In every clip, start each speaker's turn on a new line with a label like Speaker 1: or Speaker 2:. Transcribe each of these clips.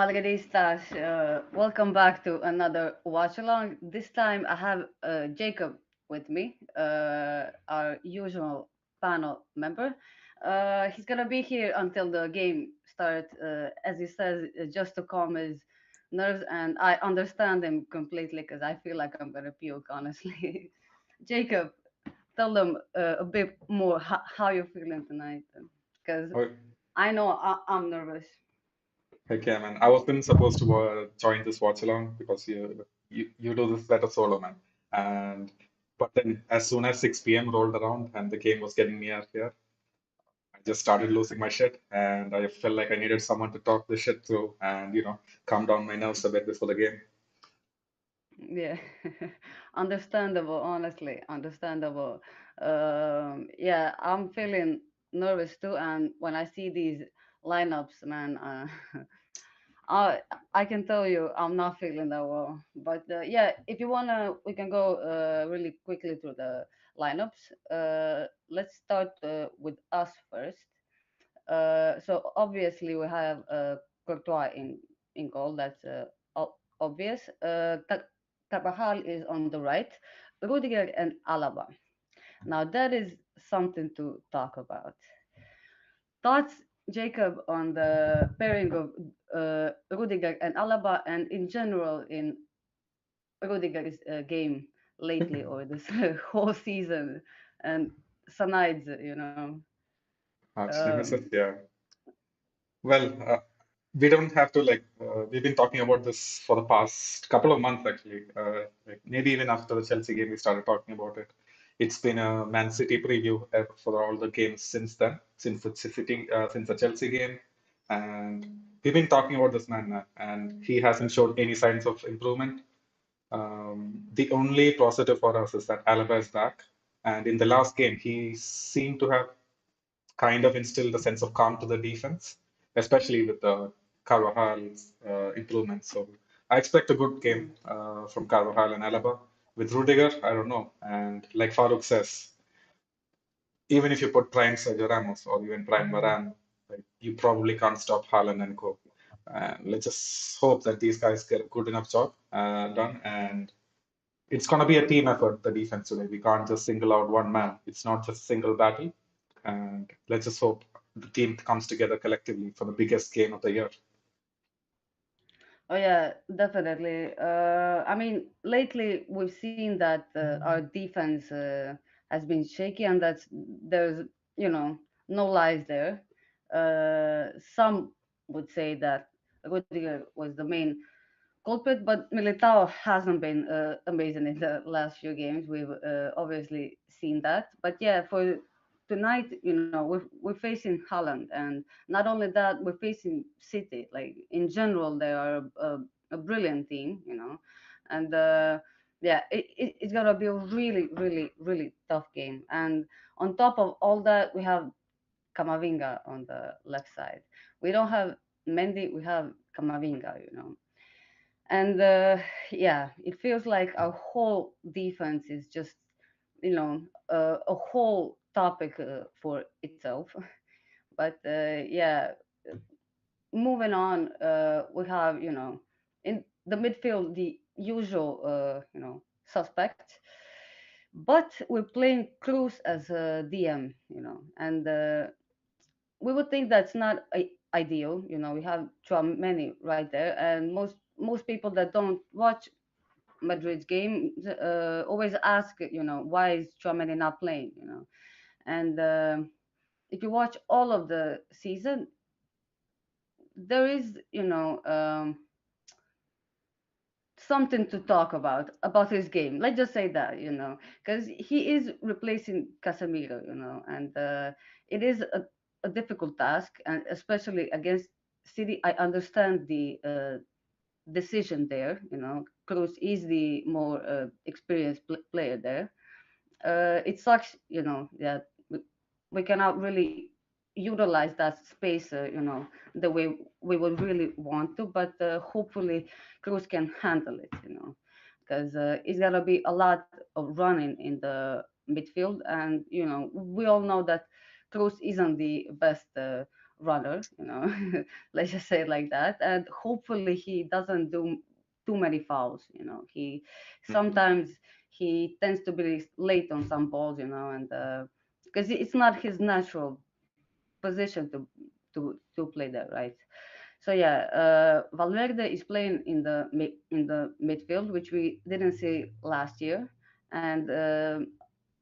Speaker 1: Madridistas, welcome back to another watch along. This time I have Jacob with me, our usual panel member. He's gonna be here until the game starts, as he says, just to calm his nerves, and I understand him completely because I feel like I'm gonna puke, honestly. Jacob, tell them a bit more how you're feeling tonight, because
Speaker 2: Oh,
Speaker 1: I know I'm nervous.
Speaker 2: okay, man. I wasn't supposed to join this watch along because you do this better solo, man. And but then as soon as 6 p.m. rolled around and the game was getting near here, I just started losing my shit, and I felt like I needed someone to talk this shit through and calm down my nerves a bit before the game.
Speaker 1: Yeah, understandable, honestly, understandable. Yeah, I'm feeling nervous too, and when I see these lineups, man, I I can tell you I'm not feeling that well. But yeah, if you wanna, we can go really quickly through the lineups. Let's start with us first. So obviously we have Courtois in goal. That's obvious. Carvajal is on the right. Rudiger and Alaba. Now that is something to talk about. Thoughts, Jacob, on the pairing of Rudiger and Alaba, and in general in Rudiger's game lately or this whole season, and Sanides,
Speaker 2: Actually,
Speaker 1: um,
Speaker 2: Mrs. Yeah. Well, we don't have to we've been talking about this for the past couple of months actually. Like maybe even after the Chelsea game, we started talking about it. It's been a Man City preview for all the games since then, since the Chelsea game, and we've been talking about this man, and he hasn't showed any signs of improvement. The only positive for us is that Alaba is back, and in the last game, he seemed to have kind of instilled a sense of calm to the defense, especially with the Carvajal's improvements. So I expect a good game
Speaker 1: mm,
Speaker 2: from Carvajal and Alaba. With Rudiger, I don't know. And like Farooq says, even if you put prime Sergio Ramos or even prime Varane, like, you probably can't stop Haaland and co. Let's just hope that these guys get a good enough job done. And it's going to be a team effort, the defense today. We can't just single out one man. It's not just a single battle. And let's just hope the team comes together collectively for the biggest game of the year.
Speaker 1: Oh yeah, definitely. I mean, lately we've seen that our defense has been shaky, and there's no lies there. Some would say that Rudiger was the main culprit, but Militao hasn't been amazing in the last few games. We've obviously seen that. But yeah, for tonight, we're facing Holland, and not only that, we're facing City. Like in general, they are a brilliant team, and yeah, it's gonna be a really, really, really tough game. And on top of all that, we have Kamavinga on the left side. We don't have Mendy, we have Kamavinga. And yeah, it feels like our whole defense is just, a whole topic for itself. But yeah, moving on, we have, in the midfield, the usual, suspects. But we're playing Cruz as a DM, and we would think that's not ideal. We have many right there, and most people that don't watch Madrid's game always ask, why is Chouameni not playing? And if you watch all of the season, there is, something to talk about his game. Let's just say that, because he is replacing Casemiro, and it is a difficult task, and especially against City. I understand the decision there. Cruz is the more experienced player there. It sucks, that we cannot really utilize that space, the way we would really want to. But hopefully, Cruz can handle it, because it's gonna be a lot of running in the midfield, and we all know that Cruz isn't the best runner, let's just say it like that. And hopefully he doesn't do too many fouls. He
Speaker 2: Mhm.
Speaker 1: sometimes he tends to be late on some balls, and because it's not his natural position to play there, right? So yeah, Valverde is playing in the midfield, which we didn't see last year, and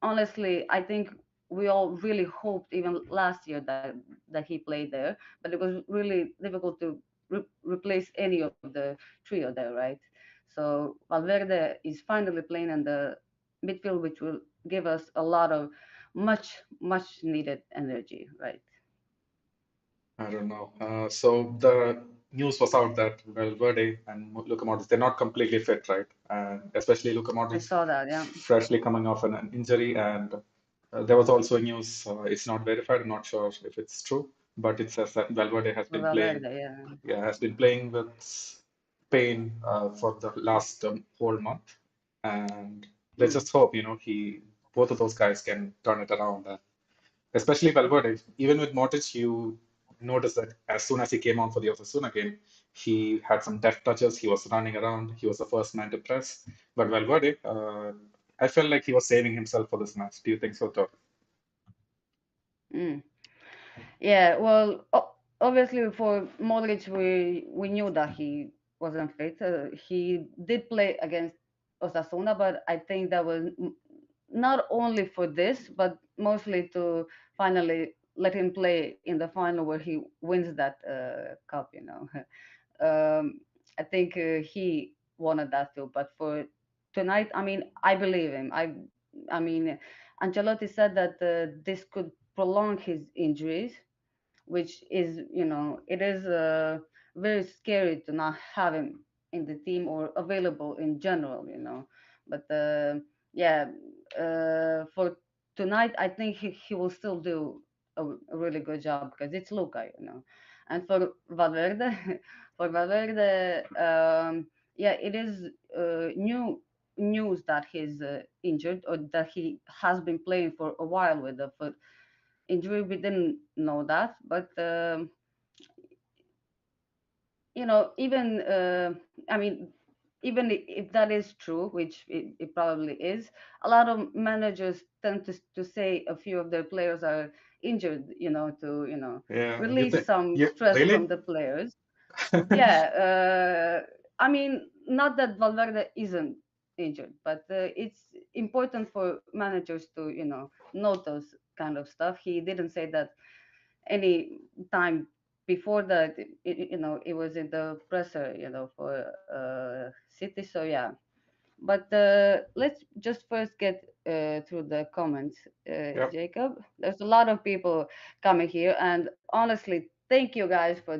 Speaker 1: honestly, I think we all really hoped even last year that he played there, but it was really difficult to replace any of the trio there, right? So Valverde is finally playing in the midfield, which will give us a lot of much needed energy, right?
Speaker 2: I don't know. So the news was out that Valverde and Luka Modric, they're not completely fit, right? And especially Luka
Speaker 1: I
Speaker 2: Modric,
Speaker 1: saw that, yeah.
Speaker 2: freshly coming off an injury. And there was also news, it's not verified, I'm not sure if it's true, but it says that Valverde has
Speaker 1: For
Speaker 2: been playing,
Speaker 1: Valverde, yeah.
Speaker 2: yeah, has been playing with pain for the last whole month. And let's
Speaker 1: Mm.
Speaker 2: just hope, both of those guys can turn it around. Especially Valverde, even with Modric, you notice that as soon as he came on for the Osasuna game, he had some deft touches. He was running around. He was the first man to press. But Valverde, I felt like he was saving himself for this match. Do you think so, too?
Speaker 1: Mm. Yeah, well, obviously for Modric, we knew that he wasn't fit. He did play against Osasuna, but I think that was not only for this, but mostly to finally let him play in the final where he wins that cup. I think he wanted that too. But for tonight, I mean, I believe him. I mean, Ancelotti said that this could prolong his injuries, which is, it is very scary to not have him in the team or available in general. But yeah, for tonight, I think he will still do a really good job because it's Luca. And for Valverde, for Valverde, yeah, it is new news that he's injured or that he has been playing for a while with the foot injury. We didn't know that, but even I mean, even if that is true, which it probably is, a lot of managers tend to say a few of their players are injured, to
Speaker 2: Yeah, you
Speaker 1: release
Speaker 2: think
Speaker 1: some
Speaker 2: you
Speaker 1: stress from
Speaker 2: really?
Speaker 1: the players. Yeah, I mean, not that Valverde isn't injured, but it's important for managers to, note those kind of stuff. He didn't say that any time before that. It was in the presser, for City. So yeah, but let's just first get through the comments.
Speaker 2: Yeah.
Speaker 1: Jacob, there's a lot of people coming here, and honestly, thank you guys for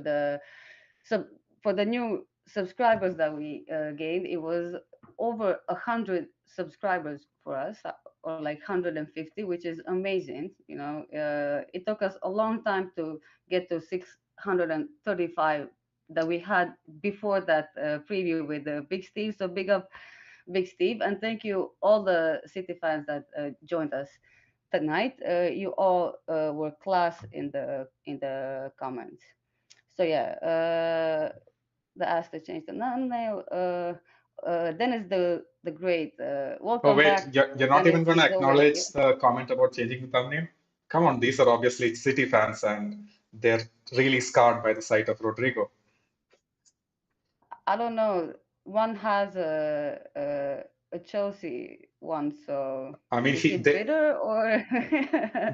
Speaker 1: sub the new subscribers that we gained. It was over 100 subscribers for us, or like 150, which is amazing. It took us a long time to get to 635 that we had before that preview with Big Steve. So big up Big Steve, and thank you all the City fans that joined us tonight. You all were class in the comments. So yeah, the ask to change the thumbnail. Dennis the Great.
Speaker 2: Oh,
Speaker 1: Welcome
Speaker 2: wait,
Speaker 1: back,
Speaker 2: you're not
Speaker 1: Dennis.
Speaker 2: even going to
Speaker 1: It's always
Speaker 2: acknowledge the comment about changing the thumbnail? Come on, these are obviously City fans and they're really scarred by the sight of Rodrigo.
Speaker 1: I don't know. One has a Chelsea one, so
Speaker 2: I mean,
Speaker 1: is he bitter or?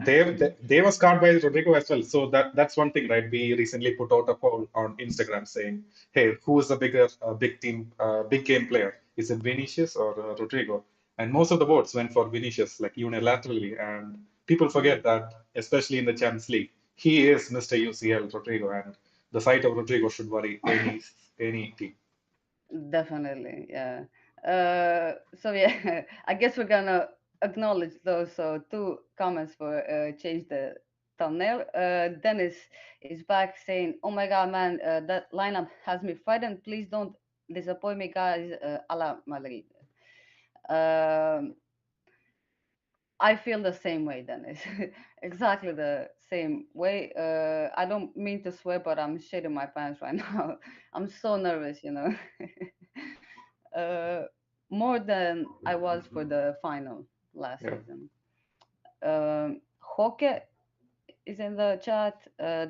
Speaker 2: they were scarred by Rodrigo as well. So that's one thing, right? We recently put out a poll on Instagram saying, "Hey, who is the bigger big game player? Is it Vinicius or Rodrigo?" And most of the votes went for Vinicius, like unilaterally. And people forget
Speaker 1: Mm,
Speaker 2: that, especially in the Champions League, he is Mr. UCL, Rodrigo, and the sight of Rodrigo should worry any team.
Speaker 1: definitely, yeah. So yeah, I guess we're gonna acknowledge those. So two comments for change the thumbnail. Dennis is back saying, "Oh my God, man, that lineup has me frightened. Please don't disappoint me, guys. A la Madrid." Um, I feel the same way, Dennis. Exactly the same way. I don't mean to swear, but I'm shitting my pants right now. I'm so nervous, you know. uh, More than I was for the final last
Speaker 2: Yeah.
Speaker 1: season. Hoke is in the chat.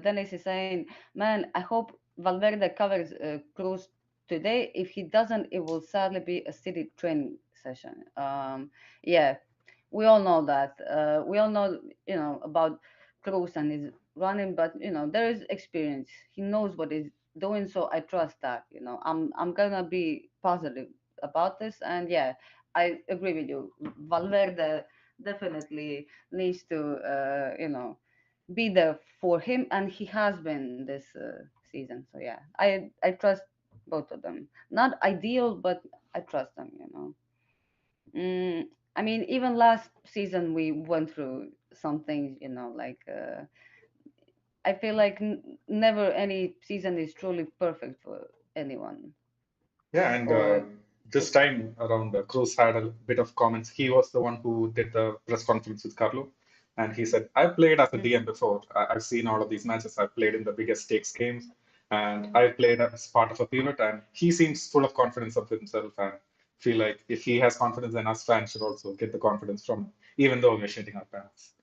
Speaker 1: Dennis is saying, "Man, I hope Valverde covers Cruz today. If he doesn't, it will sadly be a city training session." Yeah, we all know that. We all know, about Cruz and his running, but there is experience. He knows what he's doing, so I trust that. I'm gonna be positive about this, and yeah, I agree with you. Valverde definitely needs to, be there for him, and he has been this season. So yeah, I trust both of them. Not ideal, but I trust them. I mean, even last season we went through some things. Like I feel like never any season is truly perfect for anyone.
Speaker 2: Yeah, and
Speaker 1: Or
Speaker 2: this time around, Cruz had a bit of comments. He was the one who did the press conference with Carlo, and he said, "I played as a DM before. I've seen all of these matches. I've played in the biggest stakes games, and I played as part of a pivot." And he seems full of confidence of himself, and feel like if he has confidence, then us fans should also get the confidence from him, even though we're shitting our pants.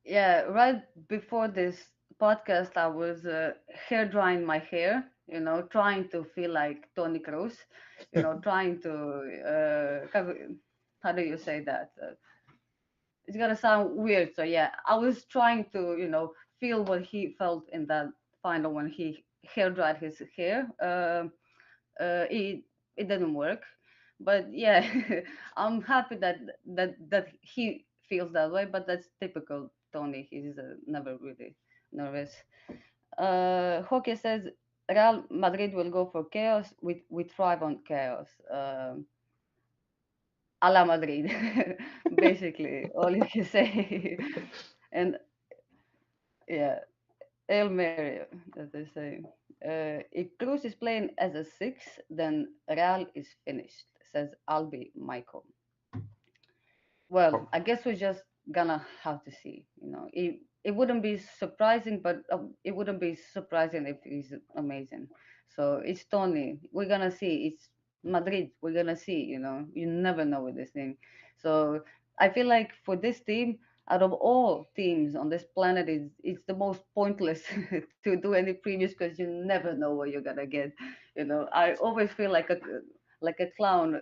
Speaker 1: yeah, right before this podcast, I was hair drying my hair, trying to feel like Tony Cruz, trying to, how do you say that? It's gonna sound weird. So yeah, I was trying to, feel what he felt in that final when he hair dried his hair. It didn't work, but yeah, I'm happy that he feels that way. But that's typical Tony. He's never really nervous. Hockey says Real Madrid will go for chaos. We thrive on chaos. A la Madrid, basically all you can say. And yeah, El Mary, as they say. If Cruz is playing as a six, then Real is finished, says Albi Michael. Well,
Speaker 2: Oh,
Speaker 1: I guess we're just gonna have to see. It wouldn't be surprising, but it wouldn't be surprising if he's amazing. So it's Tony. We're gonna see. It's Madrid. We're gonna see. You never know with this thing. So I feel like for this team, out of all teams on this planet, it's the most pointless to do any previews because you never know what you're gonna get. I always feel like a clown.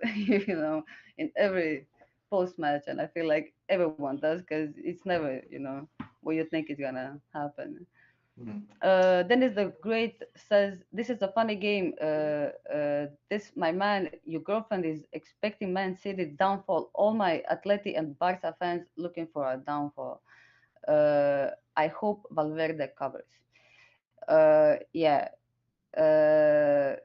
Speaker 1: In every post match, and I feel like everyone does because it's never, what you think is gonna happen.
Speaker 2: mm.
Speaker 1: Dennis the Great says, "This is a funny game. This, my man, your girlfriend is expecting Man City downfall. All my Atleti and Barca fans looking for a downfall. I hope Valverde covers." Yeah. Uh,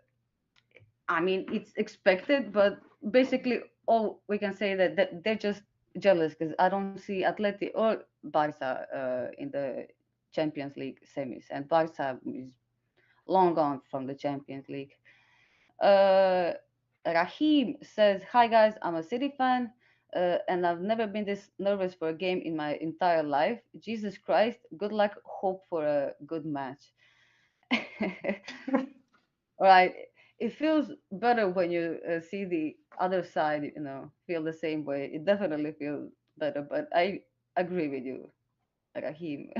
Speaker 1: I mean, it's expected, but basically, all we can say that they're just jealous because I don't see Atleti or Barca in the Champions League semis, and Barca is long gone from the Champions League. Uh, Rahim says, "Hi guys, I'm a City fan, and I've never been this nervous for a game in my entire life. Jesus Christ, good luck. Hope for a good match." Right. It feels better when you see the other side, feel the same way. It definitely feels better, but I agree with you, Rahim.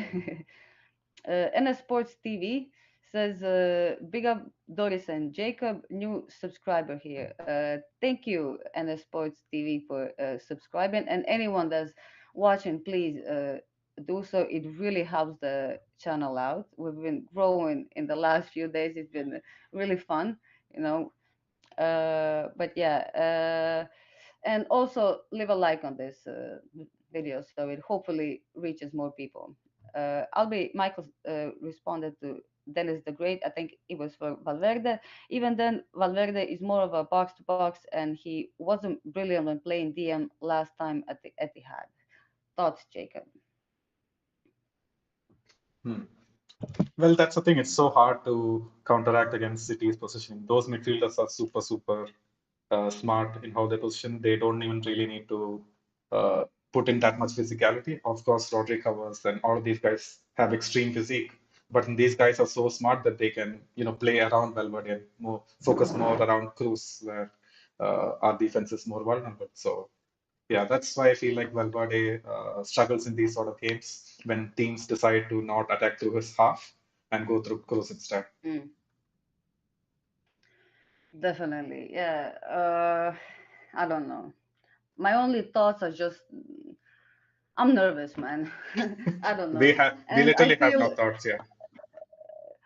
Speaker 1: NS Sports TV says, "Big up Doris and Jacob, new subscriber here. Thank you, NS Sports TV, for subscribing. And anyone that's watching, please do so. It really helps the channel out. We've been growing in the last few days. It's been really fun, you know. But yeah, and also leave a like on this video so it hopefully reaches more people. Albi Michael responded to Dennis the Great. I think it was for Valverde. Even then, Valverde is more of a box to box, and he wasn't brilliant when playing DM last time at the Etihad. Thoughts, Jacob?
Speaker 2: Hmm. Well, that's the thing. It's so hard to counteract against City's positioning. Those midfielders are super, super smart in how they position. They don't even really need to put in that much physicality. Of course, Rodri covers and all of these guys have extreme physique, but these guys are so smart that they can, play around Valverde and more focus more around Cruz, where our defense is more vulnerable. So yeah, that's why I feel like Valverde struggles in these sort of games when teams decide to not attack through his half and go through Cruz instead.
Speaker 1: Mm, definitely. Yeah. I don't know. My only thoughts are just I'm nervous, man. I don't
Speaker 2: We
Speaker 1: know.
Speaker 2: have we
Speaker 1: And I
Speaker 2: literally have
Speaker 1: feel
Speaker 2: no thoughts. Yeah,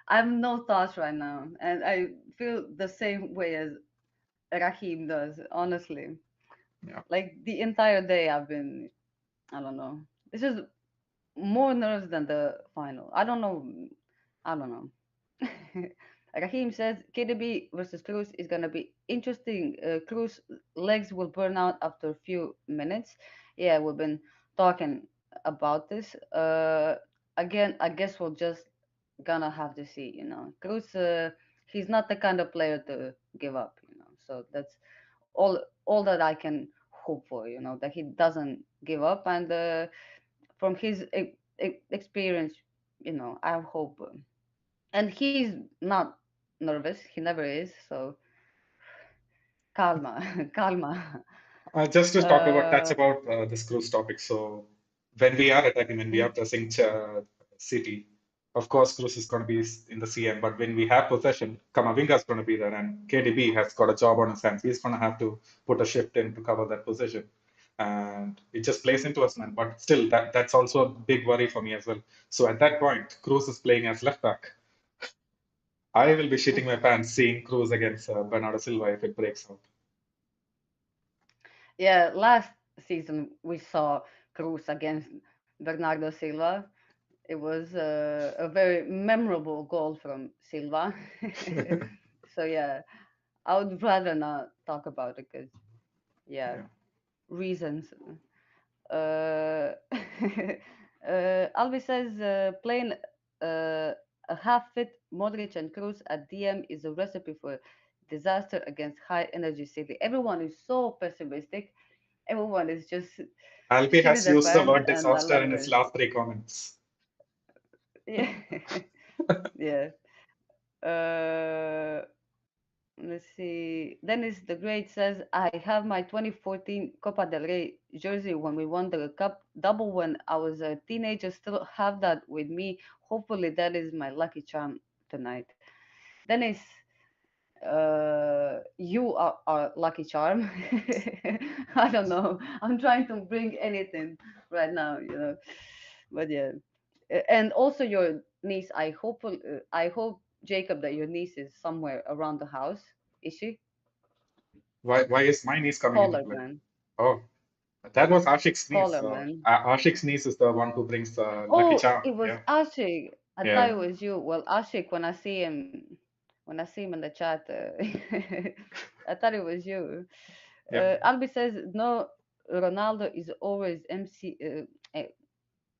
Speaker 1: I have no thoughts right now. And I feel the same way as Rahim does, honestly.
Speaker 2: yeah.
Speaker 1: Like the entire day I've been, I don't know. This is more nerves than the final. I don't know. I don't know. Rahim says KDB versus Cruz is gonna be interesting. Cruz legs will burn out after a few minutes. Yeah, we've been talking about this. Again, I guess we'll just gonna have to see. Cruz, he's not the kind of player to give up. So that's all that I can hope for. That he doesn't give up, and from his experience, I have hope. And he's not nervous. He never is. So calma, calma.
Speaker 2: Just to talk about touch
Speaker 1: Uh,
Speaker 2: about this Cruz topic. So when we are attacking, when we are pressing City, of course Cruz is going to be in the CM. But when we have possession, Kamavinga is going to be there, and KDB has got a job on his hands. He's going to have to put a shift in to cover that position, and it just plays into us, man. But still, that's also a big worry for me as well. So at that point, Cruz is playing as left back. I will be shitting my pants seeing Cruz against Bernardo Silva if it breaks out.
Speaker 1: yeah, last season we saw Cruz against Bernardo Silva. It was a very memorable goal from Silva. So yeah, I would rather not talk about it because yeah,
Speaker 2: Yeah.
Speaker 1: reasons. Albi says playing a half-fit Modric and Cruz at DM is a recipe for disaster against high-energy City. Everyone is so pessimistic. Everyone is just
Speaker 2: Alpi
Speaker 1: shitting
Speaker 2: has
Speaker 1: their
Speaker 2: used the
Speaker 1: pants,
Speaker 2: word
Speaker 1: and I
Speaker 2: disaster
Speaker 1: love
Speaker 2: in his
Speaker 1: this.
Speaker 2: last three comments.
Speaker 1: Yeah, yeah. Uh, let's see. Dennis the Great says, I have my 2014 Copa del Rey jersey when we won the cup double when I was a teenager. Still have that with me. Hopefully, that is my lucky charm tonight. Dennis, you are our lucky charm. I don't know. I'm trying to bring anything right now. But yeah. And also your niece. I hope Jacob that your niece is somewhere around the house. Is she?
Speaker 2: Why is my niece coming
Speaker 1: Call
Speaker 2: into
Speaker 1: her,
Speaker 2: play?
Speaker 1: man.
Speaker 2: Oh, that was Ashik's
Speaker 1: Call
Speaker 2: niece.
Speaker 1: her, man.
Speaker 2: Ashik's niece is the one who brings the lucky
Speaker 1: Oh,
Speaker 2: charm.
Speaker 1: it was
Speaker 2: Yeah,
Speaker 1: Ashik. I thought
Speaker 2: yeah,
Speaker 1: it was you. Well, Ashik, when I see him in the chat, I thought it was you.
Speaker 2: yeah.
Speaker 1: Albi says no. Ronaldo is always
Speaker 2: Mr.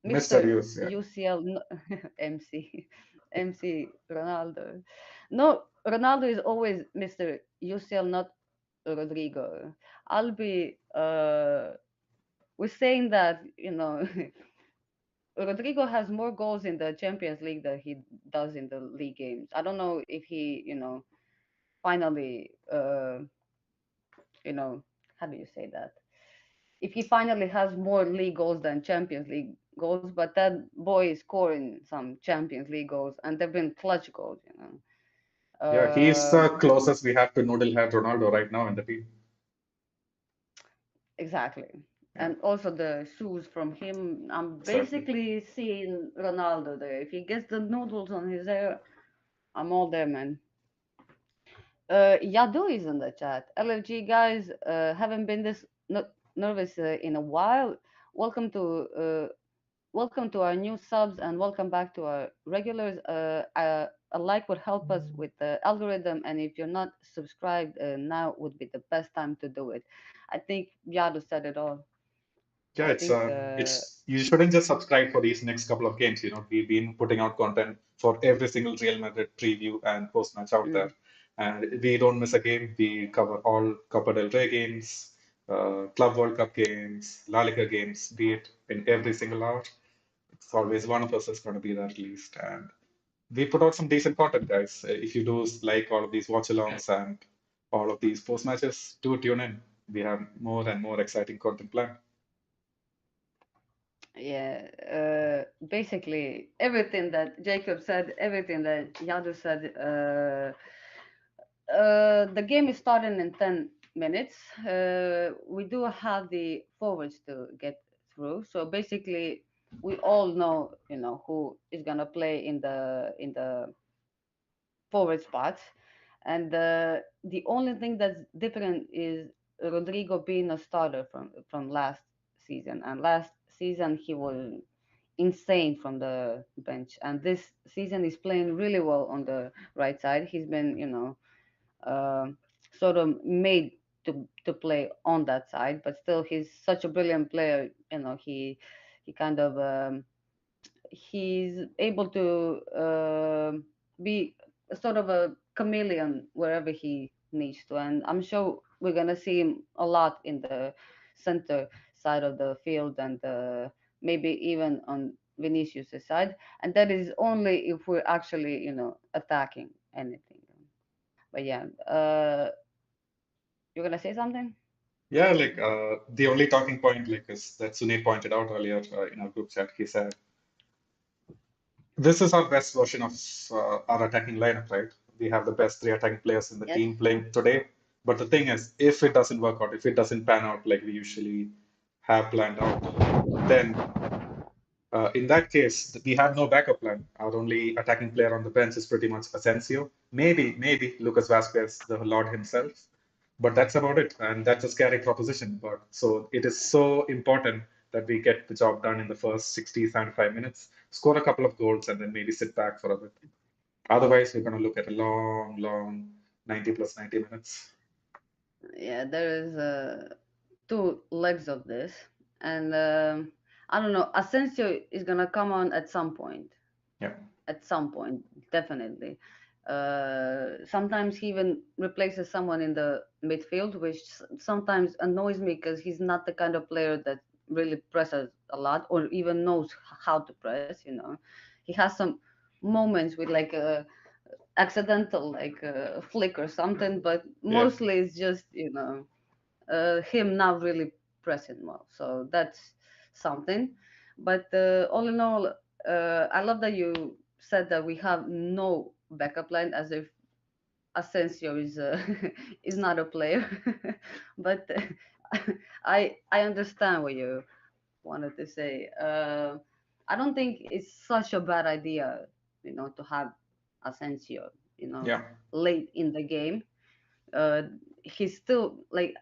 Speaker 1: Mr.
Speaker 2: Hughes. Yeah,
Speaker 1: UCL MC MC Ronaldo. No, Ronaldo is always Mr. UCL, not Rodrigo. Albi was saying that Rodrigo has more goals in the Champions League than he does in the league games. I don't know if he, finally, you know, how do you say that? If he finally has more league goals than Champions League goals, but that boy is scoring some Champions League goals, and they've been clutch goals.
Speaker 2: yeah. He's the closest we have to Noodlehead Ronaldo right now in the team.
Speaker 1: Exactly.
Speaker 2: Yeah,
Speaker 1: And also the shoes from him. I'm
Speaker 2: exactly.
Speaker 1: basically seeing Ronaldo there. If he gets the noodles on his hair, I'm all there, man. Yadu is in the chat. LFG guys, haven't been this nervous in a while. Welcome to uh, welcome to our new subs and welcome back to our regulars. A like would help us with the algorithm, and if you're not subscribed, now would be the best time to do it. I think Yadu said it all.
Speaker 2: Yeah,
Speaker 1: I think
Speaker 2: it's you shouldn't just subscribe for these next couple of games. We've been putting out content for every single Real Madrid preview and post match out there,
Speaker 1: mm,
Speaker 2: and we don't miss a game. We cover all Copa del Rey games. Club World Cup games, La Liga games, be it in every single hour. It's always one of us is going to be there at least. And we put out some decent content, guys. If you do like all of these watch alongs and all of these post matches, do tune in. We have more and more exciting content planned.
Speaker 1: Yeah, basically everything that Jacob said, everything that Yadu said. The game is starting in 10 minutes. We do have the forwards to get through. So basically, we all know, who is gonna play in the forward spots, and the only thing that's different is Rodrigo being a starter from last season. And last season he was insane from the bench, and this season he's playing really well on the right side. He's been, uh, sort of made to play on that side, but still he's such a brilliant player. He kind of he's able to be sort of a chameleon wherever he needs to, and I'm sure we're gonna see him a lot in the center side of the field, and maybe even on Vinicius' side, and that is only if we're actually, attacking anything. But yeah, you're gonna say something?
Speaker 2: Yeah, like the only talking point, like is that Sunil pointed out earlier in our group chat. He said, "This is our best version of our attacking lineup, right? We have the best three attacking players in the
Speaker 1: Yes.
Speaker 2: team playing today. But the thing is, if it doesn't work out, if it doesn't pan out like we usually have planned out, then in that case, we have no backup plan. Our only attacking player on the bench is pretty much Asensio. Maybe Lucas Vasquez, the Lord himself. But that's about it. And that's a scary proposition. But so it is so important that we get the job done in the first 60, 75 minutes, score a couple of goals, and then maybe sit back for a bit. Otherwise, we're going to look at a long 90 plus 90 minutes.
Speaker 1: Yeah, there is two legs of this, and I don't know. Asensio is gonna come on at some point.
Speaker 2: Yeah.
Speaker 1: At some point, definitely. Sometimes he even replaces someone in the midfield, which sometimes annoys me because he's not the kind of player that really presses a lot or even knows how to press. He has some moments with like a accidental like flick or something, but
Speaker 2: Yeah.
Speaker 1: mostly it's just him not really pressing well. So that's something. But all in all, I love that you said that we have no backup line, as if Asensio is is not a player. But I understand what you wanted to say. I don't think it's such a bad idea, to have Asensio,
Speaker 2: Yeah.
Speaker 1: late in the game. Uh, he's still like,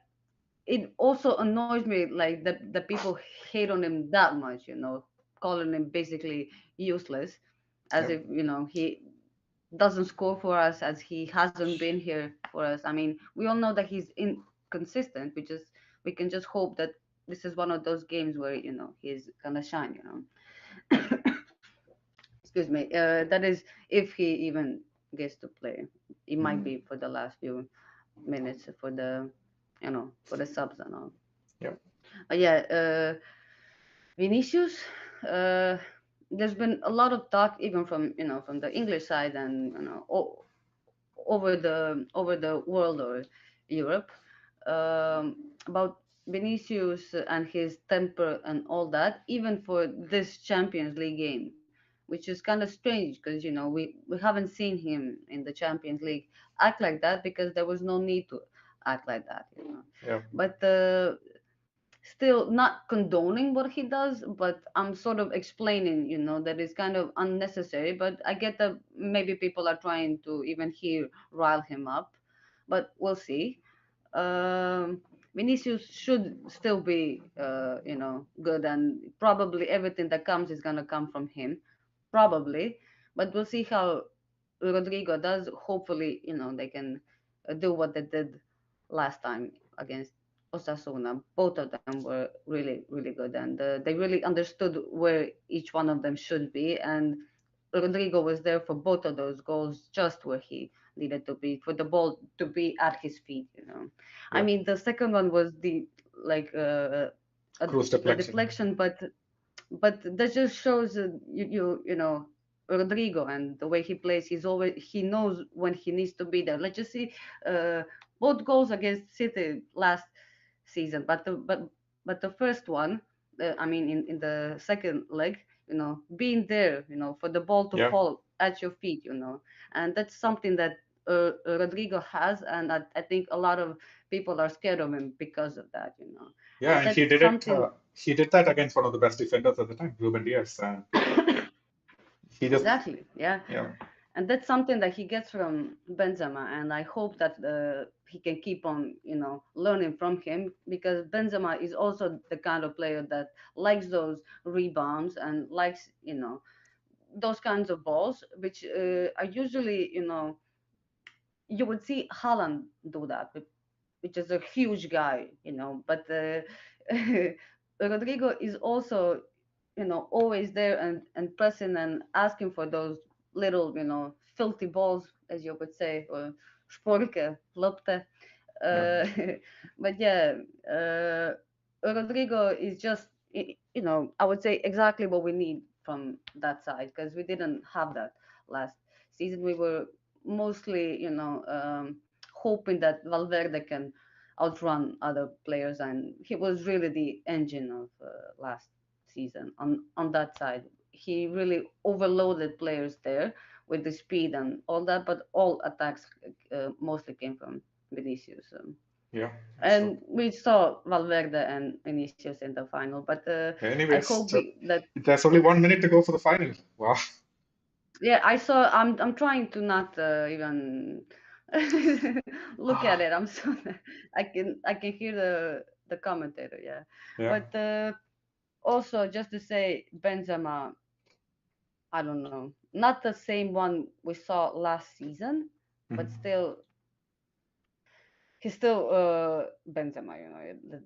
Speaker 1: it also annoys me like that the people hate on him that much, calling him basically useless, as
Speaker 2: Yeah.
Speaker 1: if he doesn't score for us, as he hasn't been here for us. I mean, we all know that he's inconsistent. We can just hope that this is one of those games where he's gonna shine. Excuse me. That is if he even gets to play. It might
Speaker 2: Mhm.
Speaker 1: be for the last few minutes for the for the subs and all.
Speaker 2: Yeah.
Speaker 1: But yeah, Vinicius, uh, there's been a lot of talk even from from the English side, and over the world or Europe, about Vinicius and his temper and all that, even for this Champions League game, which is kind of strange because we haven't seen him in the Champions League act like that, because there was no need to act like that.
Speaker 2: Yeah.
Speaker 1: But still not condoning what he does, but I'm sort of explaining, that it's kind of unnecessary. But I get that maybe people are trying to even here rile him up, but we'll see. Um, Vinicius should still be, good, and probably everything that comes is gonna come from him, probably. But we'll see how Rodrigo does. Hopefully, they can do what they did last time against Osasuna. Both of them were really, really good, and they really understood where each one of them should be. And Rodrigo was there for both of those goals, just where he needed to be, for the ball to be at his feet. I
Speaker 2: Yeah.
Speaker 1: mean, the second one was the like
Speaker 2: Cruise
Speaker 1: a
Speaker 2: deflection.
Speaker 1: deflection, but that just shows you know Rodrigo and the way he plays. He knows when he needs to be there. Let's just see uh, both goals against City last season, but the first one, I mean in the second leg, you know, being there, you know, for the ball to
Speaker 2: Yeah.
Speaker 1: fall at your feet, you know, and that's something that Rodrigo has, and I think a lot of people are scared of him because of that, you know,
Speaker 2: Yeah,
Speaker 1: and
Speaker 2: and
Speaker 1: that's something.
Speaker 2: he did that against one of the best defenders at the time, Ruben Diaz, and he just
Speaker 1: Exactly, yeah,
Speaker 2: yeah
Speaker 1: and that's something that he gets from Benzema, and I hope that he can keep on, you know, learning from him because Benzema is also the kind of player that likes those rebounds and likes, you know, those kinds of balls, which are usually, you know, you would see Haaland do that, which is a huge guy, you know, but Rodrigo is also, you know, always there and pressing and asking for those little, you know, filthy balls, as you would say, or sporke, lopte.
Speaker 2: yeah
Speaker 1: Uh, but yeah, Rodrigo is just, you know, I would say exactly what we need from that side because we didn't have that last season. We were mostly, you know, hoping that Valverde can outrun other players, and he was really the engine of last season on that side. He really overloaded players there with the speed and all that, but all attacks mostly came from Vinicius.
Speaker 2: yeah. That's true.
Speaker 1: And we saw Valverde and Vinicius in the final, but I
Speaker 2: Anyways,
Speaker 1: hope that
Speaker 2: there's only 1 minute to go for the final. Wow.
Speaker 1: yeah, I saw. I'm trying to not even look at it. I'm so I can hear the commentator. Yeah,
Speaker 2: Yeah.
Speaker 1: but also just to say Benzema, I don't know, not the same one we saw last season, but
Speaker 2: Mhm.
Speaker 1: still he's still Benzema. You know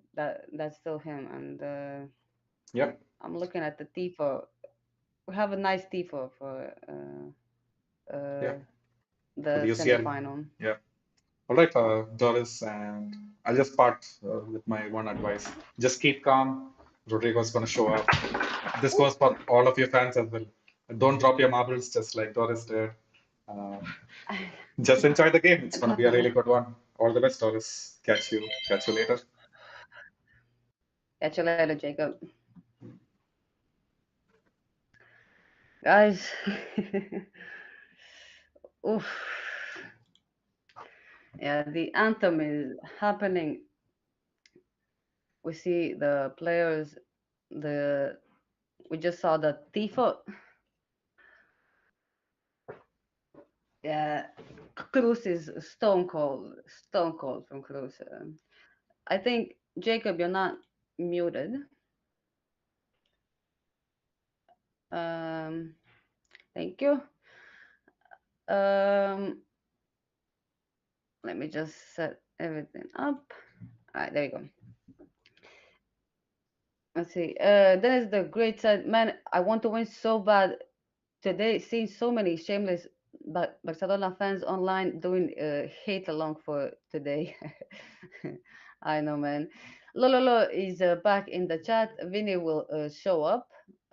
Speaker 1: that's still him. And
Speaker 2: Yep.
Speaker 1: I'm looking at the tifo. We have a nice tifo for
Speaker 2: Yeah. For
Speaker 1: the
Speaker 2: the UCL.
Speaker 1: semifinal.
Speaker 2: Yeah. All right, Doris, and I'll just part with my one advice. Just keep calm. Rodrigo's going to show up. This goes for all of your fans as well. Don't drop your marbles just like Doris did. Uh, just enjoy the game. It's going to be a really good one. All the best, Doris. Catch you later.
Speaker 1: Catch you later, Jacob. Guys, oof. Yeah, the anthem is happening. We see the players, the we just saw the tifo. Yeah, Cruz is stone cold from Cruz. I think Jacob, you're not muted. Um, thank you. Um, let me just set everything up. All right, there you go. Let's see. Then is the great side. Man, I want to win so bad today. Seeing so many shameless Barcelona fans online doing hate along for today. I know, man. Lololo is back in the chat. Vinny will show up.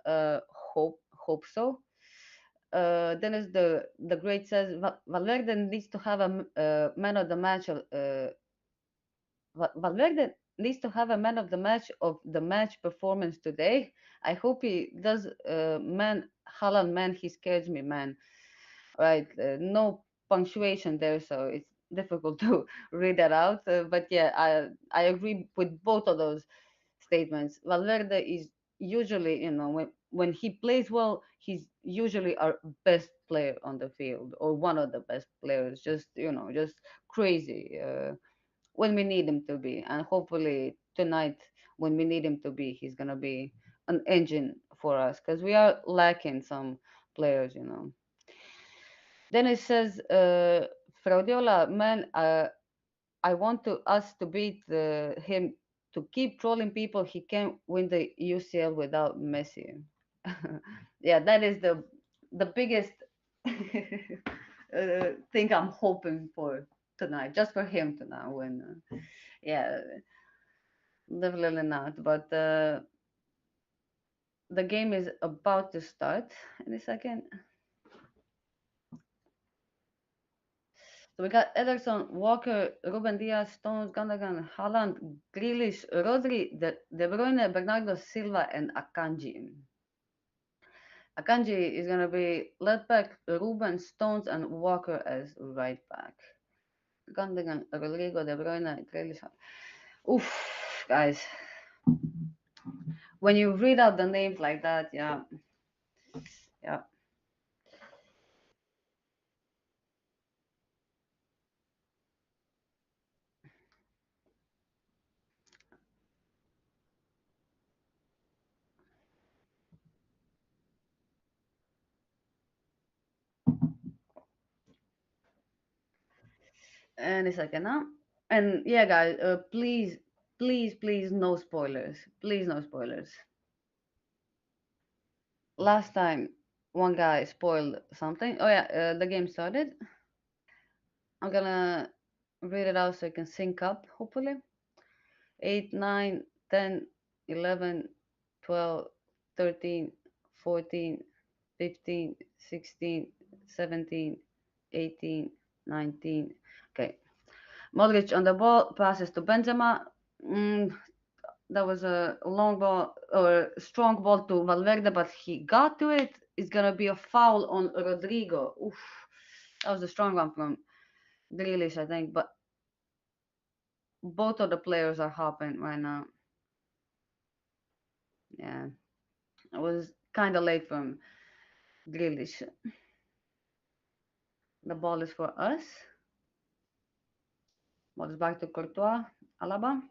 Speaker 1: Uh, hope so. Then is the great says Valverde needs to have a man of the match Valverde needs to have a man of the match of the match performance today. I hope he does. Man, Haaland, man, he scares me, man. Right? No punctuation there, so it's difficult to read that out. But yeah, I agree with both of those statements. Valverde is usually, you know, when he plays well, he's usually our best player on the field or one of the best players. Just you know, just crazy. When we need him to be. And hopefully tonight, when we need him to be, he's gonna be an engine for us because we are lacking some players, you know. Then it says, Fraudiola, man, I want to us to beat him to keep trolling people. He can't win the UCL without Messi. Yeah, that is the biggest thing I'm hoping for tonight, just for him to now win. Yeah, Definitely not. But the game is about to start in a second. So we got Ederson, Walker, Ruben Diaz, Stones, Gundogan, Haaland, Grealish, Rodri, De Bruyne, Bernardo Silva, and Akanji. Akanji is gonna be left back, Ruben, Stones, and Walker as right back. Gundogan, Rodrigo, De Bruyne, Grealish. Oof, guys. When you read out the names like that, yeah, yeah. And a second now. And yeah, guys, please, please, please, no spoilers. Please, no spoilers. Last time, one guy spoiled something. Oh yeah, the game started. I'm gonna read it out so you can sync up, hopefully. 8, 9, 10, 11, 12, 13, 14, 15, 16, 17, 18, 19. Okay. Modric on the ball, passes to Benzema. Mm, that was a long ball or strong ball to Valverde, but he got to it. It's gonna be a foul on Rodrigo. Oof, that was a strong one from Grealish, I think. But both of the players are hopping right now. Yeah, it was kind of late from Grealish. The ball is for us. Ball is back to Courtois. Alaba.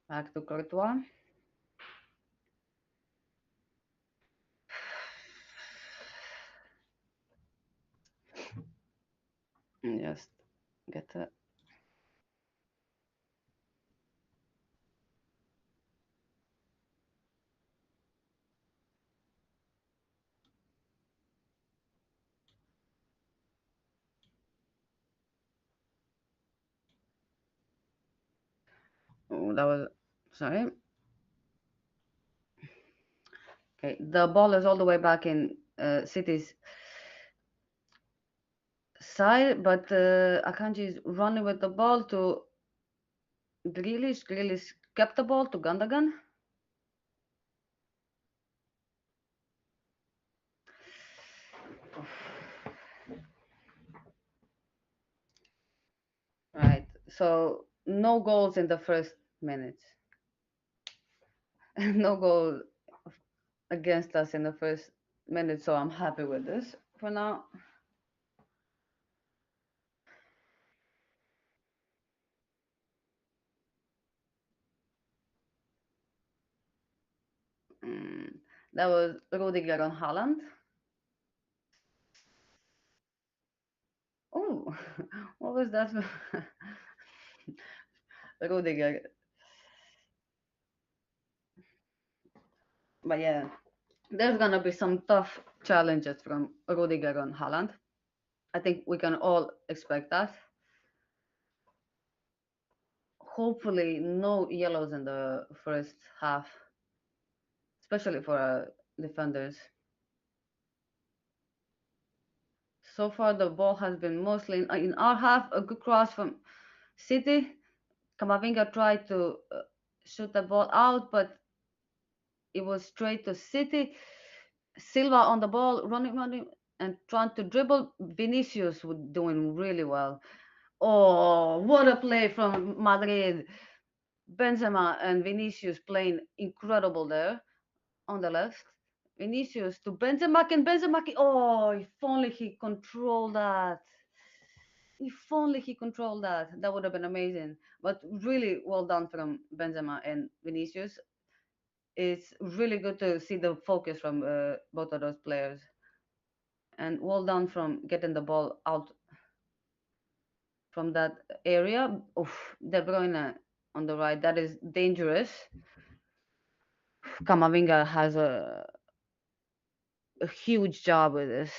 Speaker 1: Back to Courtois. Just get that. Oh, that was sorry. Okay, the ball is all the way back in City's side, but Akanji is running with the ball to Grealish. Grealish kept the ball to Gundogan. Right. So no goals in the first minutes. No goal against us in the first minute, so I'm happy with this for now. Mm, that was Rudiger on Haaland. Oh, what was that? Rudiger. But yeah, there's gonna be some tough challenges from Rudiger on Haaland. I think we can all expect that. Hopefully, no yellows in the first half, especially for our defenders. So far, the ball has been mostly in our half. A good cross from City. Kamavinga tried to shoot the ball out, but it was straight to City. Silva on the ball, running, and trying to dribble. Vinicius was doing really well. Oh, what a play from Madrid. Benzema and Vinicius playing incredible there on the left. Vinicius to Benzema and Benzema. Oh, if only he controlled that. If only he controlled that, that would have been amazing. But really well done from Benzema and Vinicius. It's really good to see the focus from both of those players. And well done from getting the ball out from that area. Oof, De Bruyne on the right, that is dangerous. Kamavinga has a huge job with this.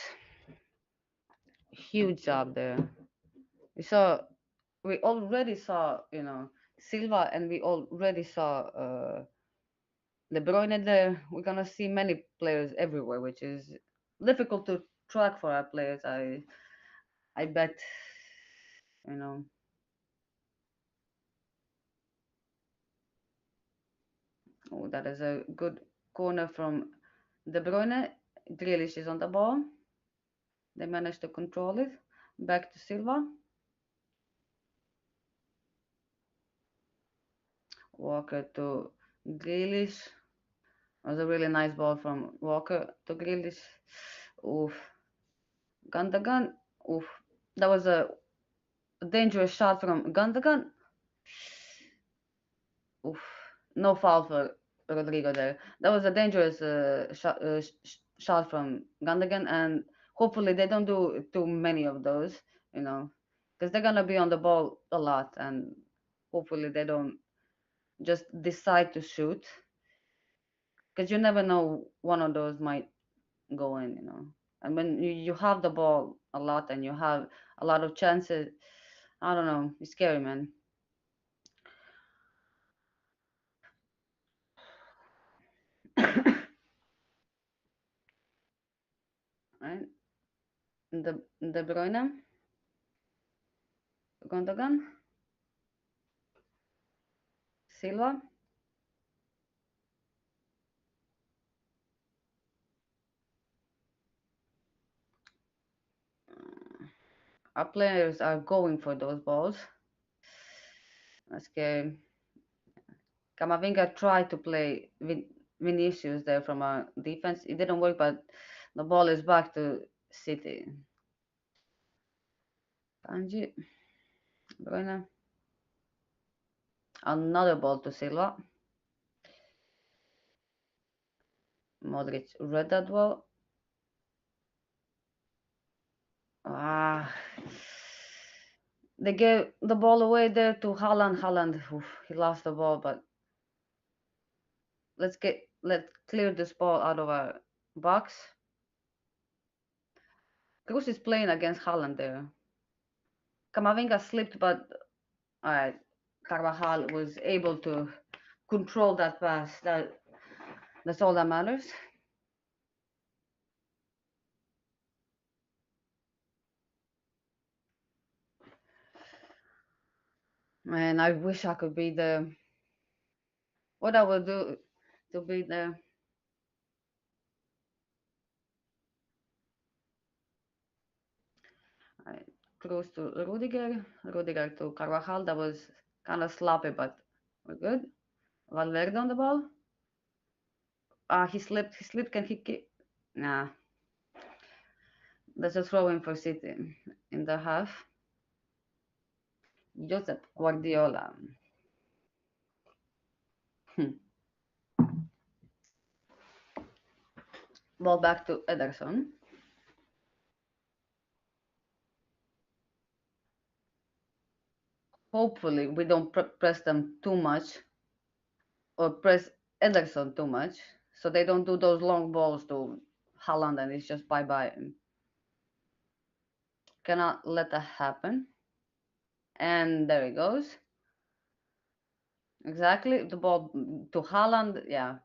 Speaker 1: Huge job there. We saw we already saw, Silva, and we already saw De Bruyne there. We're gonna see many players everywhere, which is difficult to track for our players. I bet, you know. Oh, that is a good corner from De Bruyne. Grealish is on the ball. They managed to control it. Back to Silva. Walker to Grealish. It was a really nice ball from Walker to Grealish. Oof. Gundogan. Oof. That was a dangerous shot from Gundogan. Oof. No foul for Rodrigo there. That was a dangerous shot from Gundogan, and hopefully they don't do too many of those, because they're gonna be on the ball a lot, and hopefully they don't just decide to shoot, because you never know one of those might go in. And when you have the ball a lot and you have a lot of chances, I don't know, it's scary, man. Right? De Bruyne, Gundogan, Silva. Our players are going for those balls. That's scary. Camavinga tried to play Vinicius there from our defense. It didn't work, but the ball is back to City. Kanji, Bruyne. Another ball to Silva. Modric read that well. Ah, they gave the ball away there to Haaland. Haaland, oof, he lost the ball, but let's clear this ball out of our box. Cruz is playing against Haaland there. Camavinga slipped, but alright, Carvajal was able to control that pass. That's all that matters. Man, I wish I could be the what I would do to be the right, close to Rudiger to Carvajal. That was kind of sloppy, but we're good. Valverde on the ball. He slipped. He slipped. Can he kick? Nah, that's a throw in for City in the half. Josep Guardiola. Ball back to Ederson. Hopefully, we don't press them too much or press Ederson too much, so they don't do those long balls to Haaland and it's just bye bye. Cannot let that happen. And there he goes. Exactly. The ball to Haaland. Yeah.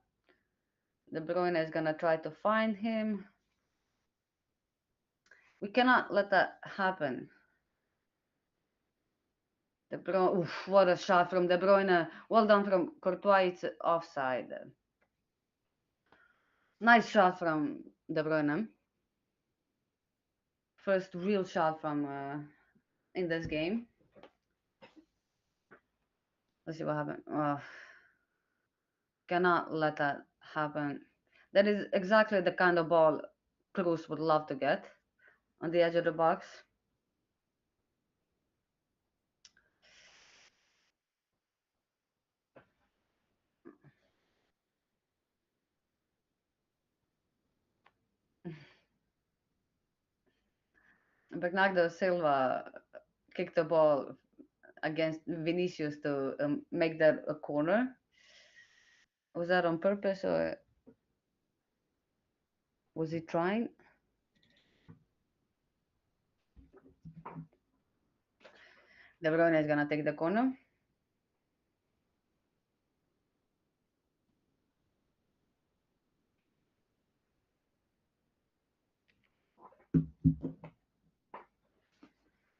Speaker 1: De Bruyne is gonna try to find him. We cannot let that happen. De Bruyne. Oof, what a shot from De Bruyne. Well done from Courtois. It's offside. Nice shot from De Bruyne. First real shot from in this game. Let's see what happened. Oh, cannot let that happen. That is exactly the kind of ball Cruz would love to get on the edge of the box. Bernardo Silva kicked the ball against Vinicius to make that a corner. Was that on purpose or was he trying? De Bruyne is gonna take the corner.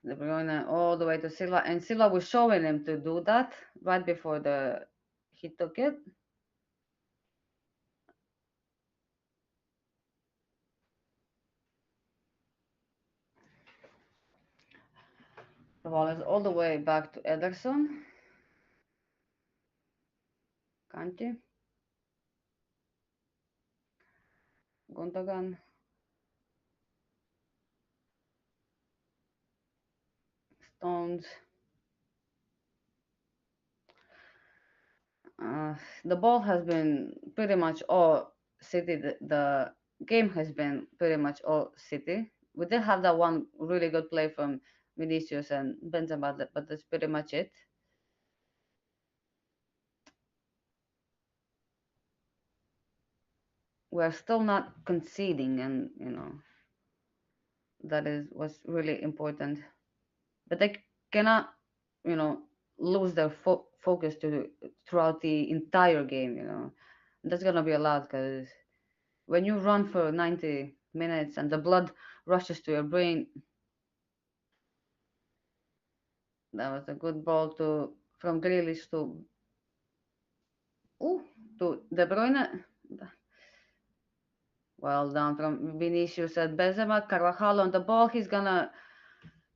Speaker 1: De Bruyne all the way to Silva, and Silva was showing him to do that right before the he took it. The ball is all the way back to Ederson. Kanti. Gundogan. Stones. The ball has been pretty much all City. The game has been pretty much all City. We did have that one really good play from Vinicius and Benzema, but that's pretty much it. We're still not conceding, and that is what's really important. But they cannot, you know, lose their focus throughout the entire game. That's gonna be a lot because when you run for 90 minutes and the blood rushes to your brain, that was a good ball to from Grealish ooh, to De Bruyne. Well done from Vinicius at Benzema. Carvajal on the ball. He's gonna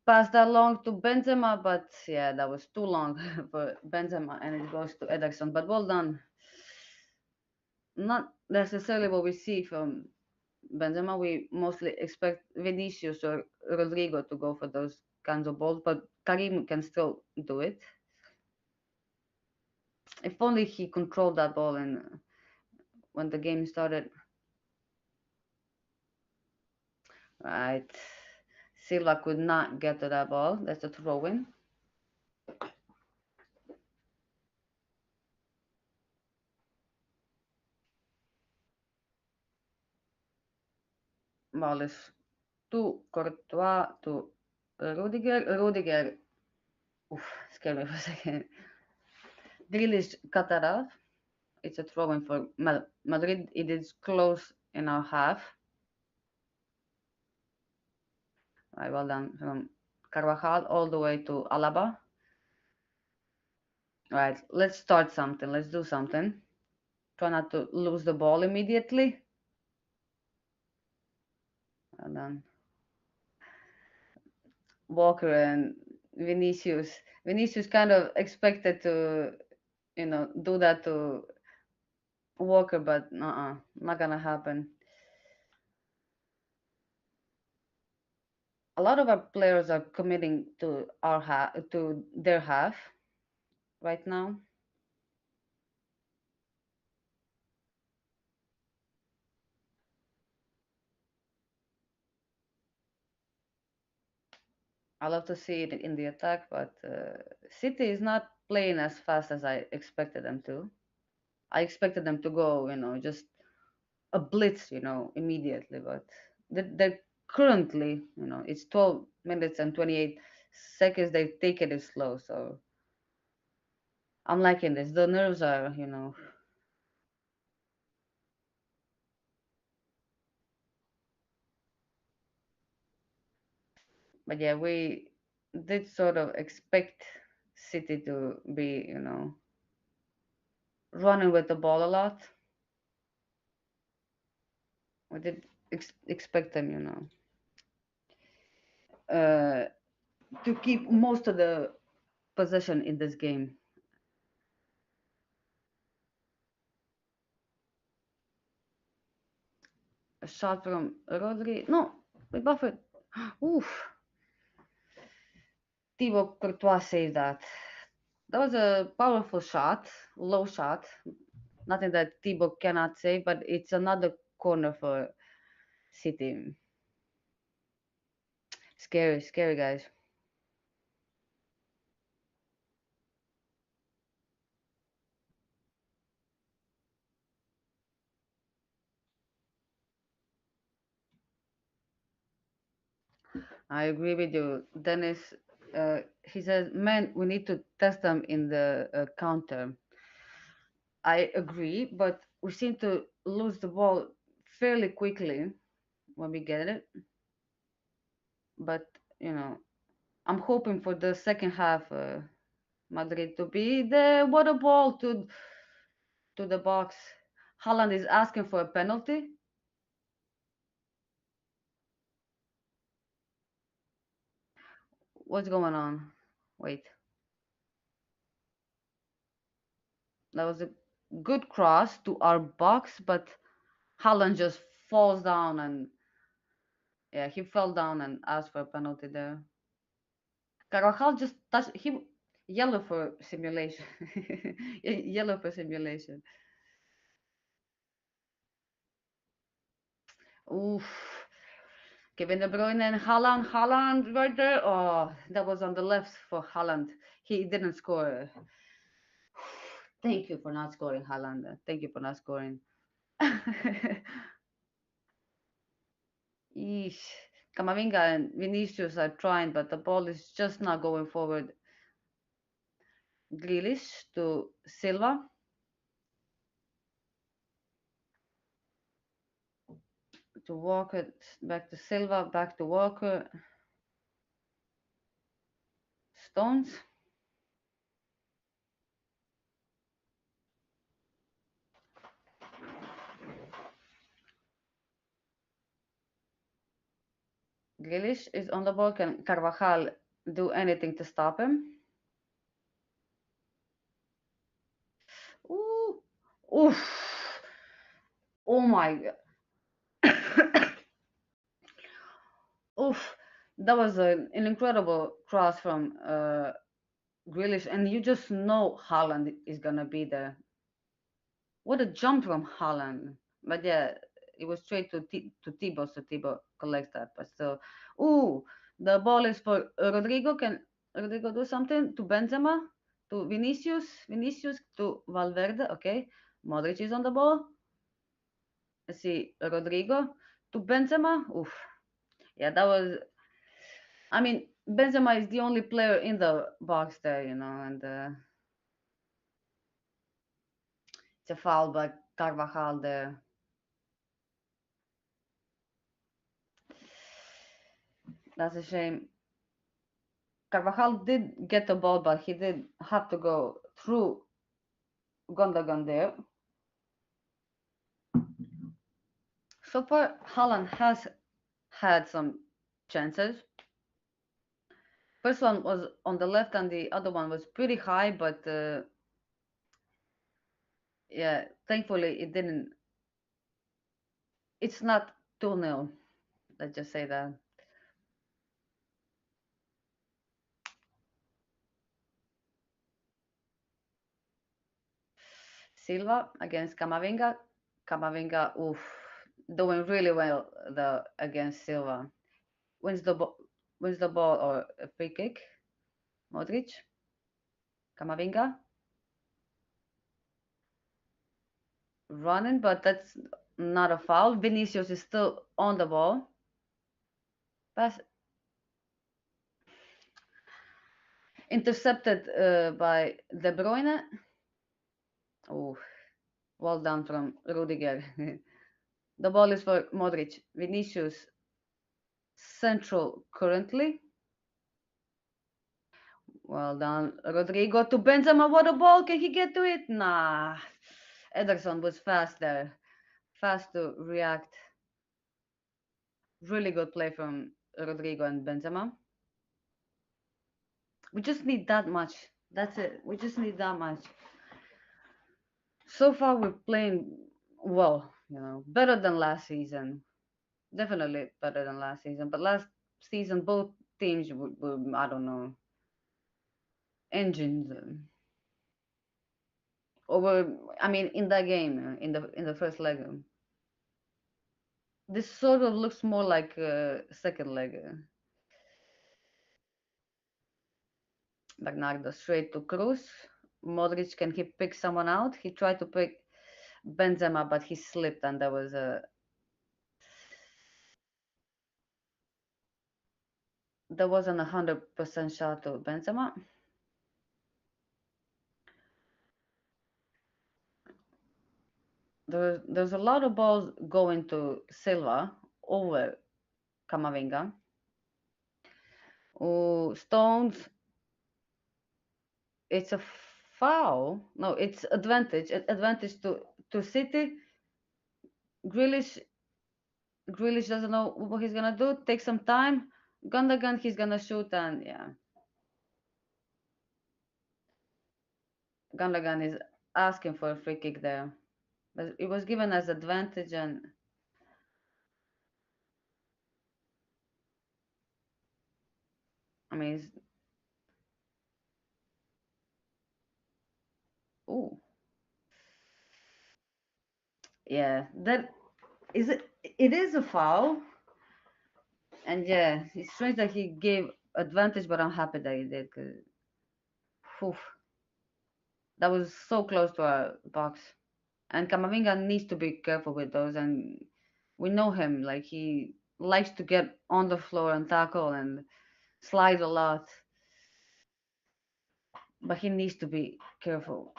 Speaker 1: pass that long to Benzema, but yeah, that was too long for Benzema, and it goes to Ederson. But well done. Not necessarily what we see from Benzema. We mostly expect Vinicius or Rodrigo to go for those kinds of balls, but Karim can still do it. If only he controlled that ball and when the game started. Right. Silva could not get to that ball. That's a throw in. Ball is to Courtois to Rudiger. Rudiger, oof, scared me for a second. Grealish cut that off. It's a throw in for Madrid. It is close in our half. Right, well done from Carvajal all the way to Alaba. Right, let's start something. Let's do something. Try not to lose the ball immediately. And then Walker and Vinicius. Vinicius kind of expected to, do that to Walker, but not gonna happen. A lot of our players are committing to our to their half right now. I love to see it in the attack, but City is not playing as fast as I expected them to. I expected them to go, just a blitz, immediately, but they're currently, it's 12 minutes and 28 seconds. They take it slow, so I'm liking this. The nerves are, but yeah, we did sort of expect City to be, running with the ball a lot. We did expect them, uh, to keep most of the possession in this game. A shot from Rodri. No, we buffered. Oof. Thibaut Courtois saved that. That was a powerful shot, low shot. Nothing that Thibaut cannot save, but it's another corner for City. Scary, scary, guys. I agree with you. Dennis, he says, "Man, we need to test them in the counter." I agree, but we seem to lose the ball fairly quickly when we get it. But you know, I'm hoping for the second half, Madrid to be there. What a ball to the box. Haaland is asking for a penalty. What's going on? Wait, that was a good cross to our box, but Haaland just falls down and yeah, he fell down and asked for a penalty there. Carvajal just touched he yellow for simulation. Yellow for simulation. Oof. Kevin De Bruyne and Haaland right there. Oh, that was on the left for Haaland. He didn't score. Thank you for not scoring, Haaland. Thank you for not scoring. Eesh. Camavinga and Vinicius are trying, but the ball is just not going forward. Grealish to Silva to Walker, back to Silva, back to Walker. Stones. Grealish is on the ball. Can Carvajal do anything to stop him? Ooh. Oof. Oh my god. Oof. That was an incredible cross from Grealish, and you just know Haaland is gonna be there. What a jump from Haaland! But yeah, it was straight to Thibaut, so Thibaut collects that. But still, ooh, the ball is for Rodrigo. Can Rodrigo do something to Benzema, to Vinicius, Vinicius to Valverde? Okay, Modric is on the ball. Let's see, Rodrigo to Benzema. Oof, yeah, that was. I mean, Benzema is the only player in the box there, and it's a foul by Carvajal there. That's a shame. Carvajal did get the ball, but he did have to go through Gundogan there. So far, Haaland has had some chances. First one was on the left, and the other one was pretty high, but yeah, thankfully it didn't. It's not 2-0. Let's just say that. Silva against Camavinga. Camavinga, oof, doing really well against Silva. Wins the ball, wins the ball or a free kick. Modric, Camavinga running, but that's not a foul. Vinicius is still on the ball. Pass intercepted by De Bruyne. Oh, well done from Rudiger. The ball is for Modric. Vinicius central currently. Well done, Rodrigo to Benzema. What a ball! Can he get to it? Nah. Ederson was fast there, fast to react. Really good play from Rodrigo and Benzema. We just need that much. That's it. We just need that much. So far, we're playing well, better than last season. Definitely better than last season. But last season, both teams were I don't know, engines. Over, I mean, in that game, in the first leg, this sort of looks more like second leg. Bernardo straight to Cruz. Modric, can he pick someone out? He tried to pick Benzema, but he slipped, and there was a there wasn't 100% shot to Benzema. There's a lot of balls going to Silva over Camavinga. Oh, Stones, it's a foul. No, it's advantage. Advantage to City. Grealish Grealish doesn't know what he's gonna do. Take some time. Gundogan, he's gonna shoot, and yeah, Gundogan is asking for a free kick there, but it was given as advantage, and I mean, ooh, yeah, that is it. It is a foul, and yeah, it's strange that he gave advantage, but I'm happy that he did because that was so close to our box. And Kamavinga needs to be careful with those, and we know him, like he likes to get on the floor and tackle and slide a lot, but he needs to be careful.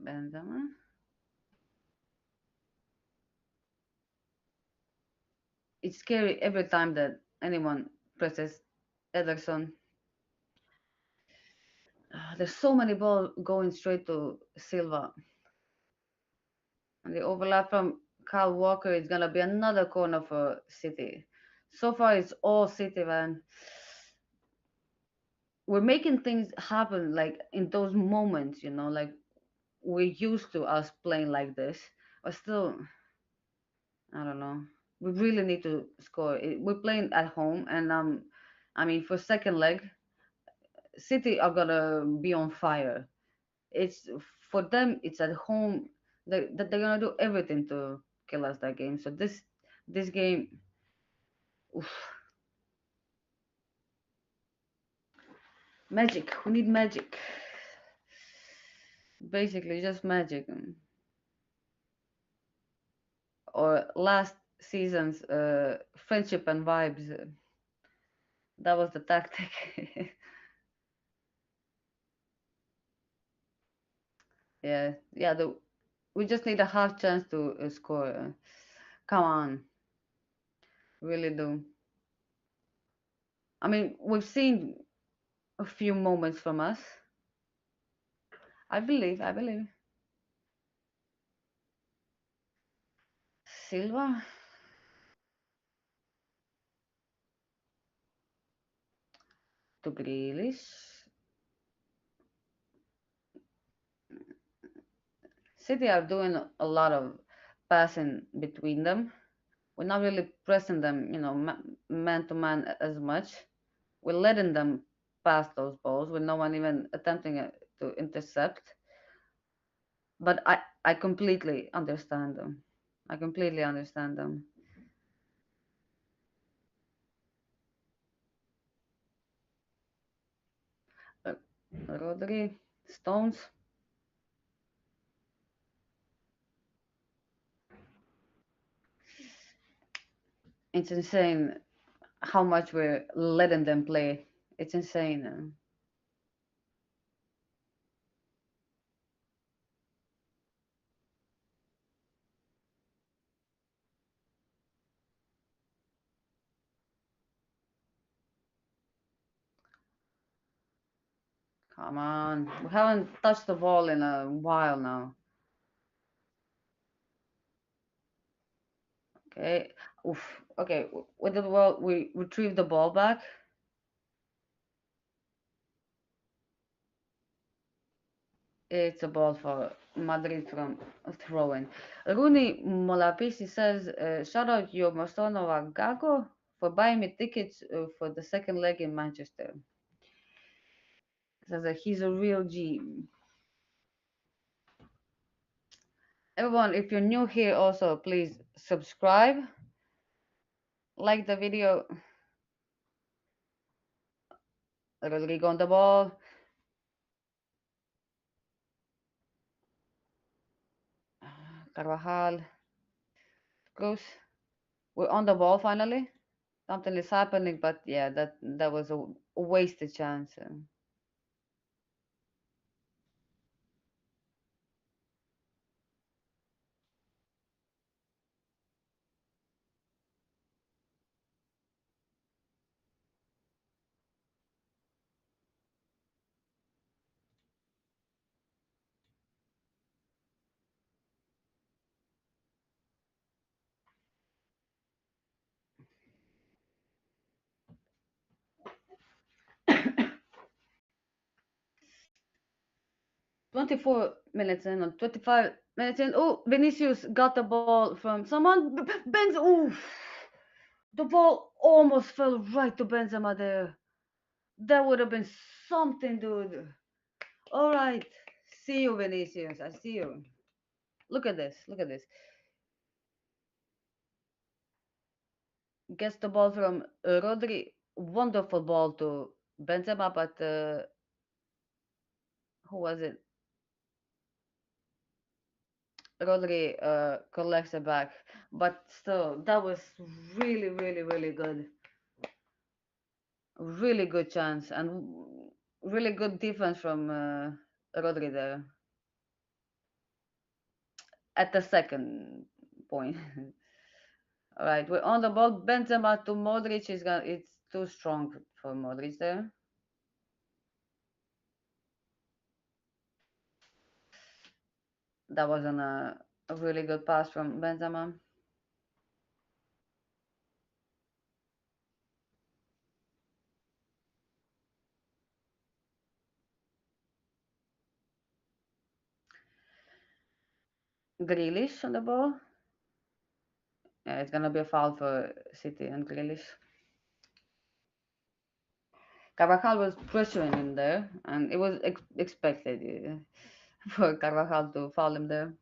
Speaker 1: Benzema. It's scary every time that anyone presses Ederson. There's so many balls going straight to Silva. And the overlap from Kyle Walker is gonna be another corner for City. So far, it's all City, man. We're making things happen like in those moments, like we're used to us playing like this. But still, I don't know. We really need to score. We're playing at home, and I mean, for second leg, City are gonna be on fire. It's for them. It's at home. They're gonna do everything to kill us that game. So this game, oof, magic. We need magic. Basically, just magic. Or last season's friendship and vibes. That was the tactic. Yeah, yeah. We just need a half chance to score. Come on, really do. I mean, we've seen a few moments from us. I believe. I believe. Silva to Grealish. City are doing a lot of passing between them. We're not really pressing them, man to man as much. We're letting them pass those balls with no one even attempting to intercept. But I completely understand them. I completely understand them. Uh, Rodri, Stones, it's insane how much we're letting them play. It's insane. Come on. We haven't touched the ball in a while now. Okay. Oof. Okay. With the ball, we retrieve the ball back. It's a ball for Madrid from throwing. Rooney Molapisi says, shout out your Masonova Gago for buying me tickets for the second leg in Manchester. Says that he's a real G. Everyone, if you're new here, also please subscribe, like the video. Rodrigo on the ball. Carvajal. Goes. We're on the ball finally. Something is happening, but yeah, that was a wasted chance. 24 minutes in or 25 minutes in. Oh, Vinicius got the ball from someone. Benz. Ooh, the ball almost fell right to Benzema there. That would have been something, dude. All right. See you, Vinicius. I see you. Look at this. Look at this. Gets the ball from Rodri. Wonderful ball to Benzema, but who was it? Rodri collects it back. But still, that was really, really, really good. Really good chance and really good defense from Rodri there at the second point. All right, we're on the ball. Benzema to Modric is gonna. It's too strong for Modric there. That wasn't a really good pass from Benzema. Grealish on the ball. Yeah, it's gonna be a foul for City and Grealish. Carvajal was pressuring him there, and it was expected for Carvajal to foul him there.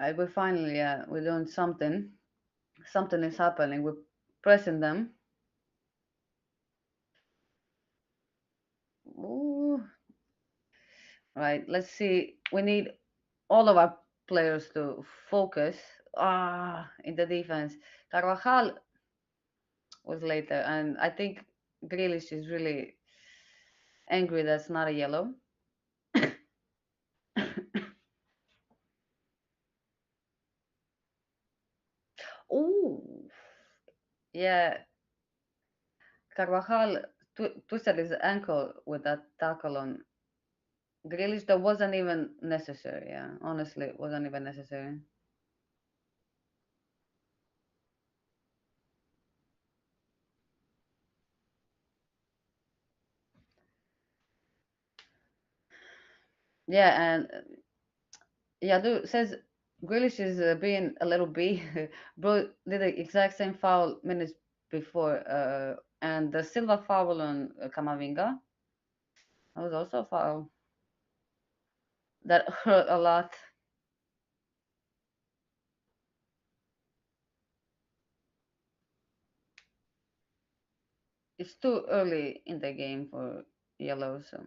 Speaker 1: Right, we're finally, we're doing something. Something is happening. We're pressing them. Ooh. Right, let's see. We need all of our players to focus in the defense. Carvajal was later, and I think Grealish is really angry that's not a yellow. Ooh, yeah, Carvajal twisted his ankle with that tackle on Grealish. That wasn't even necessary. Yeah, honestly, it wasn't even necessary. Yeah, and Yadu says Grealish is being a little B. Bro did the exact same foul minutes before, and the Silva foul on Camavinga. That was also a foul that hurt a lot. It's too early in the game for yellow, so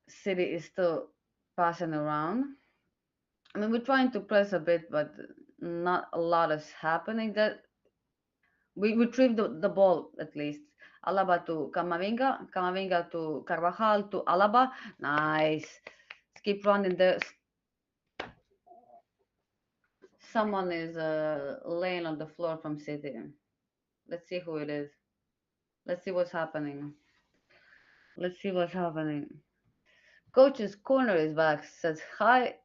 Speaker 1: City is still passing around. I mean, we're trying to press a bit, but not a lot is happening. That we retrieved the ball at least. Alaba to Camavinga, Camavinga to Carvajal to Alaba. Nice. Keep running there. Someone is laying on the floor from City. Let's see who it is. Let's see what's happening. Let's see what's happening. Coach's corner is back. Says hi.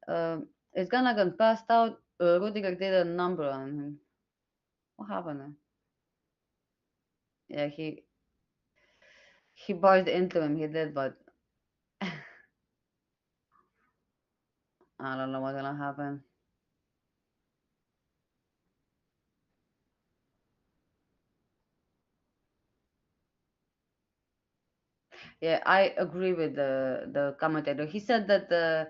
Speaker 1: It's gonna get passed out. Rudiger did a number on him. What happened? Yeah, he barged into him. He did, but I don't know what's gonna happen. Yeah, I agree with the commentator. He said that the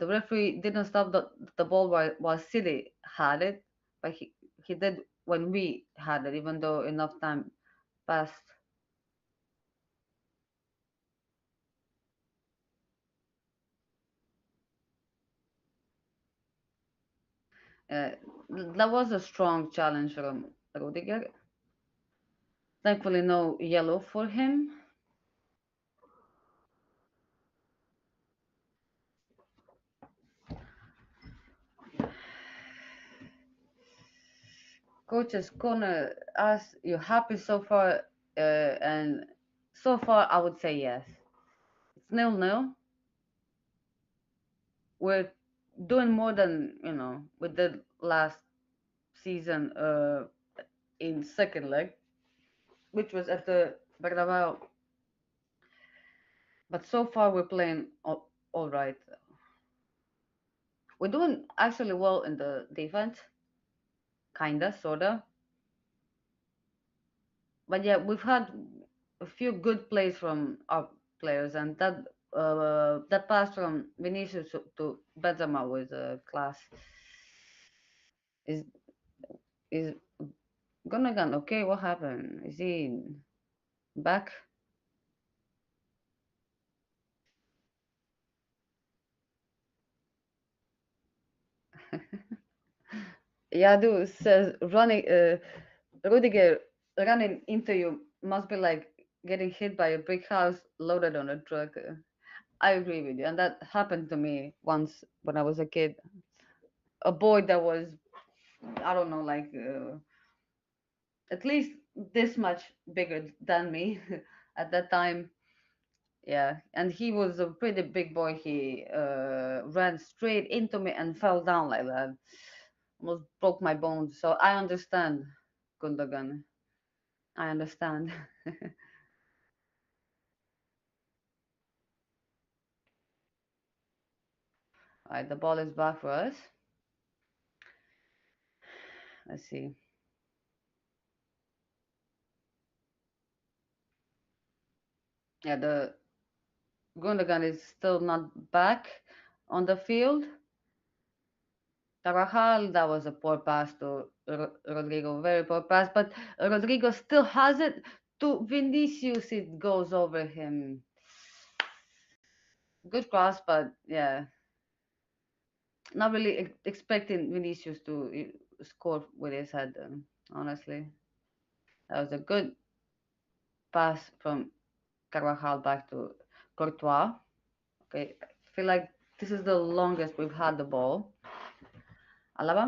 Speaker 1: referee didn't stop the ball while City had it, but he did when we had it, even though enough time passed. Uh, that was a strong challenge from Rudiger. Thankfully, no yellow for him. Coach's corner asked, "You happy so far?" And so far, I would say yes. It's 0-0. We're doing more than we did last season in second leg, which was at the Bernabeu. But so far, we're playing all right. We're doing actually well in the defense, kinda, sorta. But yeah, we've had a few good plays from our players, and that pass from Vinicius to Benzema was a class. Is is Gundogan okay? What happened? Is he back? Yadu says Rudiger running into you must be like getting hit by a big house loaded on a truck. I agree with you, and that happened to me once when I was a kid. A boy that was, I don't know, like at least this much bigger than me at that time. Yeah, and he was a pretty big boy. He ran straight into me and fell down like that. Almost broke my bones. So I understand, Gundogan. I understand. All right, the ball is back for us. Let's see. Yeah, the Gundogan is still not back on the field. Carvajal, that was a poor pass to Rodrigo, very poor pass. But Rodrigo still has it to Vinicius. It goes over him. Good cross, but yeah, not really expecting Vinicius to score with his head. Honestly, that was a good pass from Carvajal back to Courtois. Okay, I feel like this is the longest we've had the ball. Alaba,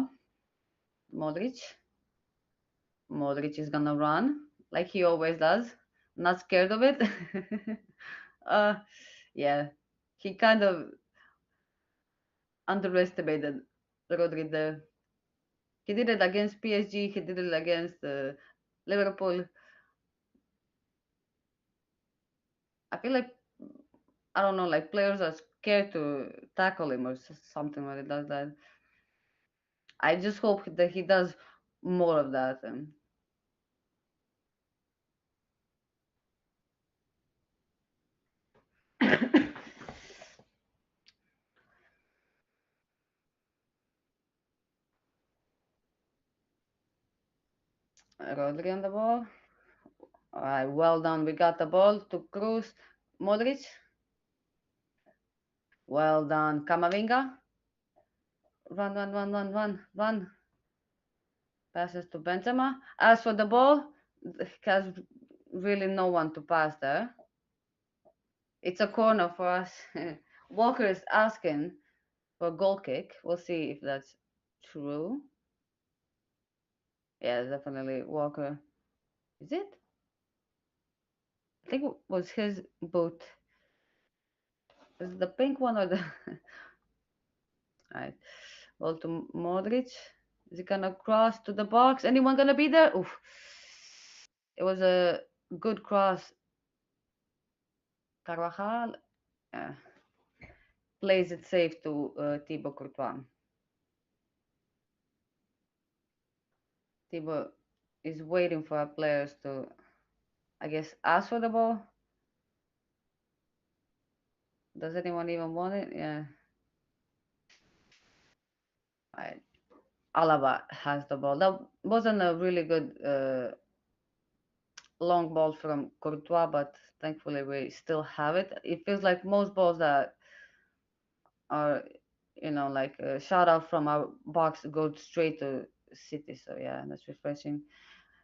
Speaker 1: Modric. Modric is gonna run like he always does. Not scared of it. uh, yeah, he kind of underestimated Rodri there. He did it against PSG. He did it against Liverpool. I feel like I don't know, like players are scared to tackle him or something when he does that. I just hope that he does more of that. Rodri on the ball. All right, well done. We got the ball to Cruz. Modric. Well done. Camavinga. Run, run, run, run, run, run. Passes to Benzema. As for the ball, has really no one to pass there. It's a corner for us. Walker is asking for a goal kick. We'll see if that's true. Yeah, definitely Walker. Is it? I think it was his boot. Is it the pink one or the? Right. Well, to Modric. Is he gonna cross to the box? Anyone gonna be there? Oof. It was a good cross. Carvajal plays it safe to Thibaut Courtois. Thibaut is waiting for our players to, I guess, ask for the ball. Does anyone even want it? Yeah. Right. Alaba has the ball. That wasn't a really good long ball from Courtois, but thankfully we still have it. It feels like most balls that are, like shot out from our box go straight to City. So yeah, that's refreshing.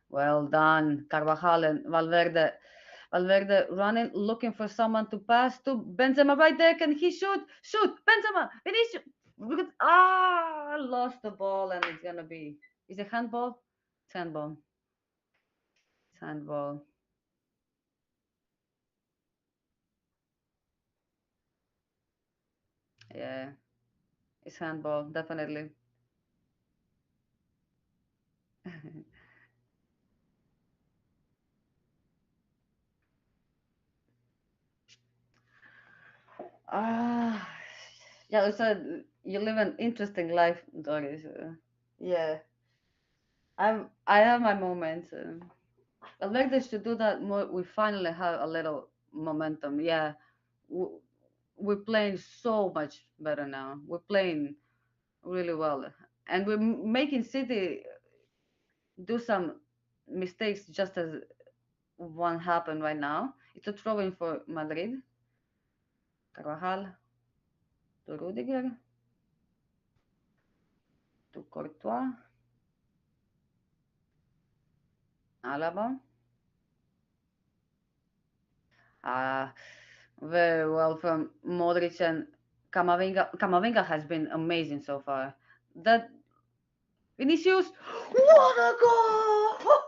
Speaker 1: Well done, Carvajal and Valverde. Valverde running, looking for someone to pass to. Benzema right there. Can he shoot? Shoot! Benzema! Vinicius! Lost the ball and it's gonna be. Is it handball? It's handball. It's handball. Yeah, it's handball, definitely. Ah, yeah. So you live an interesting life, Doris. Yeah, I have my moments. I'd like this to do that more. We finally have a little momentum. Yeah, w- we're playing so much better now. We're playing really well, and we're making City do some mistakes, just as one happened right now. It's a throw in for Madrid. Carvajal to Rudiger to Courtois. Alaba. Uh, very well from Modric and Camavinga. Camavinga has been amazing so far. That Vinicius, what a goal! What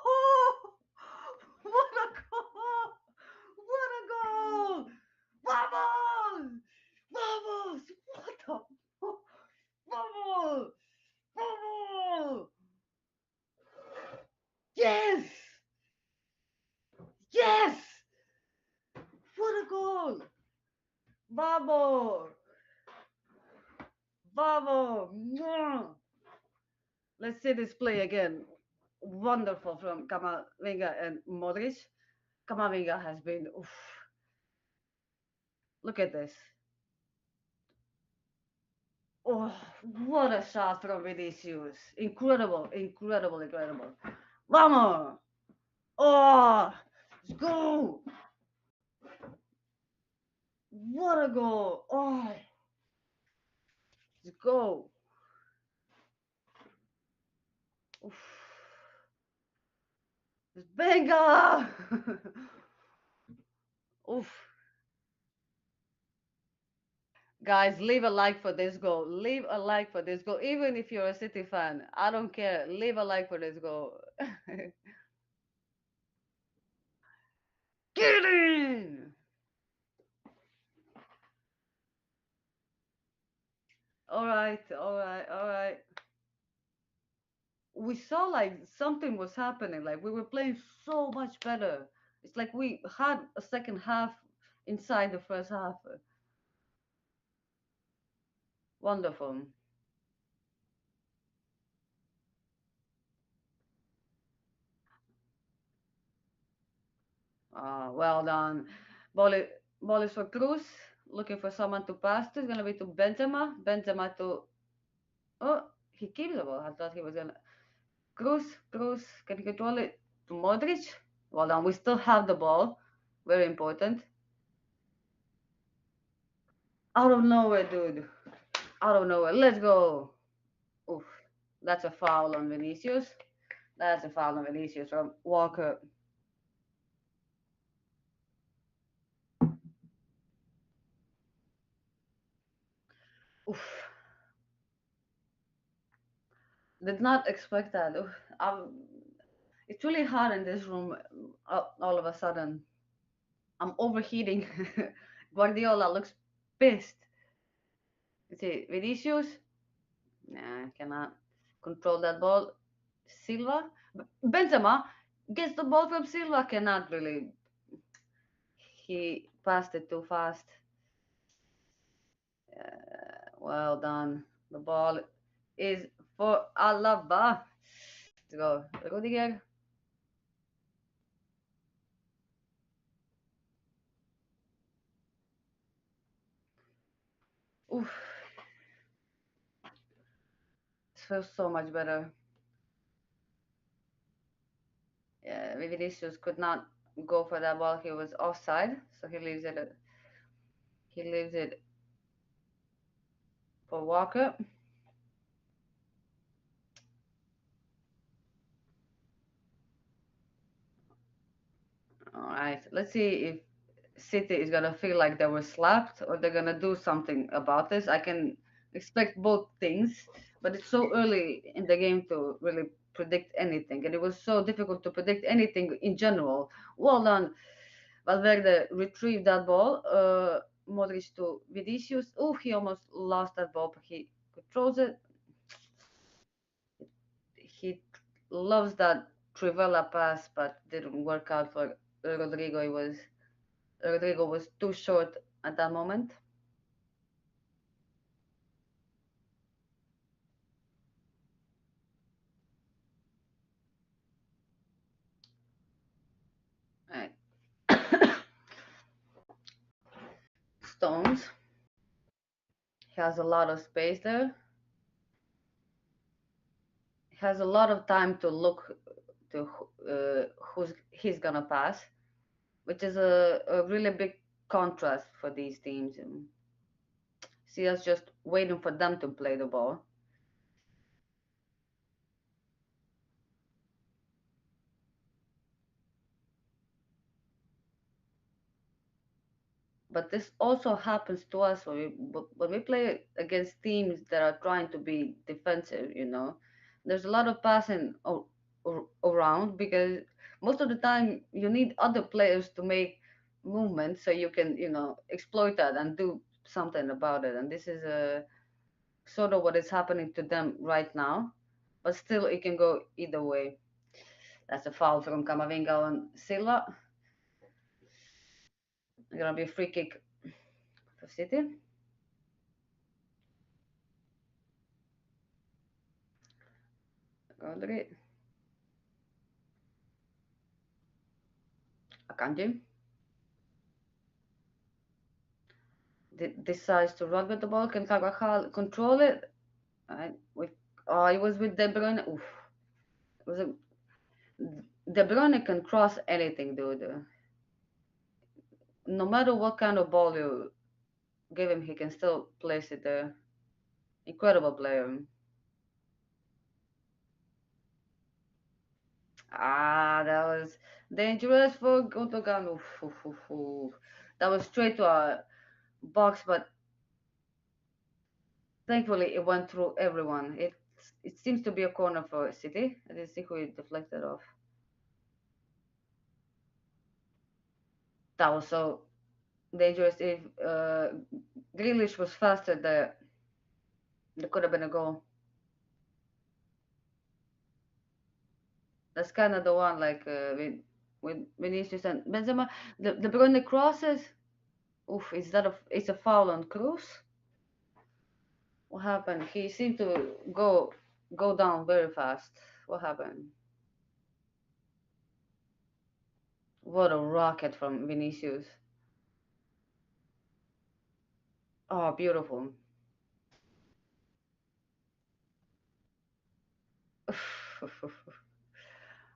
Speaker 1: a goal! What a goal! Vamos! Vamos! What the? Vamos! Vamos! Yes! Yes! What a goal! Vamos! Vamos! Let's see this play again. Wonderful from Camavinga and Modric. Camavinga has been. Oof, look at this. Oh, what a shot from Vinicius. Incredible, incredible, incredible. Vamos! Oh, let's go! What a goal! Oh, let's go! Oof. Venga! Oof. Guys, leave a like for this goal. Leave a like for this goal. Even if you're a City fan, I don't care. Leave a like for this goal. Get in! All right, all right, all right. We saw like something was happening. Like we were playing so much better. It's like we had a second half inside the first half. Wonderful. Well done. Ball, ball is for Cruz. Looking for someone to pass to. It's gonna be to Benzema. Benzema to. Oh, he keeps the ball. I thought he was gonna. Cruz, Cruz. Can he control it to Modric? Well done. We still have the ball. Very important. Out of nowhere, dude. Out of nowhere. Let's go. Oof. That's a foul on Vinicius. That's a foul on Vinicius from Walker. Oof. Did not expect that. Oof. It's really hot in this room all of a sudden. I'm overheating. Guardiola looks pissed. You see, Vinicius, nah, cannot control that ball. Silva, Benzema gets the ball from Silva, cannot really. He passed it too fast. Well done. The ball is for Alaba. Let's go. Rudiger. Oof, it feels so much better. Yeah, Vinicius could not go for that ball. He was offside, so he leaves it. He leaves it for Walker. All right, let's see if City is gonna feel like they were slapped or they're gonna do something about this. I can expect both things, but it's so early in the game to really predict anything, and it was so difficult to predict anything in general. Well done, Valverde retrieved that ball. Modric to Vinicius. Oh, he almost lost that ball, but he controls it. He loves that Trivela pass, but didn't work out for Rodrigo. Rodrigo was too short at that moment. Right. Stones. He has a lot of space there. He has a lot of time to look to who's he's gonna pass, which is a really big contrast for these teams. And see us just waiting for them to play the ball. But this also happens to us when we play against teams that are trying to be defensive. There's a lot of passing around because most of the time you need other players to make movements so you can exploit that and do something about it. And this is sort of what is happening to them right now. But still, it can go either way. That's a foul from Camavinga on Silva. Gonna be a free kick for City. Rodri. Akanji decides to run with the ball. Can Carvajal control it? Right. It was with De Bruyne. Oof. It was a, De Bruyne can cross anything, dude. No matter what kind of ball you give him, he can still place it there. Incredible player. That was dangerous for Gundogan. Oof, oof, oof, oof. That was straight to our box, but thankfully it went through everyone. It seems to be a corner for City. I didn't see who it deflected off. That was so dangerous. If Grealish was faster, there could have been a goal. That's kind of the one, like with Vinicius and Benzema. The Bruyne crosses. Oof, it's a foul on Cruz. What happened? He seemed to go down very fast. What happened? What a rocket from Vinicius. Oh, beautiful.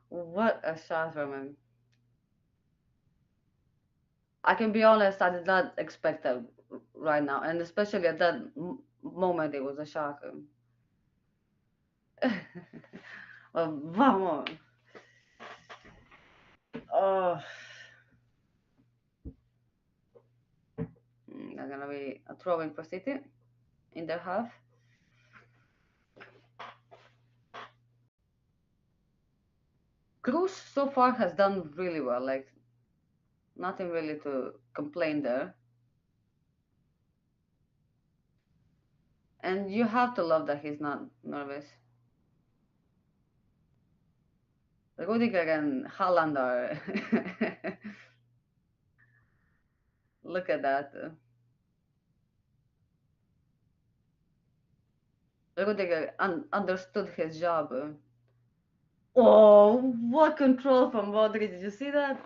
Speaker 1: What a shot from him. I can be honest, I did not expect that right now, and especially at that moment, it was a shock. Vamos. Oh, that's gonna be a throw in for City in their half. Cruz so far has done really well, like nothing really to complain there. And you have to love that he's not nervous. Rudiger and Haaland are. Look at that. Rudiger understood his job. Oh, what control from Modric. Did you see that?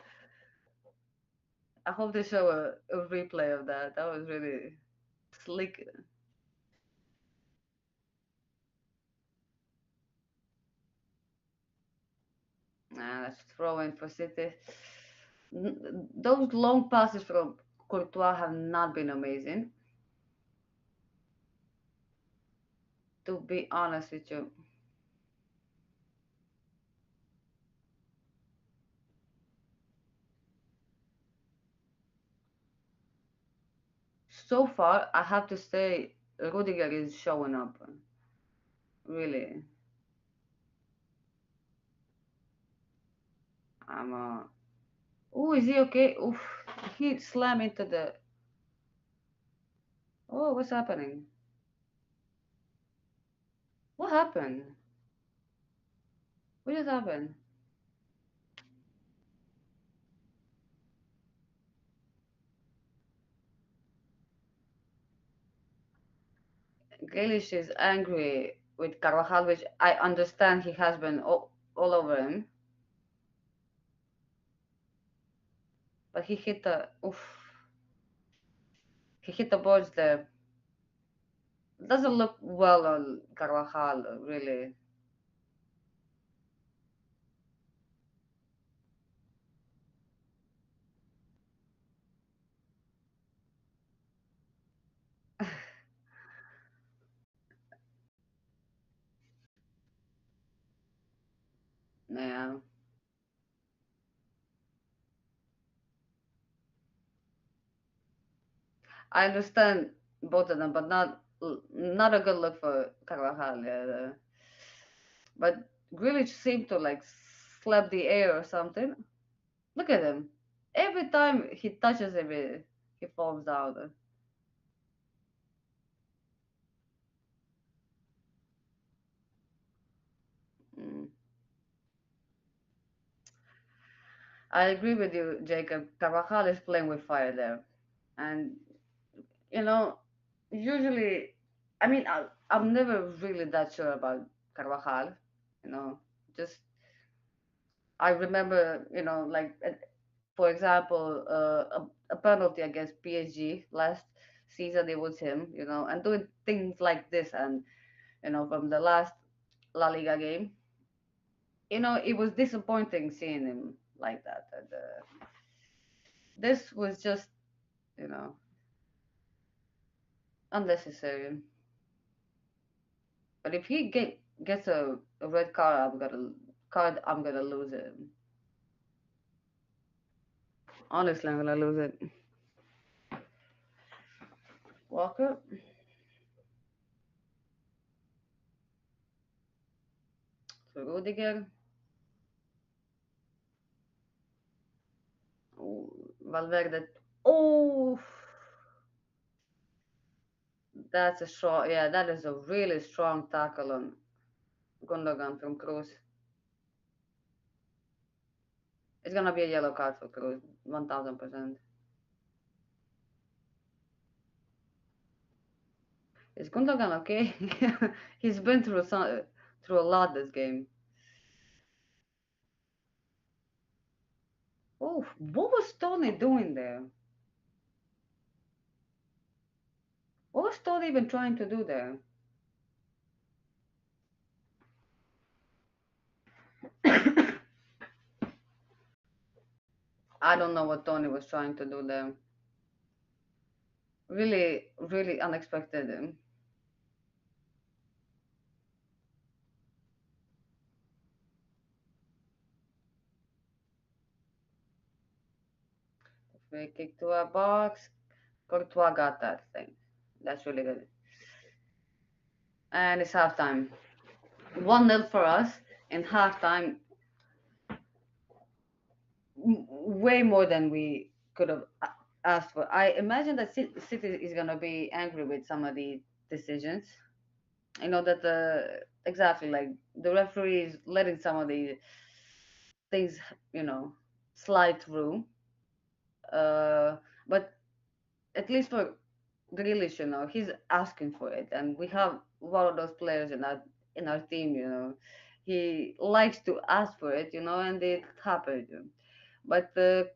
Speaker 1: I hope they show a replay of that. That was really slick. throw in for City. Those long passes from Courtois have not been amazing, to be honest with you. So far, I have to say, Rudiger is showing up. Really. I'm Oh, is he okay? Oof. He slammed into the. Oh, what's happening? What happened? What just happened? Grealish is angry with Carvajal, which I understand he has been all over him, but he hit the. Oof. He hit the boards there. Doesn't look well on Carvajal, really. Yeah. I understand both of them, but not a good look for Carvajal. Yeah. But Grealish seemed to like slap the air or something. Look at him. Every time he touches him, he falls down. Mm. I agree with you, Jacob. Carvajal is playing with fire there, and you know, usually, I mean, I'm never really that sure about Carvajal. You know, just I remember, like for example, a penalty against PSG last season. It was him, and doing things like this, and from the last La Liga game, it was disappointing seeing him like that. And this was just, you know, unnecessary. But if he gets a red I'm gonna lose it. Honestly, I'm gonna lose it. Walker, to Rudiger, Valverde. Oh, that's a strong. Yeah, that is a really strong tackle on Gundogan from Cruz. It's gonna be a yellow card for Cruz, 1000%. Is Gundogan okay? He's been through a lot this game. Oh, what was Tony doing there? What was Tony even trying to do there? I don't know what Tony was trying to do there. Really, really unexpected. Free kick to our box. Courtois got that thing. That's really good. And it's halftime. 1-0 for us in halftime. Way more than we could have asked for. I imagine that City is going to be angry with some of the decisions. You know that exactly like the referee is letting some of the things, you know, slide through. Uh, but at least for Grealish, he's asking for it, and we have one of those players in our team. He likes to ask for it, and it happened. But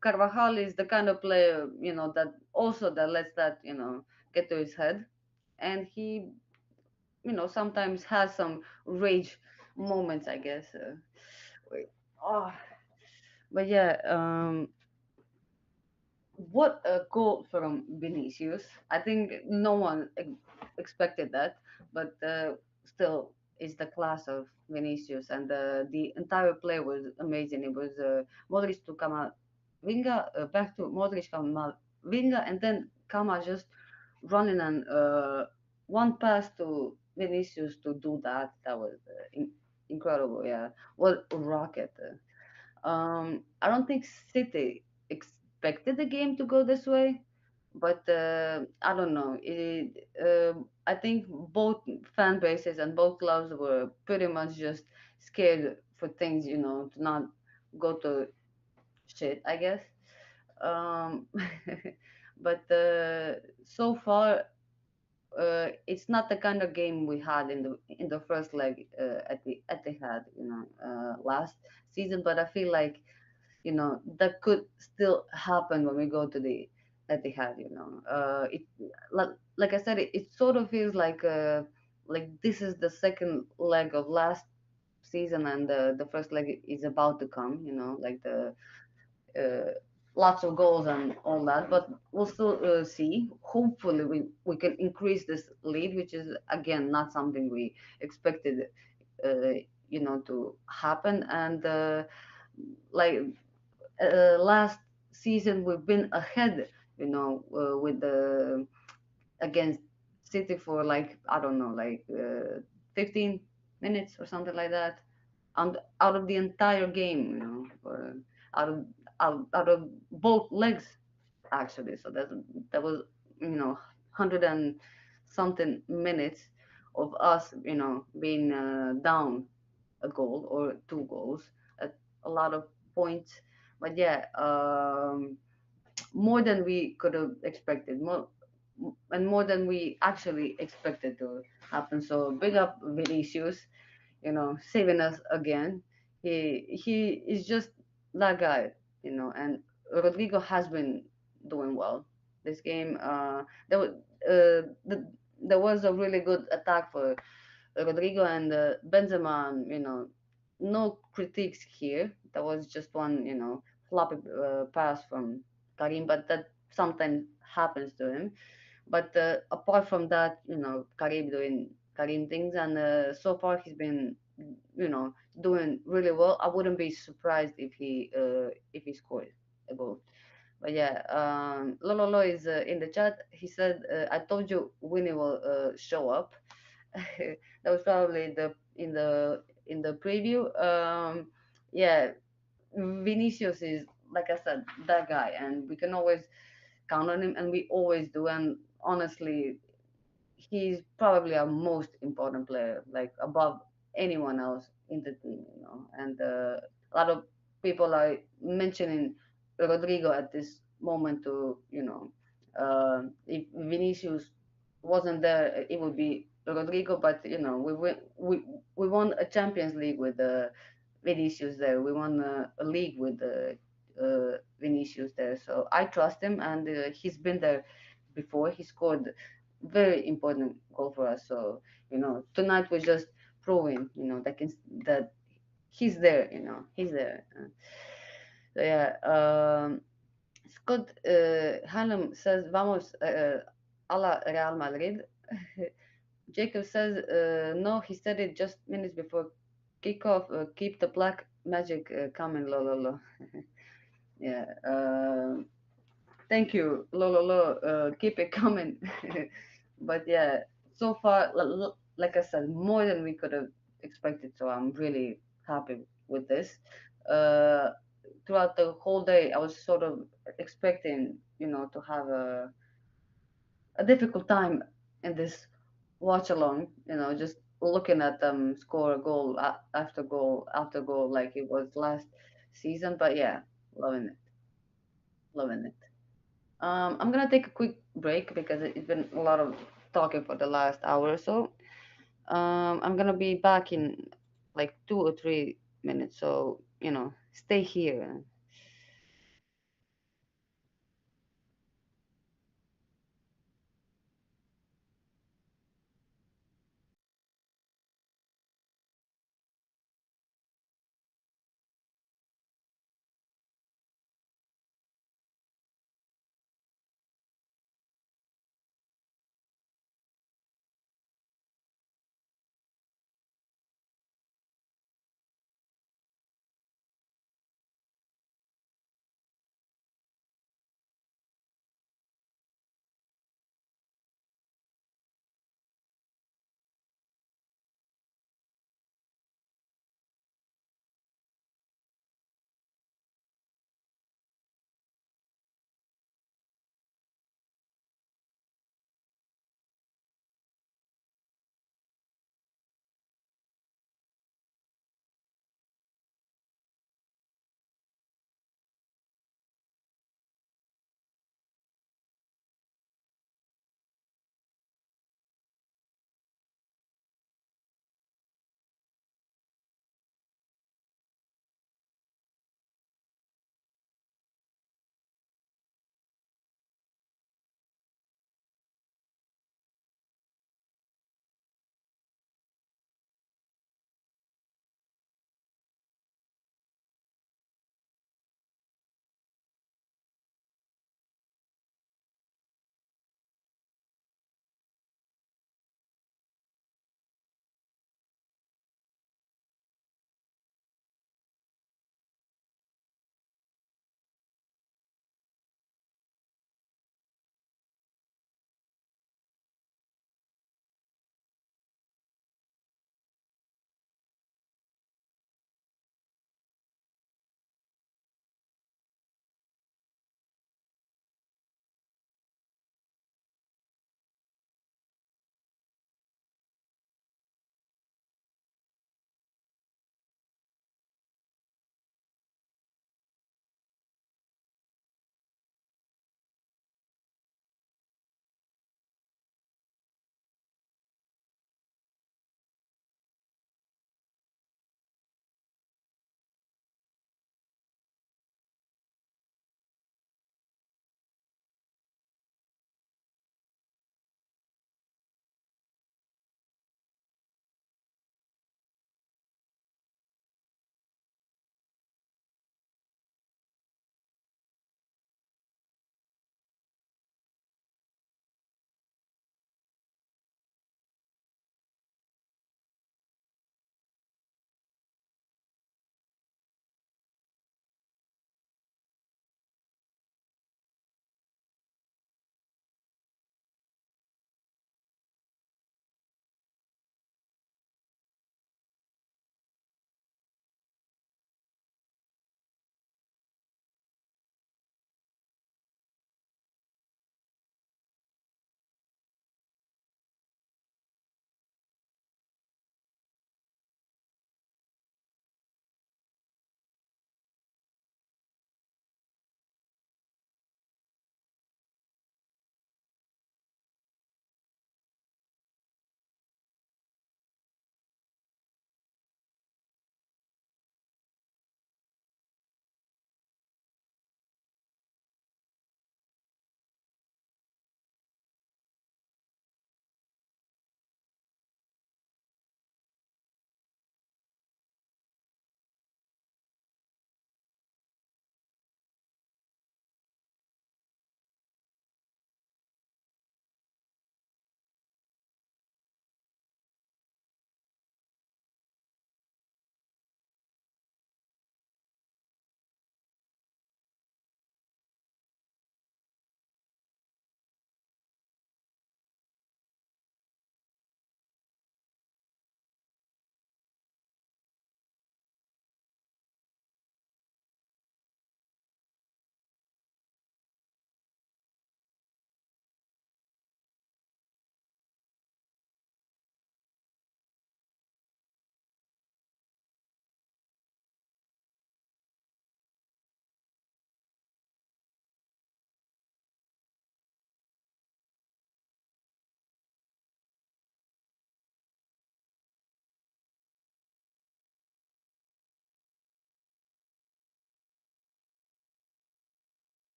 Speaker 1: Carvajal is the kind of player, that also that lets that, get to his head, and he, sometimes has some rage moments, I guess. Wait. Oh. But yeah, what a goal from Vinicius. I think no one expected that, but still, it's the class of Vinicius, and the entire play was amazing. It was Modric to Kamavinga, back to Modric Kamavinga, and then Kama just running and one pass to Vinicius to do that. That was incredible. Yeah, what a rocket. I don't think City expected the game to go this way, but I don't know. I think both fan bases and both clubs were pretty much just scared for things, to not go to shit, I guess. Um, but so far, it's not the kind of game we had in the first leg at the Etihad, last season. But I feel like that could still happen when we go to the Etihad. It like I said, it sort of feels like this is the second leg of last season, and the first leg is about to come. Like the uh, lots of goals and all that, but we'll still see. Hopefully, we can increase this lead, which is again not something we expected, uh, to happen. And like last season we've been ahead, with the against City for like I don't know, like 15 minutes or something like that, and out of the entire game, for, out of out of both legs actually. So that was 100 and something minutes of us, being down a goal or two goals at a lot of points. But yeah, more than we could have expected, more than we actually expected to happen. So big up Vinicius, saving us again. He is just that guy, and Rodrigo has been doing well this game. There was a really good attack for Rodrigo and Benzema. No critiques here. That was just one, floppy pass from Karim, but that sometimes happens to him. But apart from that, Karim doing Karim things, and so far he's been, doing really well. I wouldn't be surprised if he scored a goal. But yeah, Lolo is in the chat. He said, "I told you Winnie will show up." That was probably in the preview. Yeah, Vinicius is, like I said, that guy, and we can always count on him, and we always do. And honestly, he's probably our most important player, like above anyone else in the team, And a lot of people are mentioning Rodrigo at this moment to, if Vinicius wasn't there, it would be Rodrigo. But we won a Champions League with Vinicius there. We won a league with Vinicius there. So I trust him, and he's been there before. He scored very important goal for us. So tonight was just proving, that he's there. He's there. So yeah. Scott Hallam says, "Vamos a la Real Madrid." Jacob says, "No, he said it just minutes before kickoff. Keep the black magic coming, lo lo lo." Yeah. Thank you, lo lo lo. Keep it coming. But yeah, so far, like I said, more than we could have expected. So I'm really happy with this. Uh, Throughout the whole day, I was sort of expecting, to have a difficult time in this watch along. Just looking at them score goal after goal after goal, like it was last season. But yeah, loving it, loving it. I'm gonna take a quick break because it's been a lot of talking for the last hour or so. I'm gonna be back in like 2 or 3 minutes, so stay here.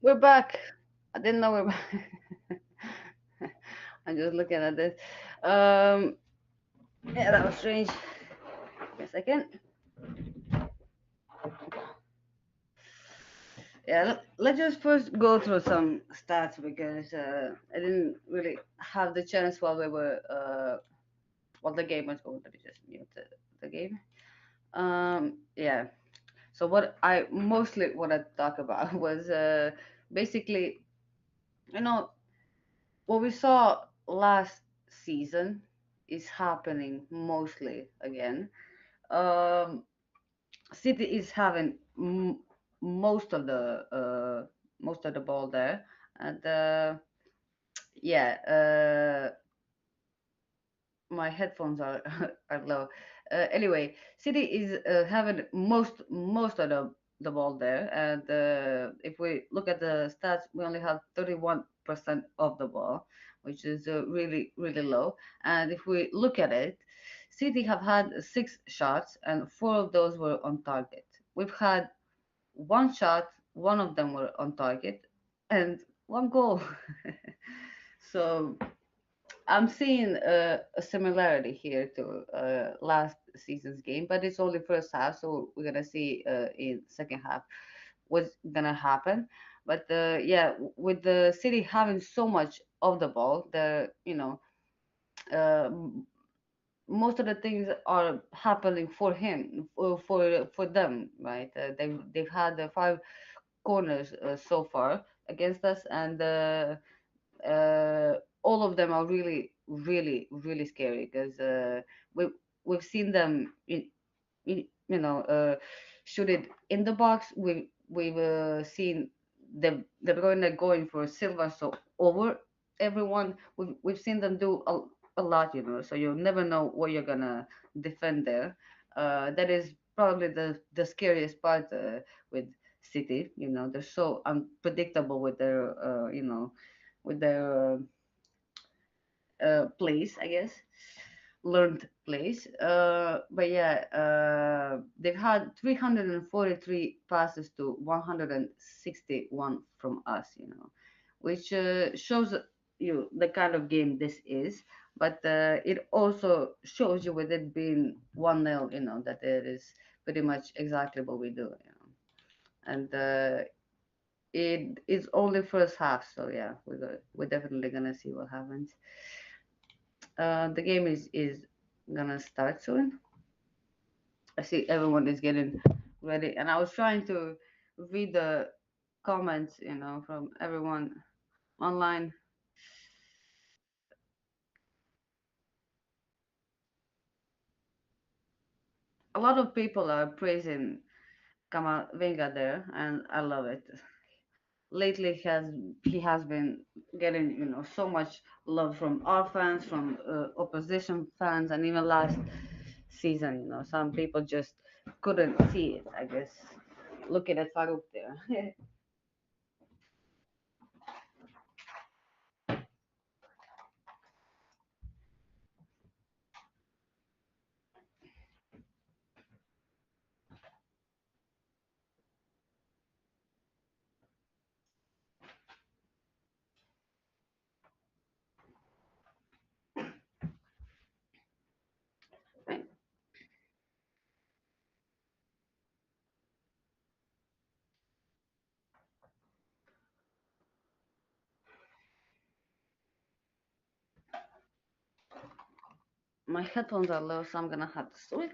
Speaker 1: We're back. I didn't know we're back. I'm just looking at this. Um, yeah, that was strange. Give me a second. Yeah, let's just first go through some stats because I didn't really have the chance while we were while the game was going. Let me just mute the game. Yeah. So what I mostly want to talk about was basically, you know, what we saw last season is happening mostly again. Um, City is having most of the ball there, and yeah, my headphones are are low. Anyway, City is having most of the ball there, and if we look at the stats, we only have 31% of the ball, which is really low. And if we look at it, City have had 6 shots, and 4 of those were on target. We've had one shot, one of them were on target, and one goal. So I'm seeing a similarity here to last season's game, but it's only first half, so we're gonna see in second half what's gonna happen. But yeah, with the City having so much of the ball, uh, most of the things are happening for him, for them, right? They've had 5 corners so far against us, and all of them are really scary because we we've seen them shoot it in the box. We've seen the Bruyne going for silver so over everyone. We've seen them do a lot, so you never know what you're gonna defend there. That is probably the scariest part with City. They're so unpredictable with their with their plays, I guess, learned plays. But yeah, they've had 343 passes to 161 from us, which shows you the kind of game this is. But it also shows you with it being 1-0, that it is pretty much exactly what we do. And it is only first half, so yeah, we're definitely gonna see what happens. The game is gonna start soon. I see everyone is getting ready, and I was trying to read the comments, from everyone online. A lot of people are praising Kamavinga there, and I love it. Lately, he has been getting so much love from our fans, from opposition fans, and even last season, some people just couldn't see it. I guess looking at Farouk there. My headphones are low, so I'm gonna have to switch.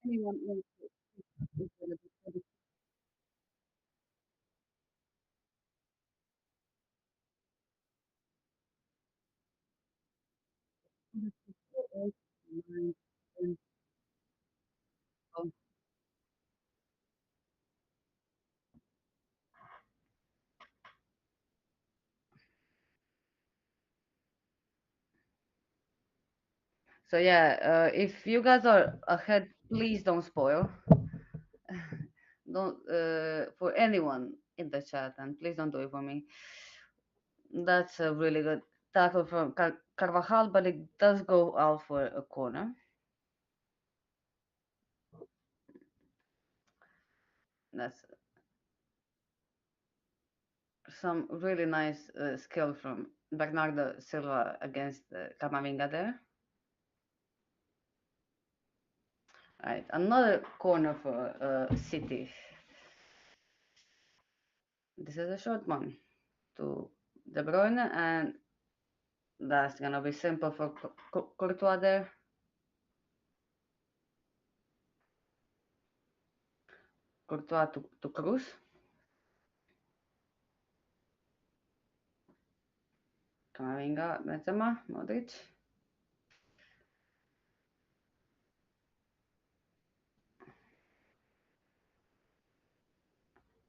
Speaker 1: Anyone else is gonna be so yeah, if you guys are ahead, please don't spoil. Don't for anyone in the chat, and please don't do it for me. That's a really good tackle from Carvajal, but it does go out for a corner. That's some really nice skill from Bernardo Silva against Camavinga there. Right, another corner for City. This is a short one to De Bruyne, and that's gonna be simple for Courtois there. Courtois to Cruz. Camavinga, Benzema, Modric.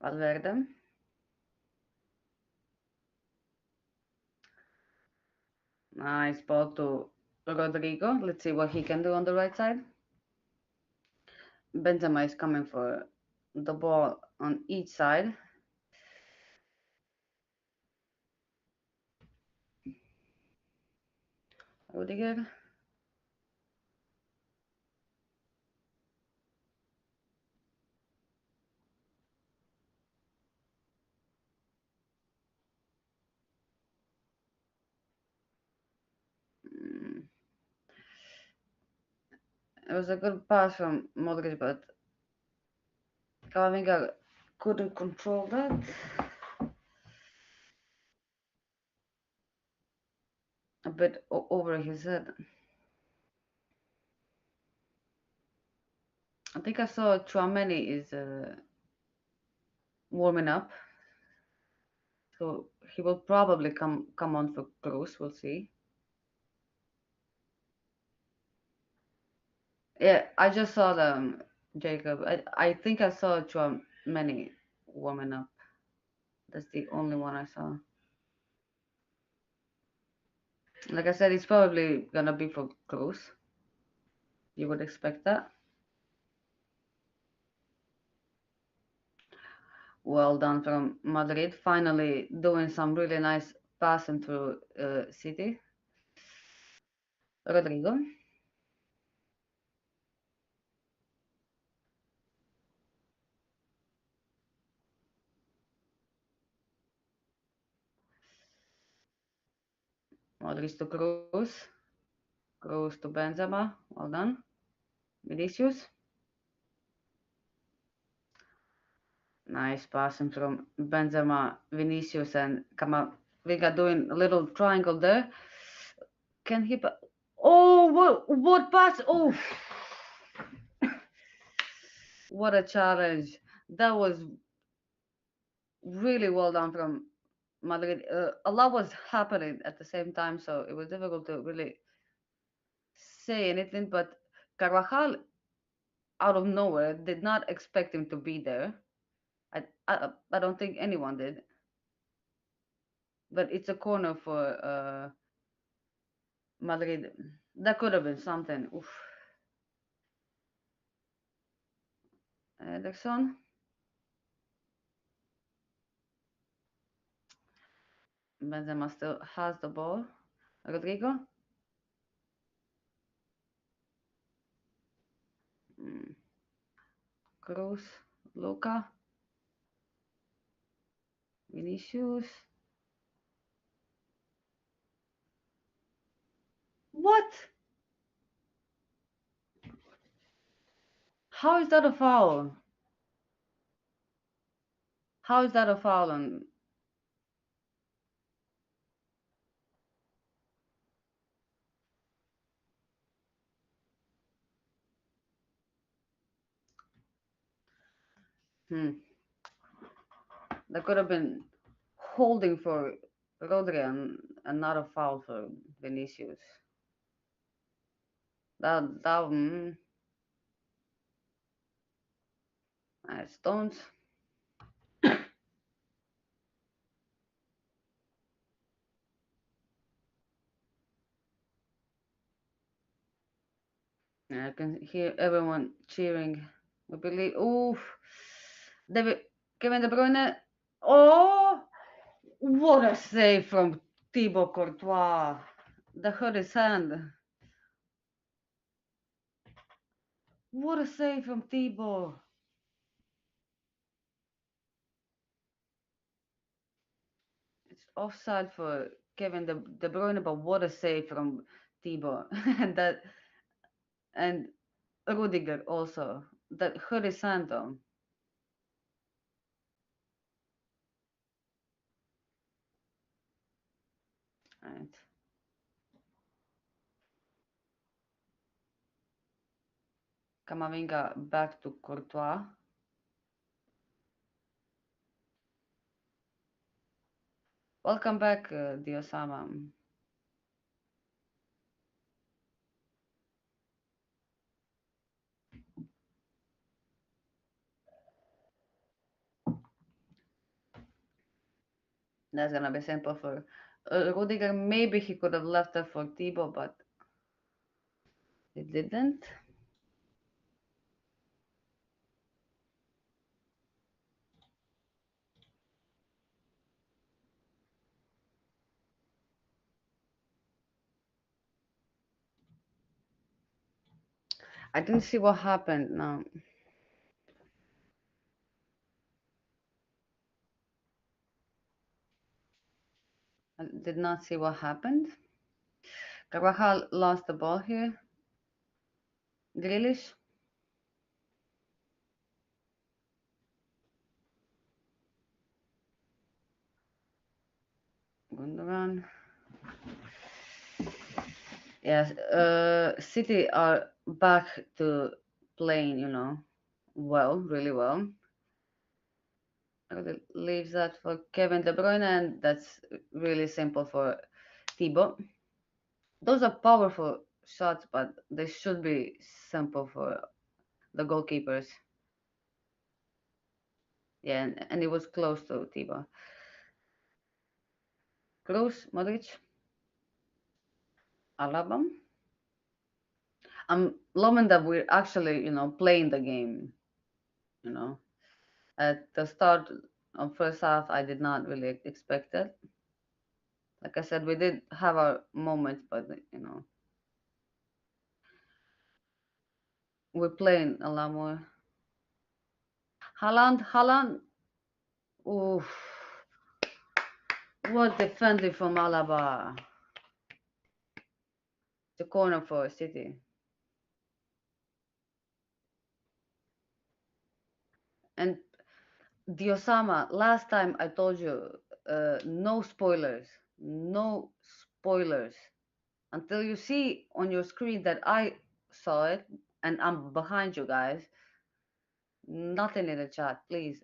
Speaker 1: Valverde. Nice ball to Rodrigo. Let's see what he can do on the right side. Benzema is coming for the ball on each side. Rudiger. Mm, it was a good pass from Modric, but Camavinga couldn't control that. A bit over his head. I think I saw Chouameni is warming up, so he will probably come on for Cruz. We'll see. Yeah, I just saw them, Jacob. I think I saw Chouameni warming up. That's the only one I saw. Like I said, it's probably gonna be for Cruz. You would expect that. Well done from Madrid. Finally doing some really nice passing through City. Rodrigo. Modric to Cruz. Cruz to Benzema. Well done. Vinicius. Nice passing from Benzema, Vinicius, and Camavinga doing a little triangle there. Can he? Oh, what pass? Oh, what a challenge! That was really well done from Madrid. A lot was happening at the same time, so it was difficult to really say anything. But Carvajal, out of nowhere, did not expect him to be there. I don't think anyone did. But it's a corner for Madrid. That could have been something. Oof. Ederson. Benzema still has the ball. Rodrigo. Mm. Cruz. Luca. Vinicius. What? How is that a foul? How is that a foul? Hmm. That could have been holding for Rodri and not a foul for Vinicius. That Stones. Yeah, I can hear everyone cheering. We believe. Oof. David, Kevin De Bruyne. Oh, what a save from Thibaut Courtois. That hurt his hand. What a save from Thibaut. It's offside for Kevin De Bruyne, but what a save from Thibaut. and that and Rudiger also. That hurt his hand though. Right. Kamavinga back to Courtois. Welcome back, Diosama. That's gonna be simple for Rudiger. Maybe he could have left it for Thibaut, but he didn't. I didn't see what happened. No, I did not see what happened. Carvajal lost the ball here. Grealish, Gundogan. Yes, City are back to playing, well, really well. Leaves that for Kevin De Bruyne, and that's really simple for Thibaut. Those are powerful shots, but they should be simple for the goalkeepers. Yeah, and it was close to Thibaut. Kroos, Modric, Alaba. I'm loving that we're actually, playing the game. You know, at the start of first half, I did not really expect it. Like I said, we did have our moments, but we're playing a lot more. Haaland, oof, what defending from Alaba. The corner for City. And Diosama, last time I told you, no spoilers, no spoilers. Until you see on your screen that I saw it and I'm behind you guys, nothing in the chat, please.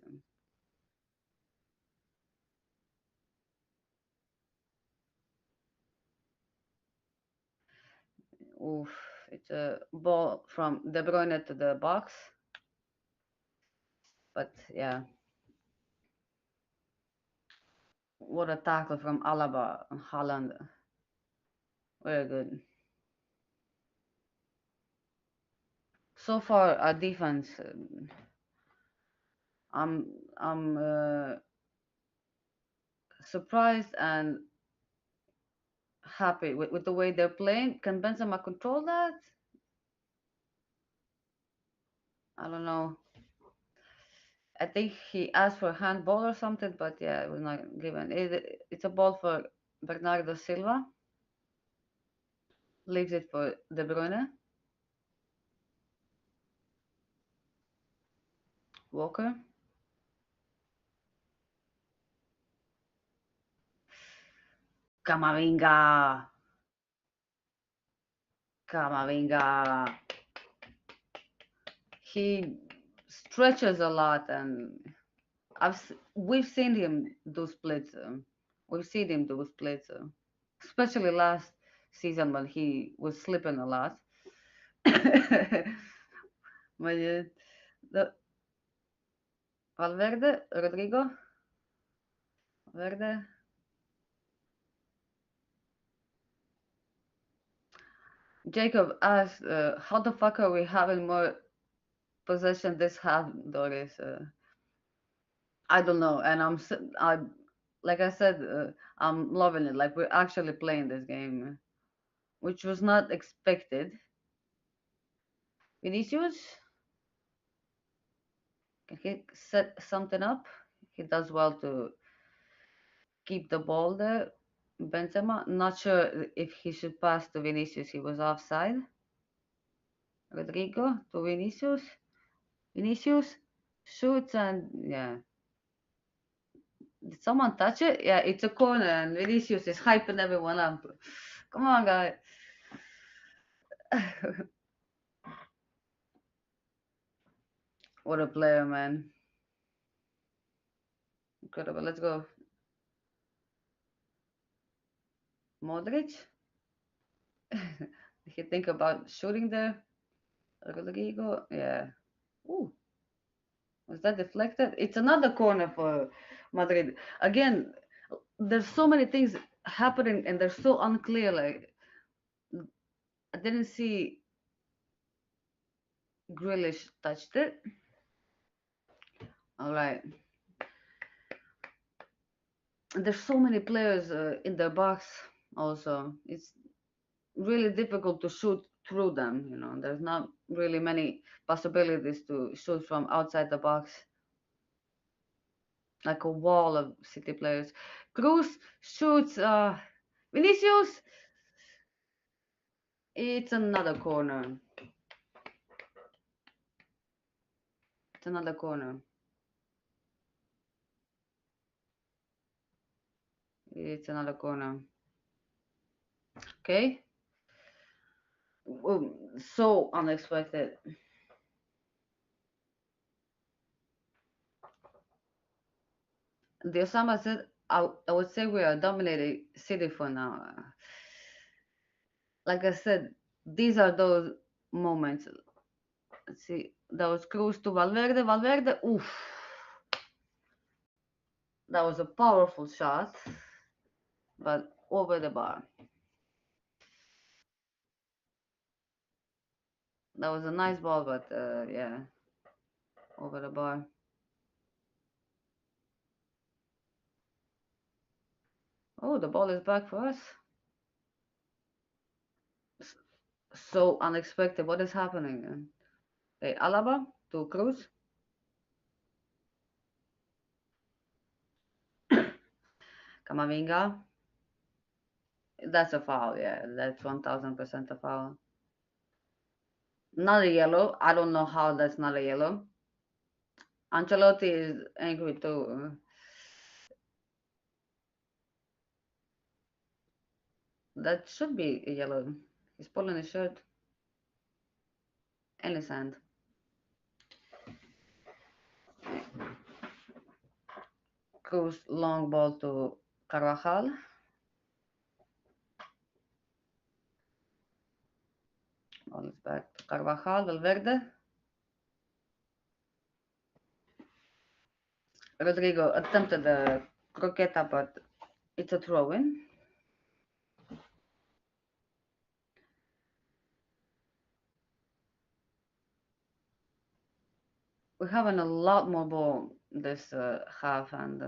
Speaker 1: Oof, it's a ball from De Bruyne to the box. But yeah, what a tackle from Alaba and Haaland. Very good. So far, our defense, I'm surprised and happy with the way they're playing. Can Benzema control that? I don't know. I think he asked for a handball or something, but yeah, it was not given. It's a ball for Bernardo Silva. Leaves it for De Bruyne. Walker. Camavinga. Camavinga. He stretches a lot, and we've seen him do splits. We've seen him do splits, especially last season when he was slipping a lot. But yeah, the Valverde, Rodrigo, Verde. Jacob asked, "How the fuck are we having more possession this half, Doris?" I don't know, and I like I said, I'm loving it. Like we're actually playing this game, which was not expected. Vinicius, can he set something up? He does well to keep the ball there. Benzema, not sure if he should pass to Vinicius. He was offside. Rodrigo to Vinicius. Vinicius shoots and yeah. Did someone touch it? Yeah, it's a corner and Vinicius is hyping everyone up. Come on, guy. What a player, man. Incredible. Let's go. Modric. Did he think about shooting there? Rodrigo. Yeah. Ooh, was that deflected? It's another corner for Madrid. Again, there's so many things happening and they're so unclear. Like I didn't see Grealish touched it. All right. There's so many players in the box. Also, it's really difficult to shoot through them. There's not really many possibilities to shoot from outside the box. Like a wall of City players. Cruz shoots. Vinicius. It's another corner. It's another corner. It's another corner. Okay. So unexpected. The Osama said, I would say we are dominating City for now. Like I said, these are those moments. Let's see. That was close to Valverde. Valverde, oof. That was a powerful shot, but over the bar. That was a nice ball, but yeah, over the bar. Oh, the ball is back for us. So unexpected. What is happening? Okay, Alaba to Cruz. Kamavinga. That's a foul. Yeah, that's 1000% a foul. Not a yellow. I don't know how that's not a yellow. Ancelotti is angry too. That should be a yellow. He's pulling his shirt and his hand. Cruz long ball to Carvajal. Ball is back to Carvajal. Valverde. Rodrigo attempted the croqueta, but it's a throw in. We're having a lot more ball this half, and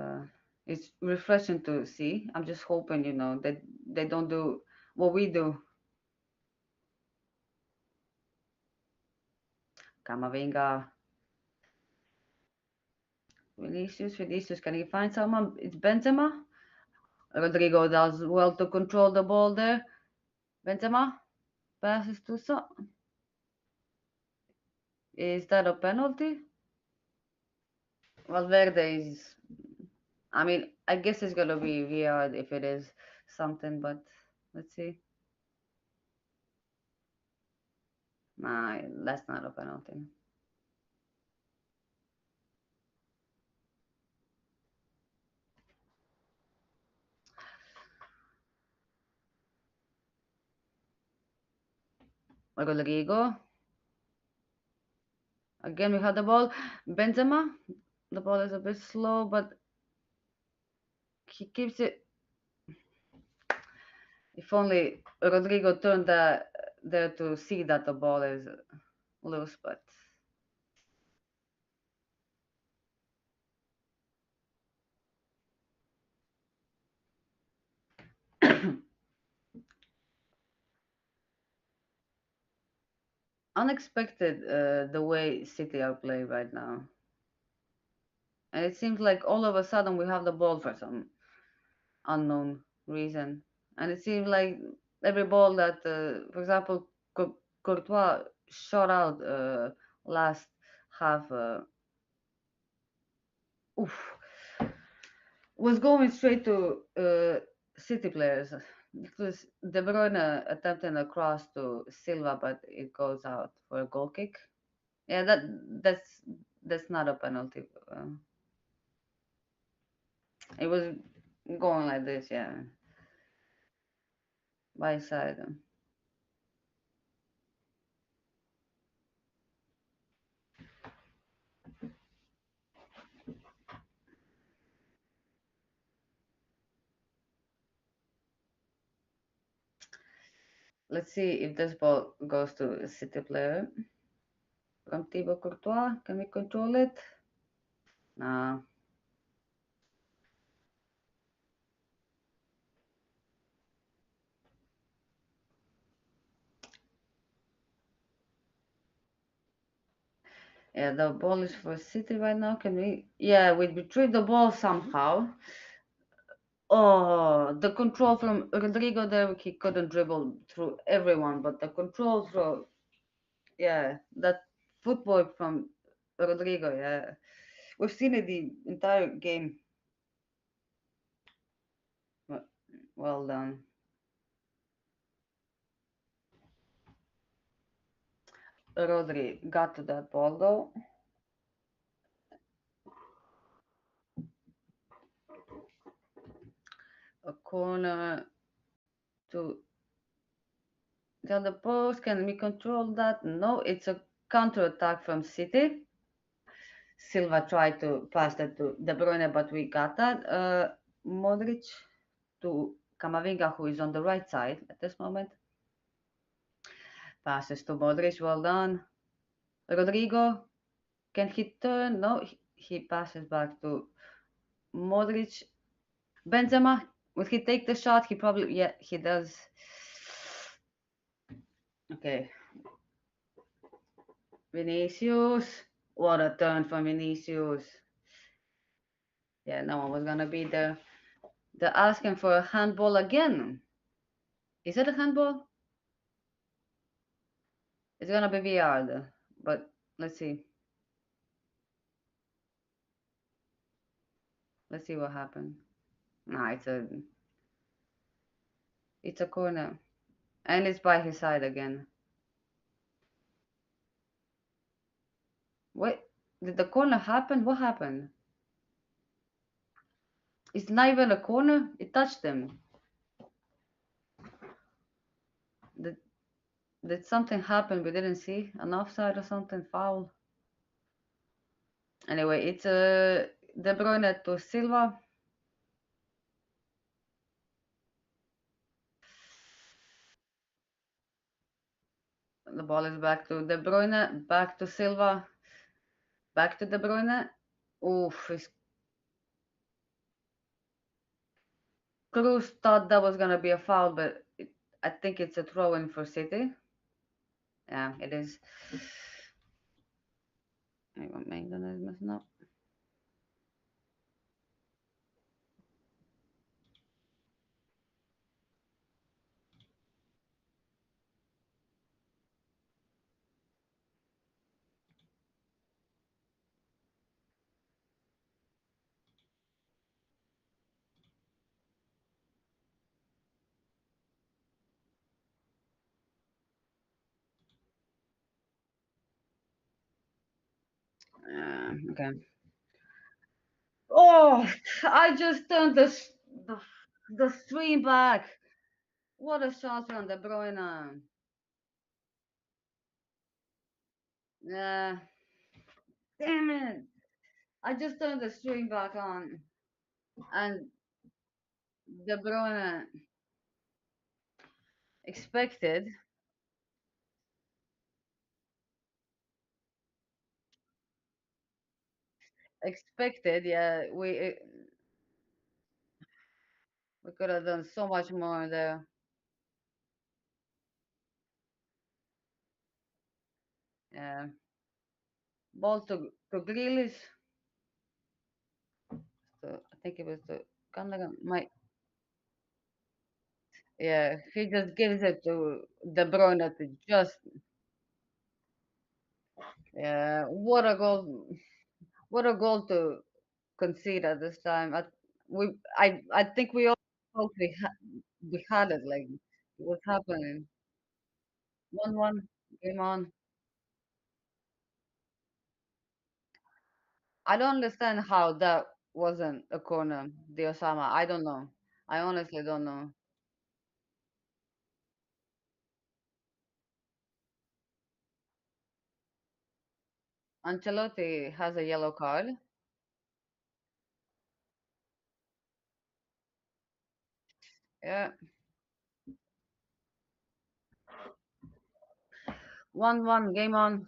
Speaker 1: it's refreshing to see. I'm just hoping, that they don't do what we do. Camavinga, Vinicius, can he find someone? It's Benzema. Rodrigo does well to control the ball there. Benzema passes to so. Is that a penalty? Valverde is. I mean, I guess it's gonna be VR if it is something, but let's see. Nah, that's not a penalty. Rodrigo. Again, we have the ball. Benzema. The ball is a bit slow, but he keeps it. If only Rodrigo turned there to see that the ball is loose, but unexpected the way City are playing right now, and it seems like all of a sudden we have the ball for some unknown reason, and it seems like every ball that, for example, Courtois shot out last half, oof, was going straight to City players because De Bruyne attempted a cross to Silva, but it goes out for a goal kick. Yeah, that's that's not a penalty. It was going like this, yeah, by side. Let's see if this ball goes to a City player from Thibaut Courtois. Can we control it? Nah. Yeah, the ball is for City right now. Can we? Yeah, we retrieve the ball somehow. Oh, the control from Rodrigo there, he couldn't dribble through everyone, but the control through, yeah, that football from Rodrigo, yeah. We've seen it the entire game. Well well done. Rodri got to that ball though. A corner to the other post. Can we control that? No, it's a counter attack from City. Silva tried to pass that to De Bruyne, but we got that. Modric to Camavinga, who is on the right side at this moment. Passes to Modric, well done. Rodrigo, can he turn? No, he passes back to Modric. Benzema, will he take the shot? He probably, yeah, he does. Okay, Vinicius. What a turn from Vinicius. Yeah, no one was gonna be there. They're asking for a handball again. Is it a handball? It's gonna be VR, though, but let's see. Let's see what happens. Nah, it's a corner, and it's by his side again. Wait, did the corner happen? What happened? It's not even a corner. It touched him. Did did something happen we didn't see? An offside or something? Foul? Anyway, it's De Bruyne to Silva. The ball is back to De Bruyne. Back to Silva. Back to De Bruyne. Oof, Cruz thought that was gonna be a foul, but I think it's a throw in for City. Yeah, it is. Hang on, maintenance is messing up. Okay. Oh, I just turned the the stream back. What a shot from De Bruyne. Yeah, damn it. I just turned the stream back on, and De Bruyne expected, expected. Yeah, we could have done so much more there. Yeah. Ball to Grealish. So I think it was to Gundogan. My yeah, he just gives it to De Bruyne to just yeah. What a goal to concede at this time. I think we all thought we had it. Like what's happening? 1-1 game on. I don't understand how that wasn't a corner, the Osama. I don't know. I honestly don't know. Ancelotti has a yellow card. Yeah, 1-1 game on.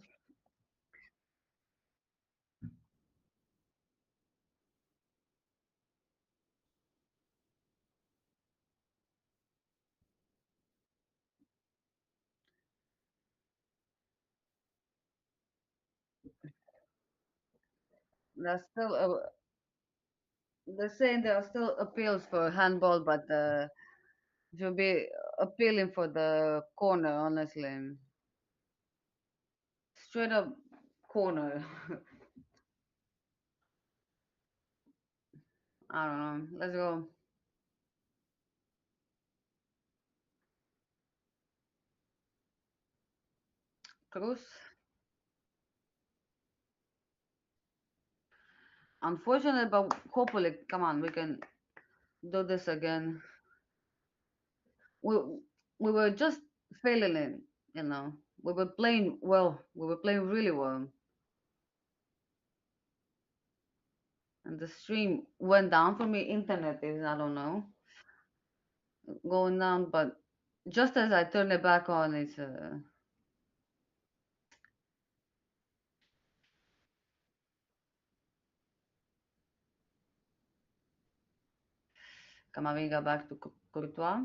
Speaker 1: There's still they're saying there are still appeals for handball, but should be appealing for the corner. Honestly, straight up corner. I don't know. Let's go. Cruz. Unfortunate, but hopefully, come on, we can do this again. We we were just failing it, you know. We were playing well. We were playing really well, and the stream went down for me. Internet is I don't know going down, but just as I turn it back on, it's Camavinga back to Courtois.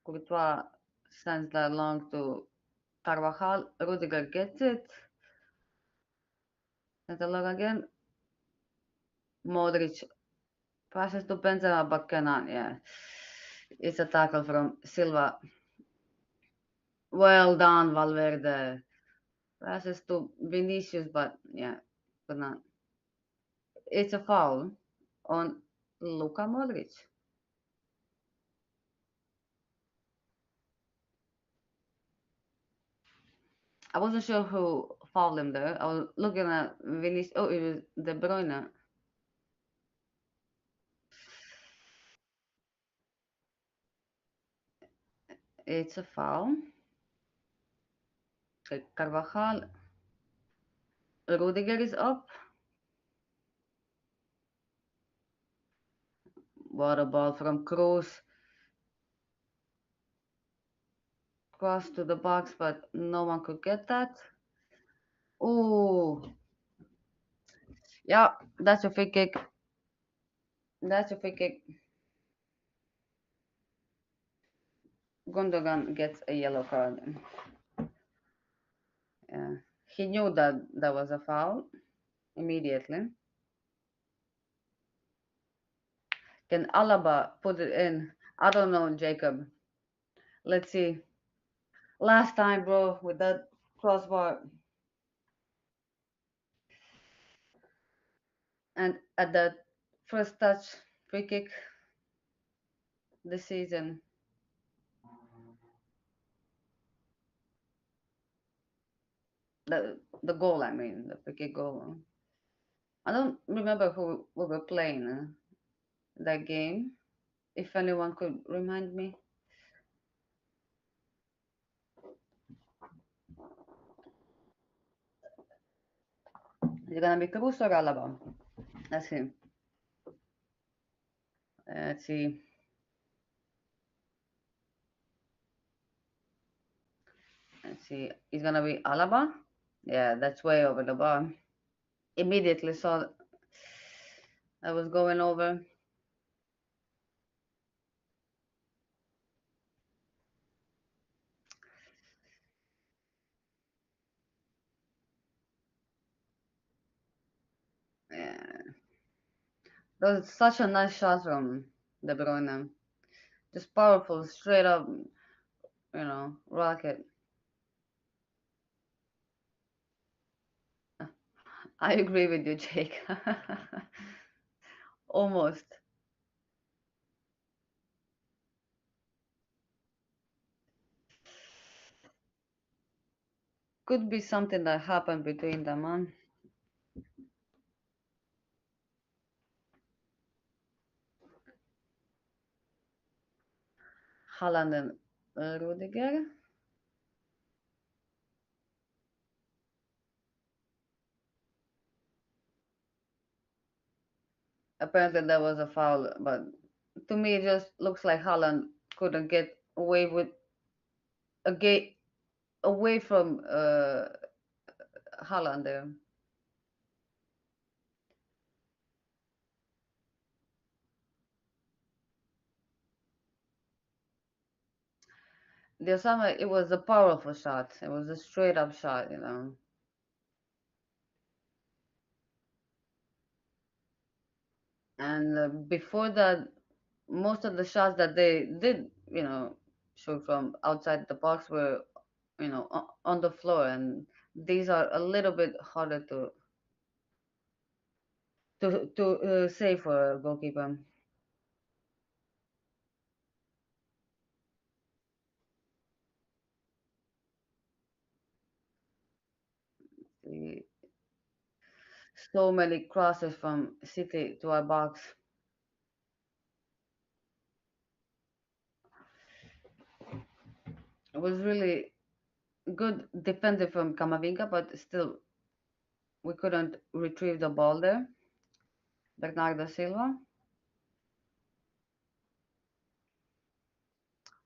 Speaker 1: Courtois sends that long to Carvajal. Rudiger gets it. Sends it long again. Modric passes to Benzema, but cannot. Yeah, it's a tackle from Silva. Well done, Valverde. Passes to Vinicius, but yeah, could not. It's a foul on Luka Modric. I wasn't sure who fouled him there. I was looking at Vinicius. Oh, it was De Bruyne. It's a foul. Okay, Carvajal. Rudiger is up. What a ball from Kroos. Cross to the box, but no one could get that. Oh, yeah, that's a free kick. That's a free kick. Gundogan gets a yellow card. Yeah. He knew that that was a foul immediately. Can Alaba put it in? I don't know, Jacob. Let's see. Last time, bro, with that crossbar and at the first touch free kick this season, the goal, I mean, the free kick goal. I don't remember who we were playing that game. If anyone could remind me, is it gonna be Cruz or Alaba? Let's see. Let's see. Let's see. It's gonna be Alaba. Yeah, that's way over the bar. Immediately saw that was going over. That was such a nice shot from De Bruyne. Just powerful, straight up, rocket. I agree with you, Jake. Almost. Could be something that happened between them, man. Haaland and Rudiger. Apparently there was a foul, but to me it just looks like Haaland couldn't get away with a gate away from Haaland there. The Osama, it was a powerful shot. It was a straight up shot. And before that, most of the shots that they did, shoot from outside the box were, on the floor, and these are a little bit harder to save for a goalkeeper. The- So many crosses from City to our box. It was really good defended from Camavinga, but still we couldn't retrieve the ball there. Bernardo Silva,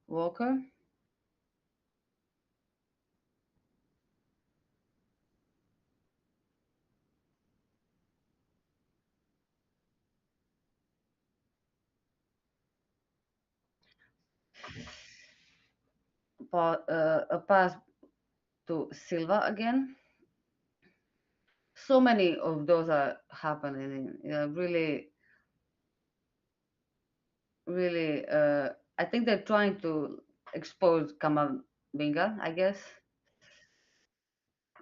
Speaker 1: Walker, a pass to Silva again. So many of those are happening. Really, really. I think they're trying to expose Camavinga. I guess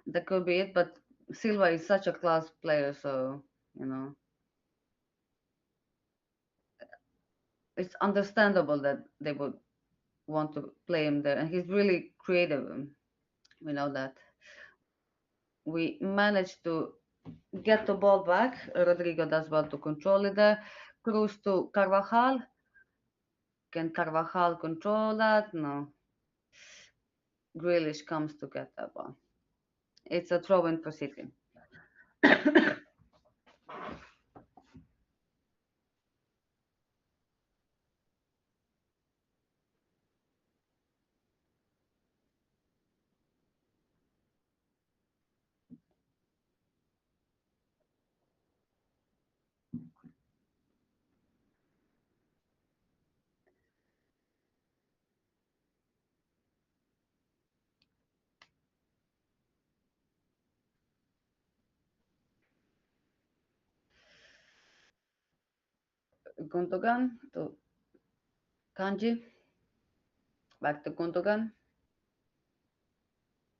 Speaker 1: that could be it. But Silva is such a class player, so you know it's understandable that they would want to play him there, and he's really creative. We know that. We managed to get the ball back. Rodrigo does well to control it there. Cruz to Carvajal. Can Carvajal control that? No. Grealish comes to get that ball. It's a throw in for City. Gundogan to Kanji. Back to Gundogan.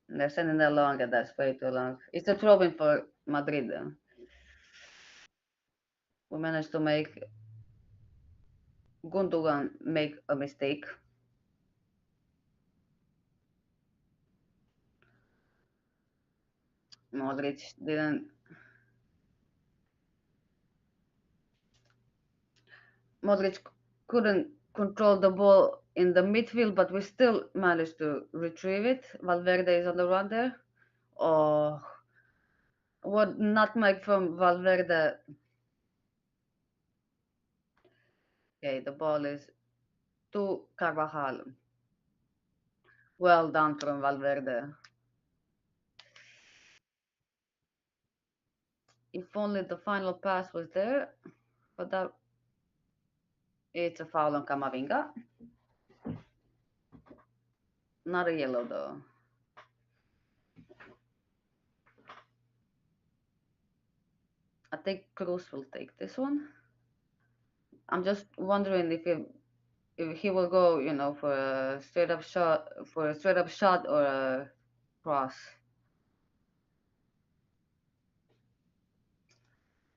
Speaker 1: They're sending that long, and that's way too long. It's a throw in for Madrid. We managed to make Gundogan make a mistake. Modric didn't. Modric couldn't control the ball in the midfield, but we still managed to retrieve it. Valverde is on the run there. Oh, what nutmeg from Valverde. Okay, the ball is to Carvajal. Well done from Valverde. If only the final pass was there, but that it's a foul on Camavinga. Not a yellow though. I think Cruz will take this one. I'm just wondering if he will go, for a straight up shot or a cross.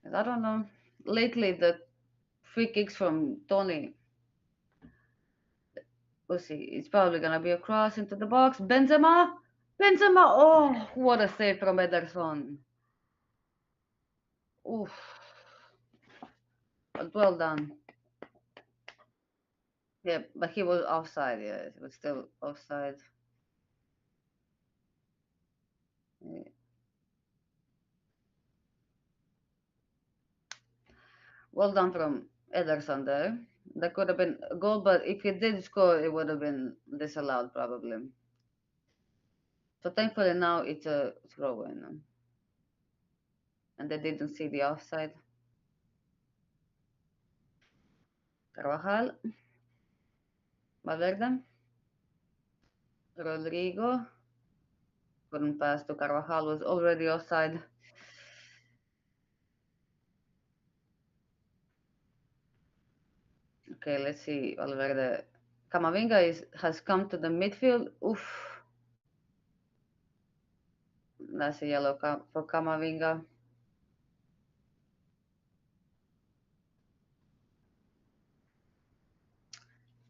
Speaker 1: 'Cause I don't know. Lately, the free kicks from Tony, we'll see. It's probably gonna be a cross into the box. Benzema. Oh, what a save from Ederson. Oof, well done. Yeah, but he was offside. Yeah, it was still offside. Yeah. Well done from Ederson there. That could have been a goal, but if he did score, it would have been disallowed probably. So thankfully now it's a throw in, and they didn't see the offside. Carvajal, Valverde, Rodrigo couldn't pass to Carvajal, was already offside. Okay, let's see. Valverde, Camavinga has come to the midfield. Oof, that's a yellow for Camavinga.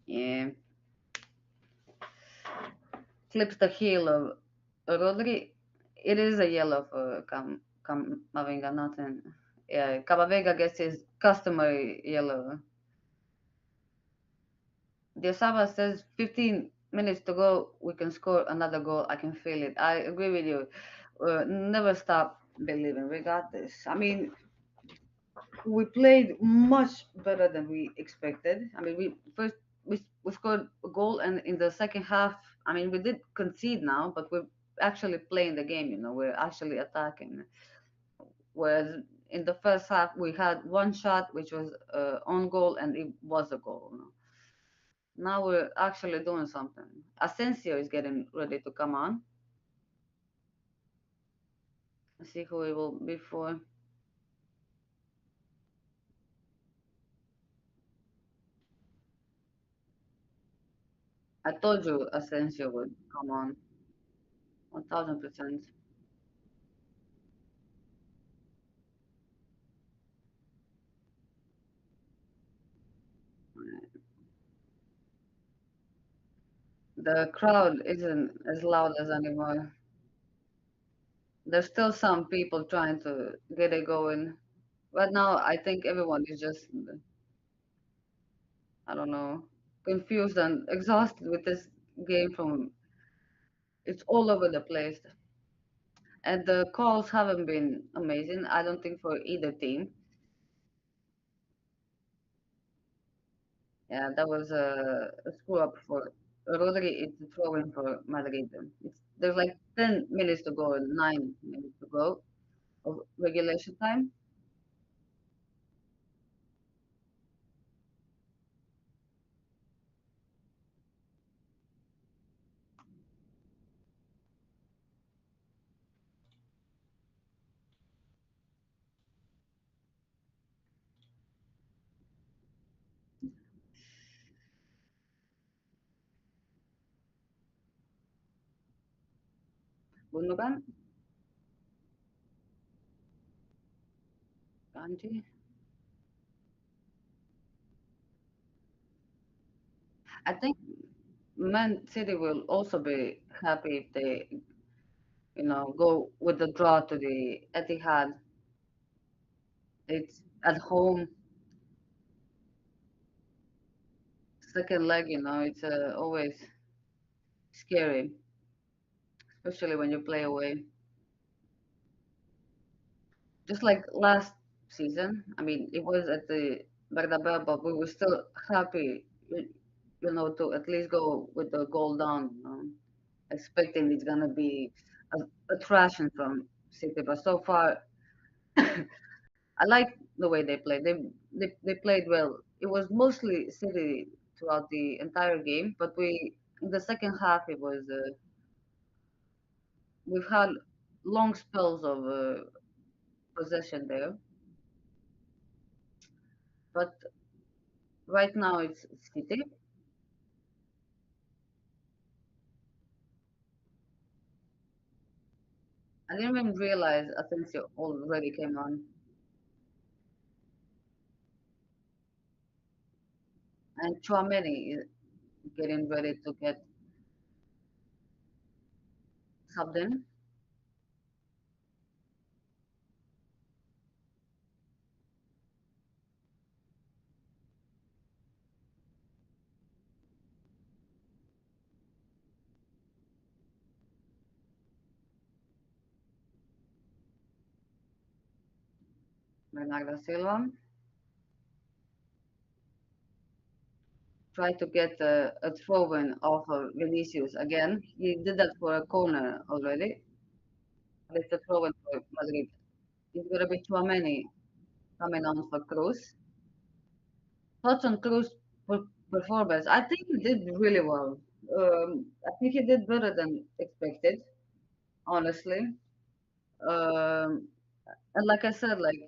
Speaker 1: Yeah, clips the heel of Rodri. It is a yellow for Camavinga, nothing. Yeah, Camavinga gets his customary yellow. Diosaba says 15 minutes to go, we can score another goal. I can feel it. I agree with you. Never stop believing. We got this. I mean, we played much better than we expected. I mean, we scored a goal, and in the second half, I mean, we did concede now, but we're actually playing the game. We're actually attacking. Whereas in the first half, we had one shot, which was on goal, and it was a goal. Now we're actually doing something. Asensio is getting ready to come on. Let's see who it will be for. I told you Asensio would come on. 1000%. The crowd isn't as loud as anymore. There's still some people trying to get it going. Right now, I think everyone is just, I don't know, confused and exhausted with this game from, it's all over the place. And the calls haven't been amazing, I don't think, for either team. Yeah, that was a screw up for Rodri. It's a throw in for Madrid. There's like 10 minutes to go and 9 minutes to go of regulation time. Gundogan, Kanji. I think Man City will also be happy if they, go with the draw to the Etihad. It's at home, second leg. It's always scary, especially when you play away. Just like last season, I mean, it was at the Bernabeu, but we were still happy, to at least go with the goal down, expecting it's gonna be a thrashing from City. But so far, I like the way they played. They played well. It was mostly City throughout the entire game, but we in the second half we've had long spells of possession there, but Right now it's City. I didn't even realize Asensio already came on. And Chouameni is getting ready to get subbed in. Bernardo Silva tried to get a throw-in off of Vinicius again. He did that for a corner already. But it's a throw-in for Madrid. It's going to be Chouameni coming on for Cruz. Thoughts on Cruz performance? I think he did really well. I think he did better than expected, honestly. Um, and like I said, like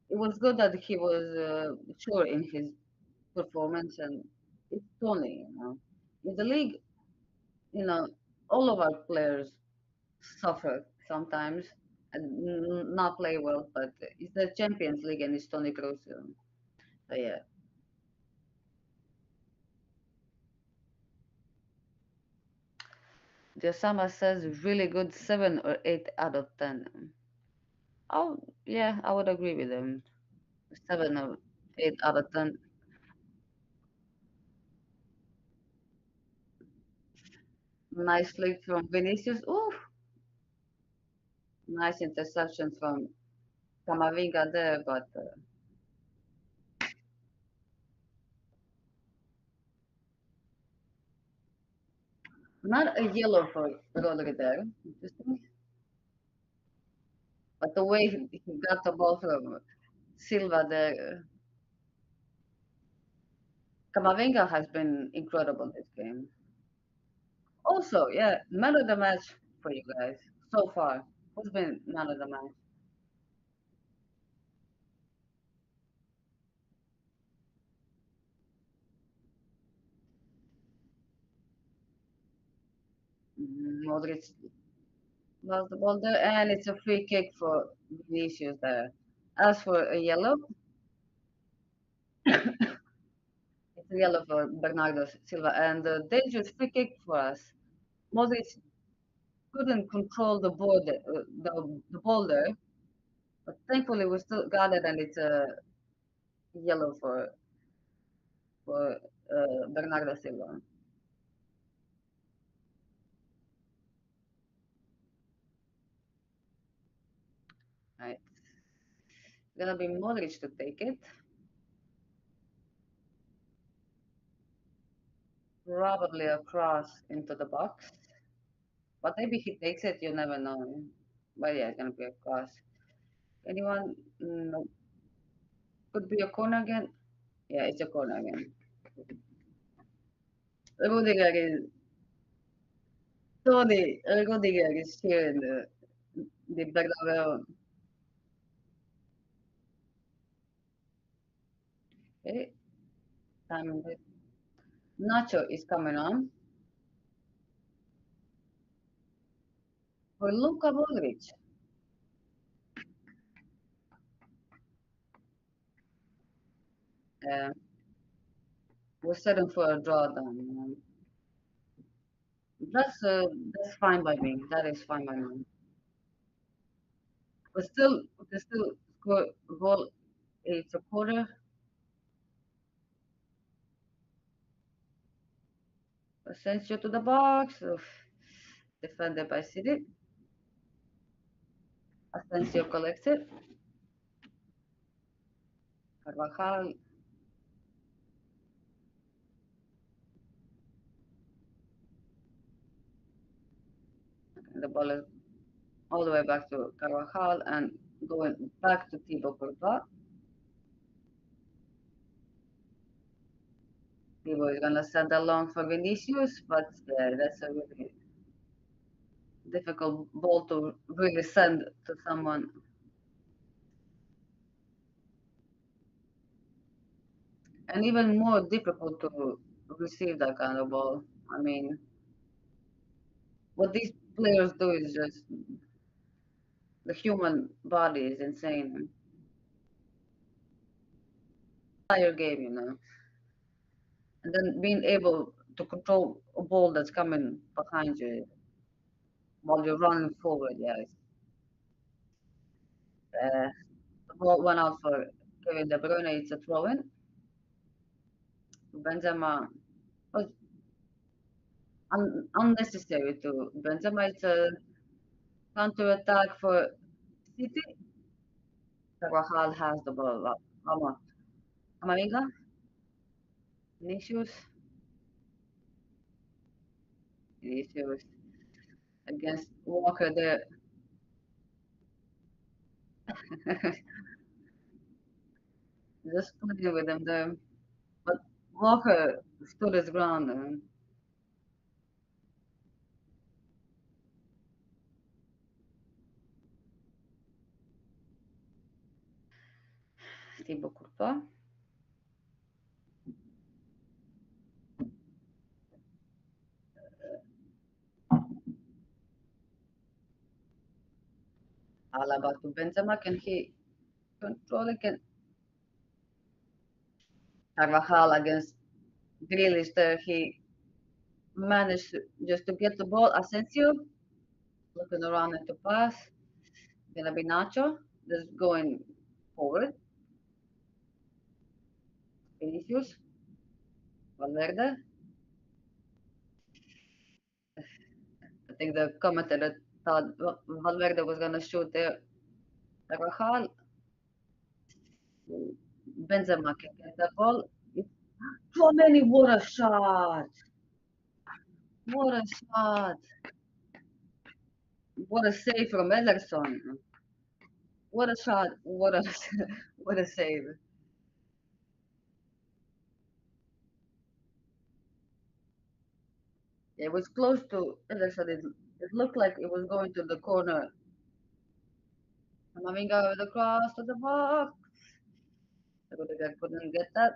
Speaker 1: it was good that he was sure in his performance, and it's Tony. In the league, you know, all of our players suffer sometimes and not play well, but it's the Champions League and it's Tony Kroos. So yeah, the Osama says really good 7 or 8 out of 10. Oh yeah, I would agree with him. 7 or 8 out of 10. Nice flick from Vinicius. Ooh, nice interception from Camavinga there, but not a yellow for Rodri there. Interesting. But the way he got the ball from Silva there, Camavinga has been incredible this game. Also, yeah, man of the match for you guys so far. Who's been man of the match? Modric lost the ball there, and it's a free kick for Vinicius there. As for a yellow, it's a yellow for Bernardo Silva, and a dangerous free kick for us. Modric couldn't control the ball there, but thankfully we still got it, and it's a yellow for Bernardo Silva. Right, gonna be Modric to take it. Probably a cross into the box. But maybe he takes it, you never know. But yeah, it's gonna be a cross. Anyone? No. Could be a corner again. Yeah, it's a corner again. Rudiger is Tony. Rudiger is here in the Bernabeu. Okay, time. Nacho is coming on for Luka Modric. Uh, we're setting for a drawdown. That's fine by me. That is fine by me. We still score goal. It's a quarter. Asensio to the box. Oof. Defended by City. Asensio collects it. Carvajal. And the ball is all the way back to Carvajal and going back to Thibaut Courtois. Thibaut is gonna send along for Vinicius, but yeah, that's a really difficult ball to really send to someone. and even more difficult to receive that kind of ball. I mean, what these players do is just the human body is insane. Entire game, and then being able to control a ball that's coming behind you while you're running forward. Yeah, the ball went out for Kevin De Bruyne. It's a throw-in. Benzema was unnecessary to Benzema. It's a counter-attack for City. Carvajal has the ball. Vamos. Camavinga, Vinicius, Vinicius against Walker there. Just playing with him there. But Walker stood his ground. Thibaut Courtois. Alaba to Benzema. Can he control it? Can Carvajal against Grealish there? He managed just to get the ball. Asensio looking around at the pass. Gonna be Nacho. Just going forward. Vinicius. Valverde. I think the commentator thought Valverde was gonna shoot there. Carvajal. Benzema can get the ball. So many. What a shot! What a shot! What a save from Ederson! What a shot! What a what a save! It was close to Ederson. It looked like it was going to the corner. Camavinga with the cross to the box. Rudiger couldn't get that.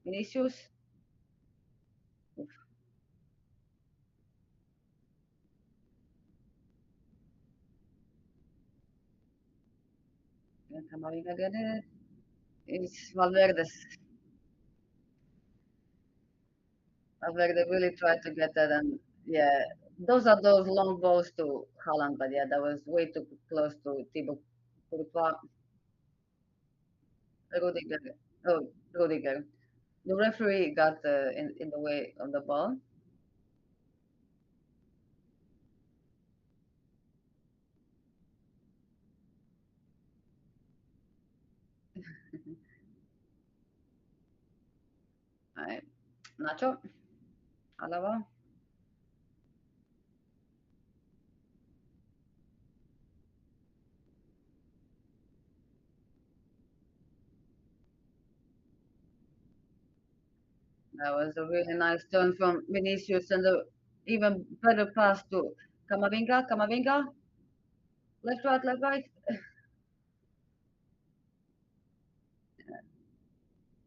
Speaker 1: Vinicius. Can Camavinga get it? It's Valverde's. Valverde really tried to get that, and yeah, those are those long balls to Haaland, but yeah, that was way too close to Thibaut Courtois. Rudiger. Oh, Rudiger. The referee got in the way of the ball. All right. Nacho, Alaba. That was a really nice turn from Vinicius and the even better pass to Camavinga. Camavinga, left, right, left, right.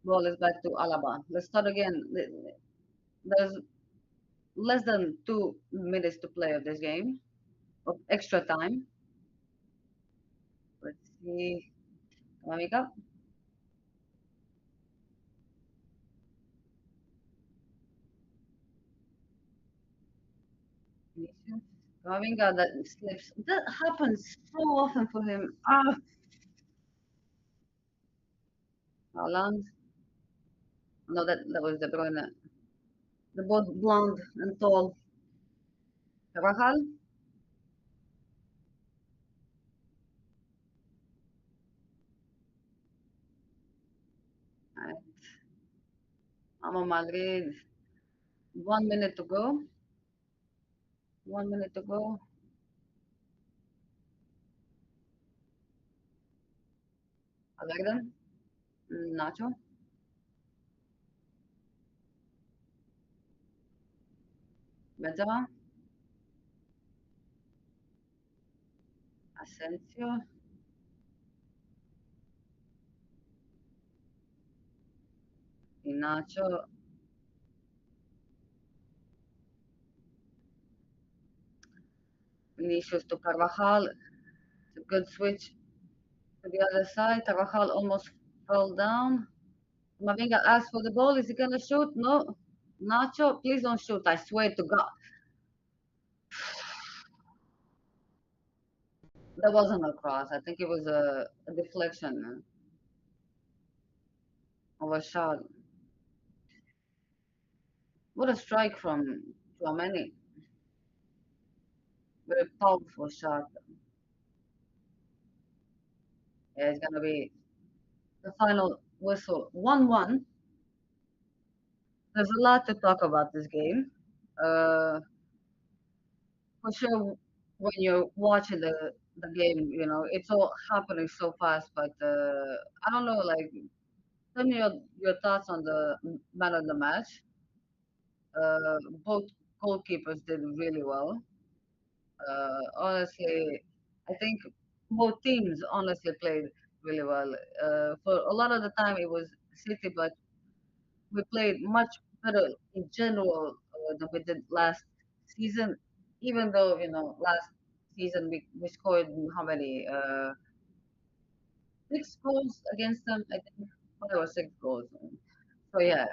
Speaker 1: Ball is back to Alaba. Let's start again. There's less than 2 minutes to play of this game, of extra time. Let's see. Camavinga, Vinicius. Camavinga that slips. That happens so often for him. Ah, Haaland. No, that was De Bruyne. They're both blonde and tall. Carvajal. Right. I'm on Madrid. 1 minute to go. 1 minute to go. Valverde. Nacho. Benzema. Asensio. Inacho, Vinicius to Carvajal. It's a good switch to the other side. Carvajal almost fell down. Mavinga asks for the ball. Is he gonna shoot? No. Nacho, please don't shoot. I swear to God, that wasn't a cross. I think it was a deflection of a shot. What a strike from Chouameni. Very powerful shot. Yeah, it's gonna be the final whistle. 1-1. There's a lot to talk about this game. Uh, for sure, when you're watching the game, it's all happening so fast. But I don't know, like, tell me your thoughts on the man of the match. Both goalkeepers did really well. Honestly, I think both teams honestly played really well. For a lot of the time, it was City, but we played much better in general than we did last season. Even though last season we scored how many? 6 goals against them. I think 5 or 6 goals. So yeah,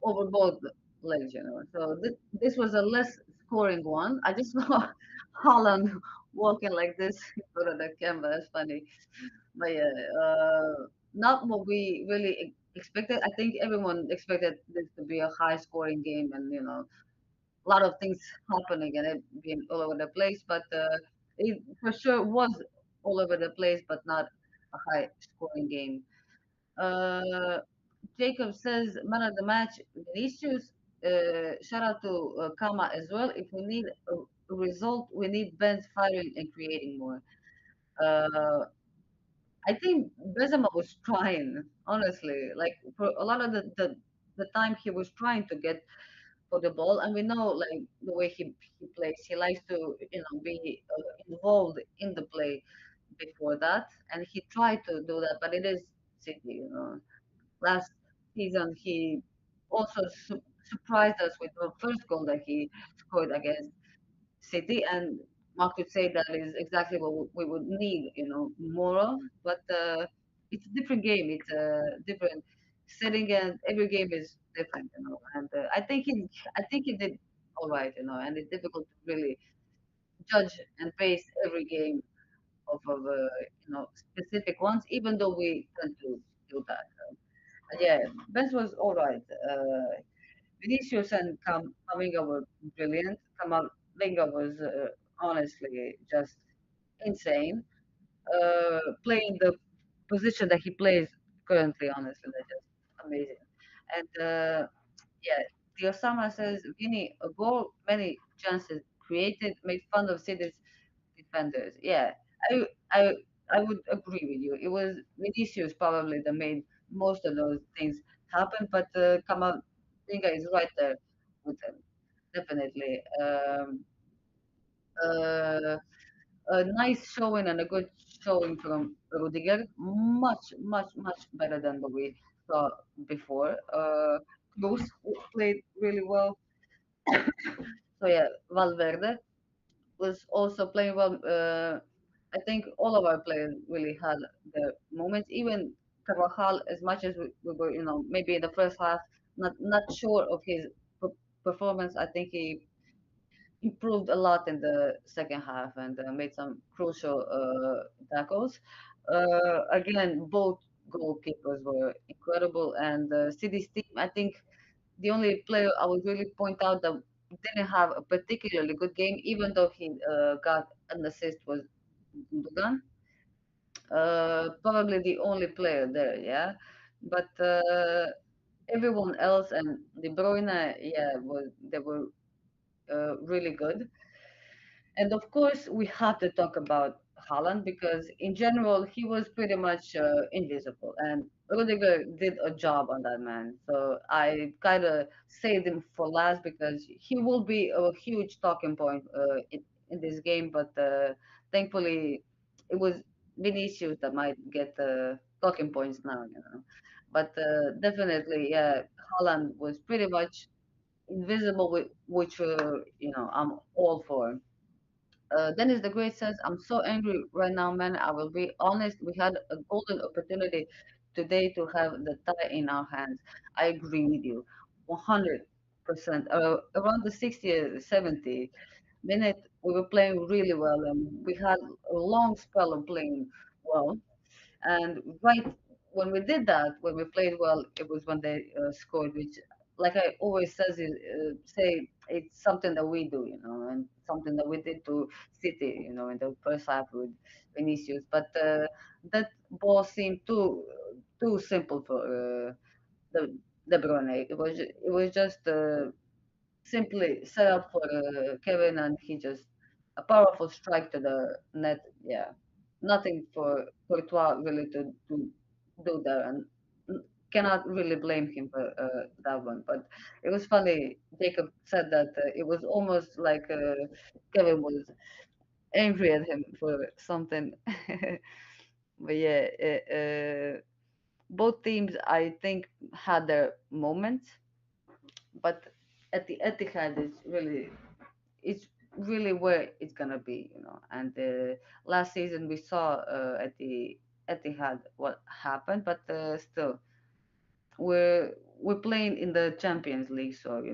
Speaker 1: over both legs. So this was a less scoring one. I just saw Holland walking like this in front of the camera. That's funny. But yeah, not what we really expected. I think everyone expected this to be a high scoring game and, a lot of things happening and it being all over the place. But it for sure was all over the place, but not a high scoring game. Uh, Jacob says, man of the match, Vinicius. Shout out to Kama as well. If we need a result, we need Ben's firing and creating more. Uh, I think Benzema was trying, honestly. Like for a lot of the time, he was trying to get for the ball, and we know like the way he plays. He likes to be involved in the play before that, and he tried to do that, but it is City. Last season he also surprised us with the first goal that he scored against City, and Mark could say that is exactly what we would need, more of. But it's a different game. It's a different setting, and every game is different, And I think he did all right, And it's difficult to really judge and base every game off of specific ones, even though we tend to do that. But yeah, Benz was all right. Vinicius and Camavinga were brilliant. Camavinga was honestly just insane. Playing the position that he plays currently, honestly, that's just amazing. And yeah, the Osama says, Vini, a goal, many chances created, made fun of City's defenders. Yeah, I I I would agree with you. It was Vinicius probably that made most of those things happen, but Camavinga is right there with him, definitely. Uh, a nice showing and a good showing from Rudiger, much, much, much better than what we saw before. Cruz played really well. So yeah, Valverde was also playing well. I think all of our players really had their moments. Even Carvajal, as much as we were, maybe in the first half, not sure of his performance. I think he improved a lot in the second half and made some crucial tackles. Again, both goalkeepers were incredible, and City's team. I think the only player I would really point out that didn't have a particularly good game, even though he got an assist, was Gundogan. Probably the only player there, yeah. But everyone else and De Bruyne, yeah, they were really good. And of course, we have to talk about Haaland because, in general, he was pretty much invisible, and Rudiger did a job on that man. So I kind of saved him for last because he will be a huge talking point in this game. But thankfully, it was Vinicius that might get the talking points now. But definitely, yeah, Holland was pretty much invisible, which I'm all for. Dennis the Great says, I'm so angry right now, man. I will be honest. We had a golden opportunity today to have the tie in our hands. I agree with you 100%. Around the 60th, 70 minute, we were playing really well, and we had a long spell of playing well. And right when we did that, when we played well, it was when they scored, which, like I always say, it's something that we do, and something that we did to City, in the first half with Vinicius. But that ball seemed too simple for the De Bruyne. It was just simply set up for Kevin, and he just a powerful strike to the net. Yeah, nothing for Courtois really to do there, and cannot really blame him for that one. But it was funny. Jacob said that it was almost like Kevin was angry at him for something. But yeah, both teams I think had their moments, but at the Etihad it's really where it's gonna be, And last season we saw at the Etihad what happened, but still we're playing in the Champions League, so you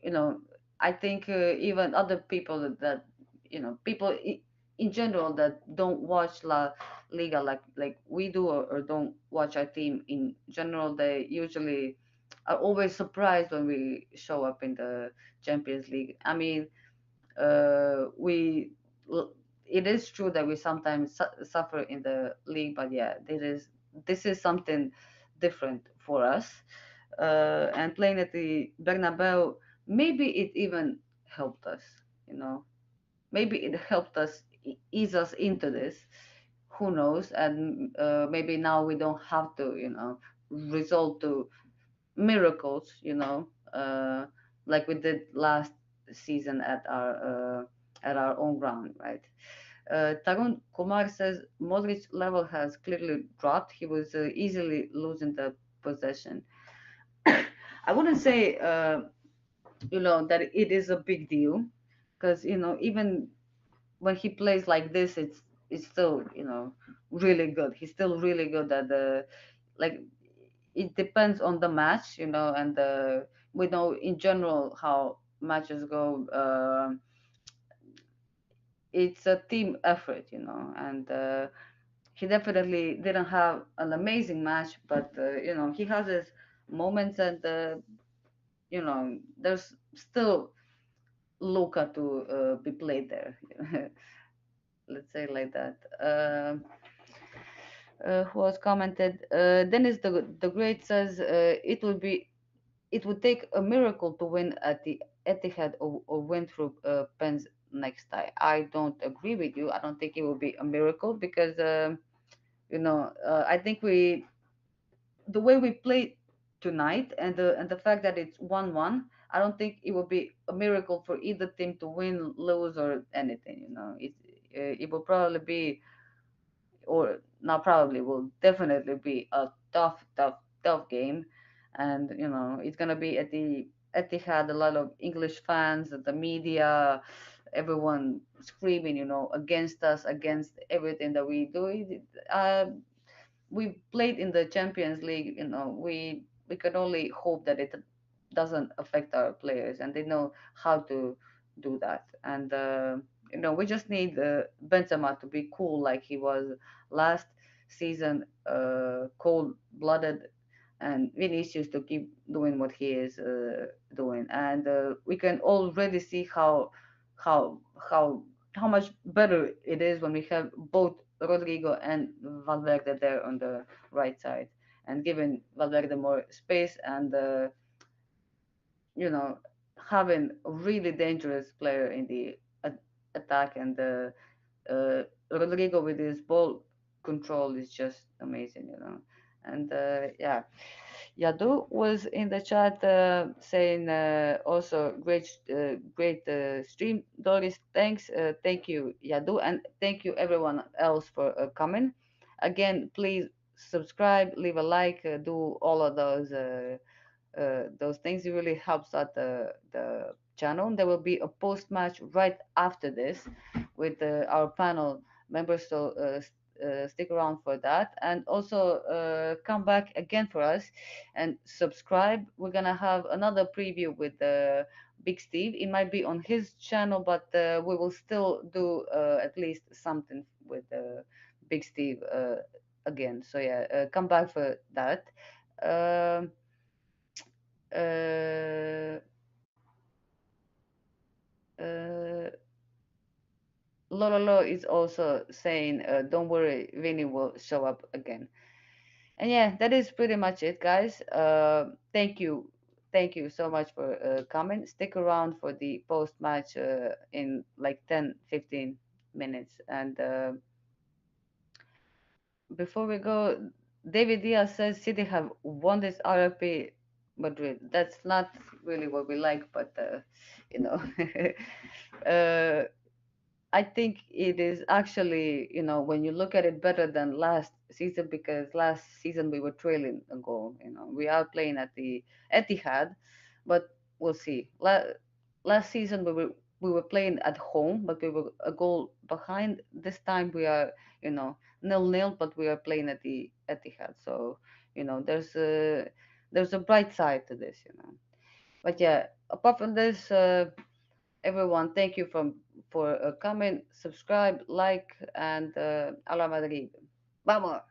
Speaker 1: know I think even other people people in general that don't watch La Liga like we do, or don't watch our team in general, they usually are always surprised when we show up in the Champions League. I mean, we it is true that we sometimes suffer in the league, but yeah, this is something different for us. And playing at the Bernabeu, maybe it even helped us, you know. Maybe it helped us ease us into this. Who knows? And maybe now we don't have to, resort to miracles, like we did last season at our own ground, right? Tarun Kumar says Modric's level has clearly dropped. He was easily losing the possession. I wouldn't say, that it is a big deal, because even when he plays like this, it's still really good. He's still really good at the like. It depends on the match, and we know in general how matches go. It's a team effort, and he definitely didn't have an amazing match, but he has his moments, and there's still Luca to be played there. Let's say like that. Who has commented? Dennis the Great says it would take a miracle to win at the Etihad, or win through pens next time. I don't agree with you. I don't think it will be a miracle because I think the way we played tonight, and the fact that it's 1-1, I don't think it will be a miracle for either team to win, lose, or anything. It will probably be, or not probably, will definitely be a tough, tough, tough game, and it's gonna be at the Etihad. A lot of English fans, the media, everyone screaming, against us, against everything that we do. We played in the Champions League. We could only hope that it doesn't affect our players, and they know how to do that. And we just need Benzema to be cool like he was last season, cold-blooded, and Vinicius to keep doing what he is doing. And we can already see how how how much better it is when we have both Rodrigo and Valverde there on the right side, and giving Valverde more space, and you know having a really dangerous player in the attack, and Rodrigo with his ball control is just amazing, and yeah. Yadu was in the chat saying also great stream. Doris, thanks. Thank you, Yadu, and thank you everyone else for coming. Again, please subscribe, leave a like, do all of those things. It really helps out the channel. There will be a post match right after this with our panel members, so stick around for that, and also come back again for us and subscribe. We're gonna have another preview with Big Steve. It might be on his channel, but we will still do at least something with Big Steve again. So yeah, come back for that. Um uh, uh, Lololo is also saying, "Don't worry, Vinny will show up again." And yeah, that is pretty much it, guys. Thank you so much for coming. Stick around for the post match in like 10-15 minutes. And before we go, David Diaz says City have won this RFP Madrid. That's not really what we like, but you know. uh, I think it is actually, when you look at it, better than last season, because last season we were trailing a goal. We are playing at the Etihad, but we'll see. Last season we were playing at home, but we were a goal behind. This time we are, 0-0, but we are playing at the Etihad. So, there's a bright side to this. But yeah, apart from this, everyone, thank you for coming, subscribe, like, and a la Madrid. Vamos!